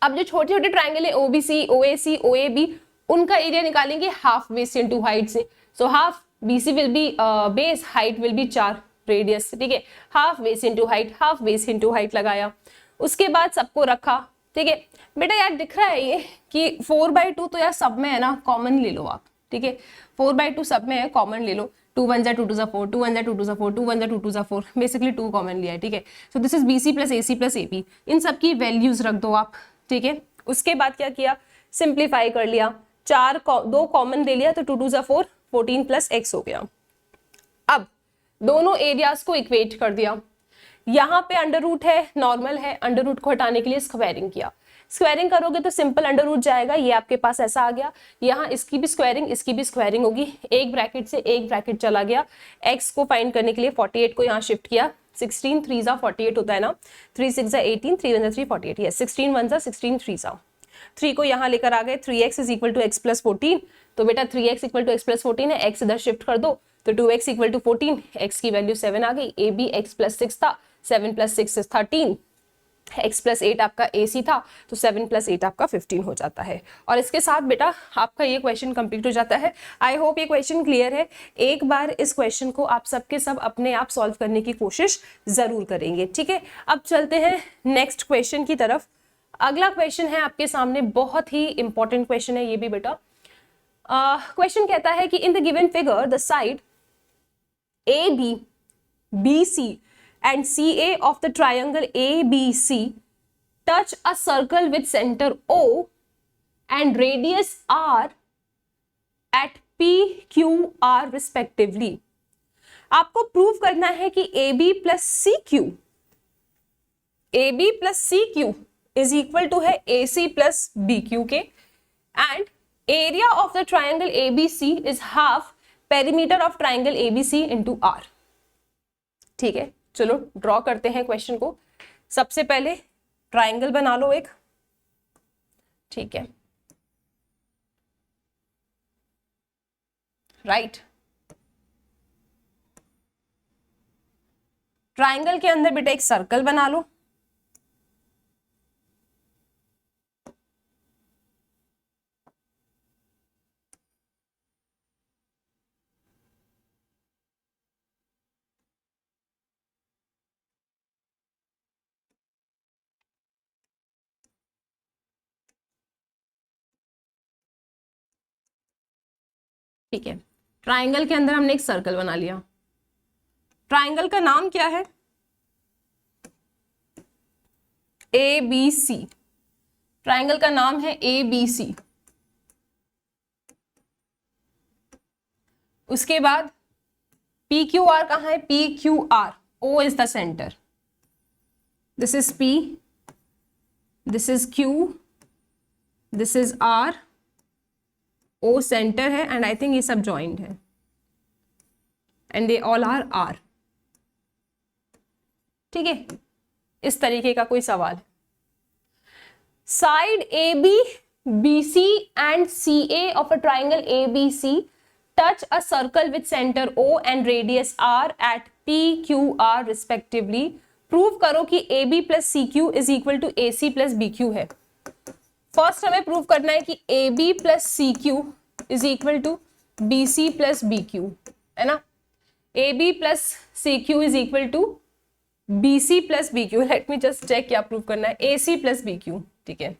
अब जो छोटे छोटे ट्रायंगल है OBC, OAC, OAB, उनका एरिया निकालेंगे हाफ बेस इनटू हाइट से। So half BC will be base, height will be 4 radius. ठीक है, half base into height, half base into height लगाया, उसके बाद सबको रखा। ठीक है बेटा, यार दिख रहा है ये कि 4/2 तो यार सब में है ना, कॉमन ले लो आप। ठीक है, 4/2 सब में है, कॉमन ले लो। 2 1 जा 2 2 जा 4, 2 1 जा 2 2 जा 4, 2 1 जा 2 2 जा 4, बेसिकली 2 कॉमन लिया है। ठीक है, so this is BC plus AC प्लस AB, इन सब की वैल्यूज रख दो आप। ठीक है, उसके बाद क्या किया, सिंप्लीफाई कर लिया, 2 कॉमन ले लिया तो 2 2 जा 4, 14 प्लस x हो गया। अब दोनों एरियाज को इक्वेट कर दिया। यहाँ पे अंडर रूट है, नॉर्मल है, अंडर रूट को हटाने के लिए स्क्वायरिंग किया। स्क्वायरिंग करोगे तो सिंपल अंडर रूट जाएगा, ये आपके पास ऐसा आ गया। यहाँ इसकी भी स्क्वायरिंग, इसकी भी स्क्वायरिंग होगी, एक ब्रैकेट से एक ब्रैकेट चला गया। x को फाइंड करने के लिए 48 को यहाँ शिफ्ट किया। 16 3 जा 48 होता है ना, 3 6 जा 18, 3 1 जा 3 48, यस 16 1 जा 16 3 जा 3 को यहाँ लेकर आ गए। 3x is equal to x plus 14, तो बेटा 3x equal to x plus 14 है, x इधर शिफ्ट कर दो तो 2x इक्वल टू 14, x की वैल्यू 7 आ गई। AB x प्लस 6 था, 7 प्लस 6 इज 13, x प्लस 8 आपका AC था, तो 7 प्लस 8 आपका 15 हो जाता है। और इसके साथ बेटा आपका ये क्वेश्चन कंप्लीट हो जाता है। आई होप ये क्वेश्चन क्लियर है। एक बार इस क्वेश्चन को आप सबके सब अपने आप सॉल्व करने की कोशिश जरूर करेंगे। ठीक है, अब चलते हैं नेक्स्ट क्वेश्चन की तरफ। अगला क्वेश्चन है आपके सामने, बहुत ही इंपॉर्टेंट क्वेश्चन है ये भी बेटा। क्वेश्चन कहता है कि in the given figure the side AB, BC and CA of the triangle ABC touch a circle with center O and radius R at PQR respectively. आपको प्रूव करना है कि AB plus CQ is equal to है AC plus BQ के, and area of the triangle ABC is half perimeter of triangle ABC into R. ठीक है, चलो draw करते हैं क्वेश्चन को। सबसे पहले ट्राइंगल बना लो एक। ठीक है, राइट। ट्राइंगल के अंदर बेटा एक सर्कल बना लो। ठीक है, ट्राइंगल के अंदर हमने एक सर्कल बना लिया। ट्राइंगल का नाम क्या है, ABC। ट्राइंगल का नाम है ABC। उसके बाद PQR कहाँ है, PQR, O is the centre, this is P, this is Q, this is R, O centre है, एंड आई थिंक ये सब जॉइंट है, and they all are R। ठीक है, इस तरीके का कोई सवाल है। Side AB BC and CA of a triangle ABC touch a circle with center O and radius R at PQR respectively. Prove करो कि AB plus CQ is equal to AC plus BQ है. First हमें prove करना है कि AB plus CQ is equal to BC plus BQ, है ना. AB plus CQ is equal to BC plus BQ. Let me just check क्या prove करना है. AC plus BQ, ठीक है.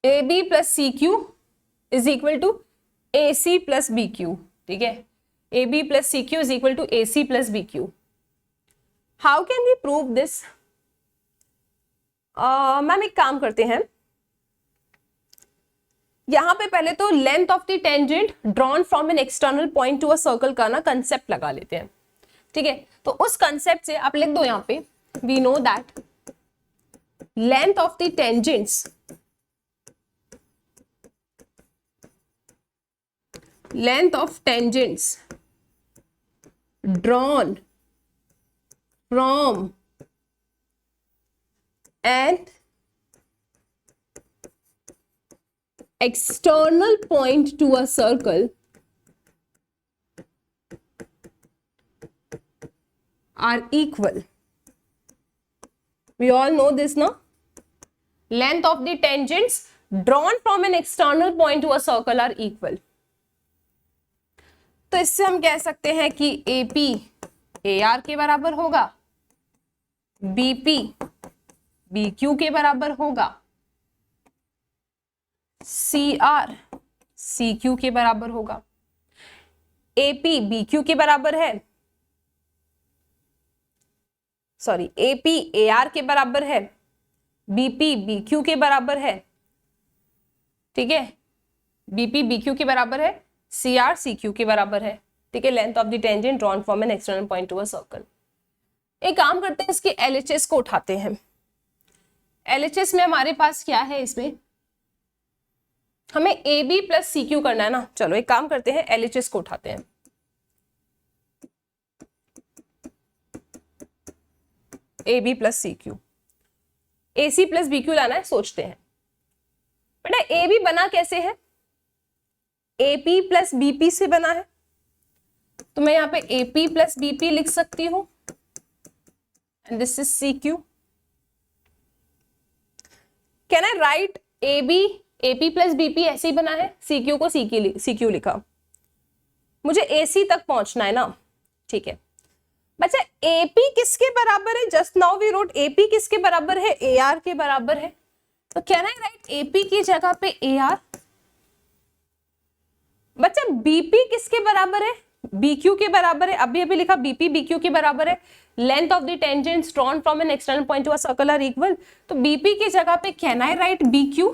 AB plus CQ is equal to AC plus BQ, ठीक है. AB plus CQ is equal to AC plus BQ. How can we prove this? Ma'am एक काम करते हैं, यहां पे पहले तो length of the tangent drawn from an external point to a circle का ना कंसेप्ट लगा लेते हैं, ठीक है. तो उस कंसेप्ट से आप लिख दो यहां पे, we know that length of the tangents drawn from an external point to a circle are equal. We all know this, no? Length of the tangents drawn from an external point to a circle are equal. तो इससे हम कह सकते हैं कि AP AR के बराबर होगा, BP BQ के बराबर होगा, CR CQ के बराबर होगा, AP BQ के बराबर है, सॉरी AP AR के बराबर है, BP BQ के बराबर है, ठीक है. BP BQ के बराबर है, CR CQ के बराबर है, ठीक है. Length of the tangent drawn from an external point to a circle. एक काम करते हैं, इसके LHS को उठाते हैं. LHS में हमारे पास क्या है, इसमें हमें AB प्लस CQ करना है ना. चलो एक काम करते हैं, LHS को उठाते हैं. AB plus CQ, AC plus BQ लाना है, सोचते हैं. बेटा AB बना कैसे है, AP प्लस BP से बना है, तो मैं यहाँ पे AP प्लस BP लिख सकती हूँ, and this is CQ. Can I right AP plus BP ऐसे ही बना है, CQ को CQ लिखा. मुझे AC तक पहुंचना है ना, ठीक है. बच्चा AP किसके बराबर है, just now we wrote AP किसके बराबर है, AR के बराबर है. तो कैन आई राइट AP की जगह पे AR. बच्चा BP किसके बराबर है, BQ के बराबर है. अभी अभी लिखा BP BQ के बराबर है. Length of the tangents drawn from an external point to a circle are equal. तो BP की जगह पे कैन आई राइट BQ.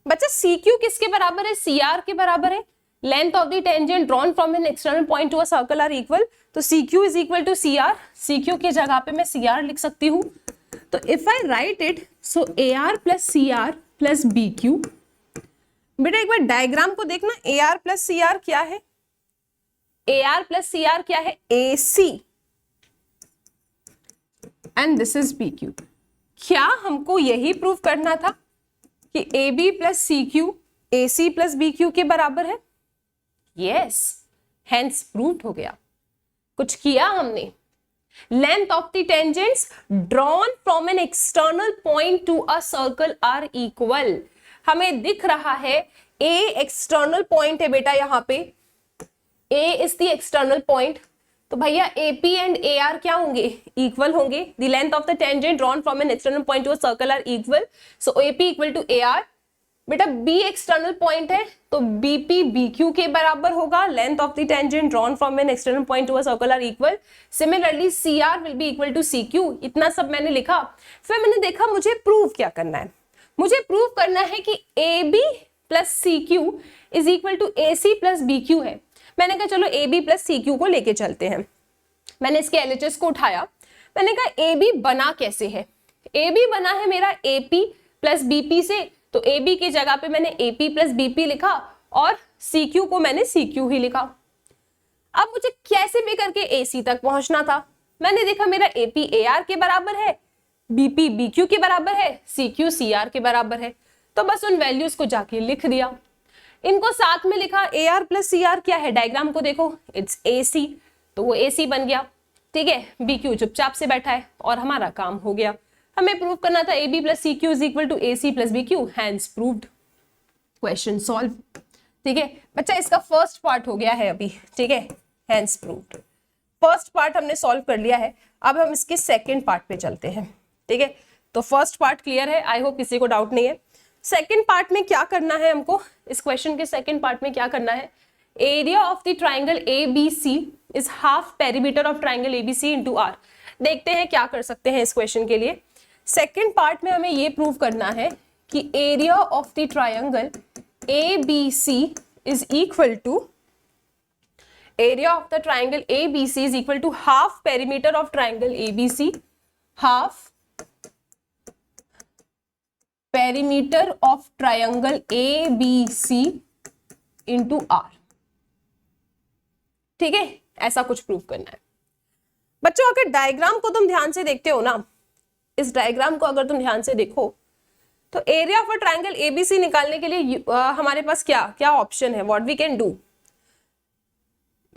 बच्चा CQ किसके बराबर है, CR के बराबर है. Length of the tangent drawn from an external point to a circle are equal. तो CQ is equal to CR. CQ की जगह पे मैं CR लिख सकती हूँ. तो if I right it, so AR plus CR plus BQ. बेटा एक बार डायग्राम को देखना, AR प्लस CR क्या है, AR प्लस CR क्या है, AC, and this is BQ. क्या हमको यही प्रूव करना था कि AB plus CQ AC plus BQ के बराबर है? यस, हेंस प्रूव्ड हो गया. कुछ किया हमने. Length of the tangents drawn from an external point to a circle are equal. हमें दिख रहा है A एक्सटर्नल पॉइंट है बेटा, यहाँ पे A is the external point. तो भैया AP एंड AR क्या होंगे, इक्वल होंगे. The length of the tangent drawn from an external point to a circle are equal. So AP equal to AR. बेटा B एक्सटर्नल पॉइंट है, तो BP BQ के बराबर होगा. Length of the tangent drawn from an external point to a circle are equal. Similarly CR will be equal to CQ. इतना सब मैंने लिखा. फिर मैंने देखा मुझे प्रूव क्या करना है. मुझे प्रूव करना है कि AB plus CQ is equal to AC plus BQ है. मैंने कहा चलो AB प्लस CQ को लेके चलते हैं. मैंने इसके LHS को उठाया. मैंने कहा AB बना कैसे है. AB बना है मेरा AP प्लस BP से. तो AB की जगह पे मैंने AP प्लस BP लिखा और CQ को मैंने CQ ही लिखा. अब मुझे कैसे भी करके AC तक पहुंचना था. मैंने देखा मेरा AP AR के बराबर है, BP BQ के बराबर है, CQ CR के बराबर है, तो बस उन वैल्यूज को जाके लिख दिया। इनको साथ में लिखा, AR प्लस CR क्या है, डायग्राम को देखो, इट्स AC, तो वो AC बन गया, ठीक है। BQ चुपचाप से बैठा है और हमारा काम हो गया। हमें प्रूव करना था AB plus CQ is equal to AC plus BQ, hence proved, question solve, ठीक है बच्चा। इसका फर्स्ट पार्ट हो गया है अभी, ठीक है, हैंस प्रूव्ड। फर्स्ट पार्ट हमने सॉल्व कर लिया है, अब हम इसके सेकंड पार्ट पे चलते हैं, ठीक है। तो फर्स्ट पार्ट क्लियर है, आई होप किसी को डाउट नहीं है। सेकंड पार्ट में क्या करना है हमको, इस क्वेश्चन के सेकंड पार्ट में क्या करना है, area of the triangle ABC is half perimeter of triangle ABC into R। देखते हैं क्या कर सकते हैं इस क्वेश्चन के लिए। सेकंड पार्ट में हमें ये प्रूव करना है कि area of the triangle ABC is equal to, area of the triangle ABC is equal to half perimeter of triangle ABC, half perimeter of triangle ABC into R, ठीक है, ऐसा कुछ प्रूव करना है। बच्चों अगर डायग्राम को तुम ध्यान से देखते हो ना, इस डायग्राम को अगर तुम ध्यान से देखो तो area of a triangle ABC निकालने के लिए हमारे पास क्या क्या ऑप्शन है, what we can do.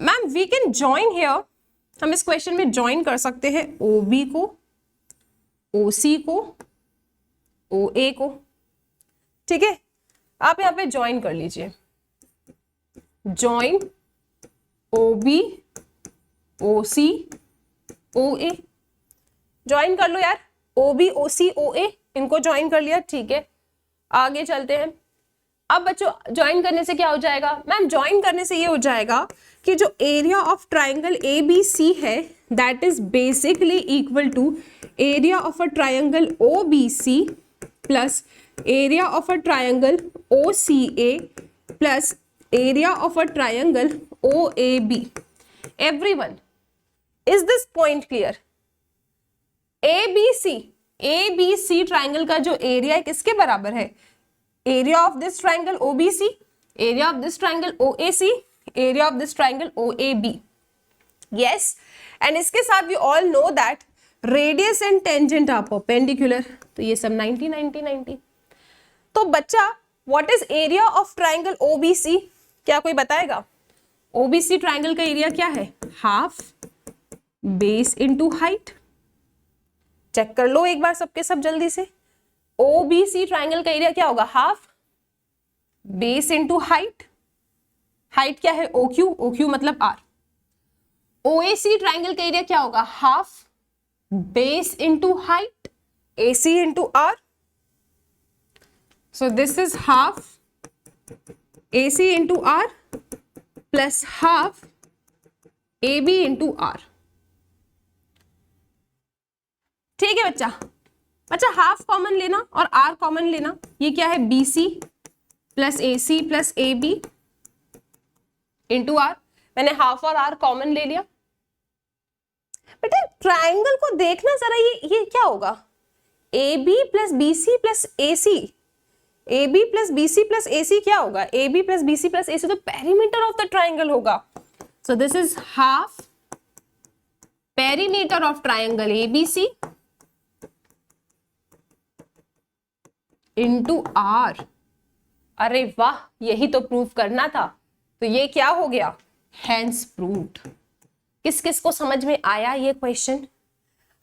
Ma'am we can join here, हम इस क्वेश्चन में ज्वाइन कर सकते हैं OB को, OC को, OA को, ठीक है। आप यहाँ पे ज्वाइन कर लीजिए, join OB OC OA, join कर लो यार, OB OC OA, इनको ज्वाइन कर लिया, ठीक है। आगे चलते हैं। अब बच्चों ज्वाइन करने से क्या हो जाएगा, मैम ज्वाइन करने से ये हो जाएगा कि जो एरिया ऑफ ट्राइंगल ABC है that is basically equal to area of a triangle OBC plus area of a triangle OCA plus area of a triangle OAB। Everyone, is this point clear? ABC triangle का जो area है किसके बराबर है, area of this triangle OBC, area of this triangle OAC, area of this triangle OAB। Yes, and इसके साथ we all know that radius and tangent are perpendicular, तो ये सब 90 90 90। तो बच्चा what is area of triangle OBC, क्या कोई बताएगा? OBC ट्राइंगल का एरिया क्या है, half base into height. Check कर लो एक बार सबके सब जल्दी से। OBC ट्राइंगल का एरिया क्या होगा, half base into height, height क्या है OQ मतलब R। OAC ट्राइंगल का एरिया क्या होगा, half base into height AC into R। So this is half AC into R plus half AB into R। ठीक है बच्चा हाफ कॉमन लेना और R कॉमन लेना। ये क्या है, BC प्लस AC प्लस AB इंटू R। मैंने हाफ और R कॉमन ले लिया। बेटा ट्राइंगल को देखना जरा, ये क्या होगा, AB plus BC plus AC, AB plus BC plus AC क्या होगा, AB plus BC plus AC तो पेरीमीटर ऑफ द ट्राइंगल होगा। सो this is half perimeter of triangle ABC into R। अरे वाह, यही तो प्रूव करना था। तो ये क्या हो गया, हैंस प्रूव्ड। किस किस को समझ में आया ये क्वेश्चन?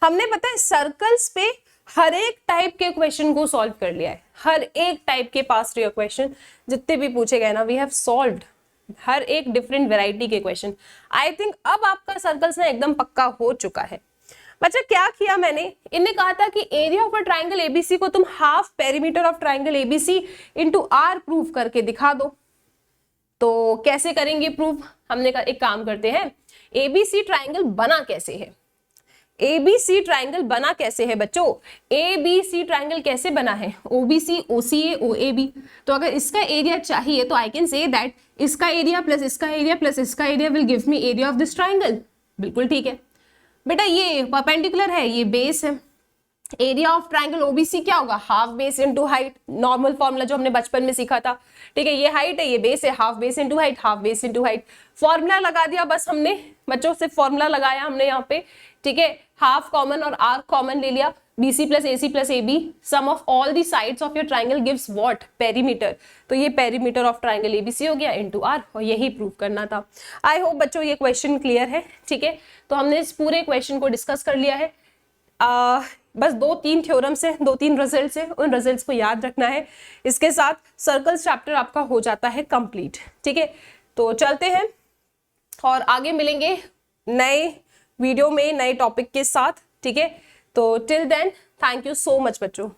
हमने पता है सर्कल्स पे हर एक टाइप के क्वेश्चन को सॉल्व कर लिया है। हर एक टाइप के पास्ट ईयर क्वेश्चन जितने भी पूछे गए ना, वी हैव सॉल्व्ड हर एक डिफरेंट वैरायटी के क्वेश्चन। आई थिंक अब आपका सर्कल्स ना एकदम पक्का हो चुका है। बच्चा क्या किया मैंने, इन्हें कहा था कि area of a triangle ABC को तुम half perimeter of triangle ABC into R prove करके दिखा दो। तो कैसे करेंगे प्रूव? हमने कहा एक काम करते हैं, ABC ट्राइंगल बना कैसे है, ABC ट्राइंगल बना कैसे है बच्चों? ABC ट्राइंगल कैसे बना है, OBC OCA OAB। तो अगर इसका एरिया चाहिए तो आई कैन से दैट इसका एरिया प्लस इसका एरिया प्लस इसका area will give me area of this triangle. बिल्कुल ठीक है बेटा, ये परपेंडिकुलर है, ये बेस है। एरिया ऑफ ट्राइंगल OBC क्या होगा, half base into height, normal formula जो हमने बचपन में सीखा था। ठीक है, ये हाइट है, ये बेस है, half base into height, half base into height. Formula लगा दिया बस हमने, बच्चों से फॉर्मूला लगाया हमने यहाँ पे। ठीक है, हाफ कॉमन और आर्क कॉमन ले लिया, BC प्लस AC प्लस AB, sum of all the sides of your triangle gives what, perimeter. तो ये पेरीमीटर ऑफ ट्राइंगल ABC हो गया इनटू R, और यही प्रूव करना था। आई होप बच्चों ये क्वेश्चन क्लियर है, ठीक है। तो हमने इस पूरे क्वेश्चन को डिस्कस कर लिया है। बस 2-3 थ्योरम से 2-3 रिजल्ट्स है, उन रिजल्ट्स को याद रखना है। इसके साथ सर्कल्स चैप्टर आपका हो जाता है कंप्लीट, ठीक है। तो चलते हैं और आगे मिलेंगे नए वीडियो में नए टॉपिक के साथ, ठीक है। तो till then thank you so much बच्चों।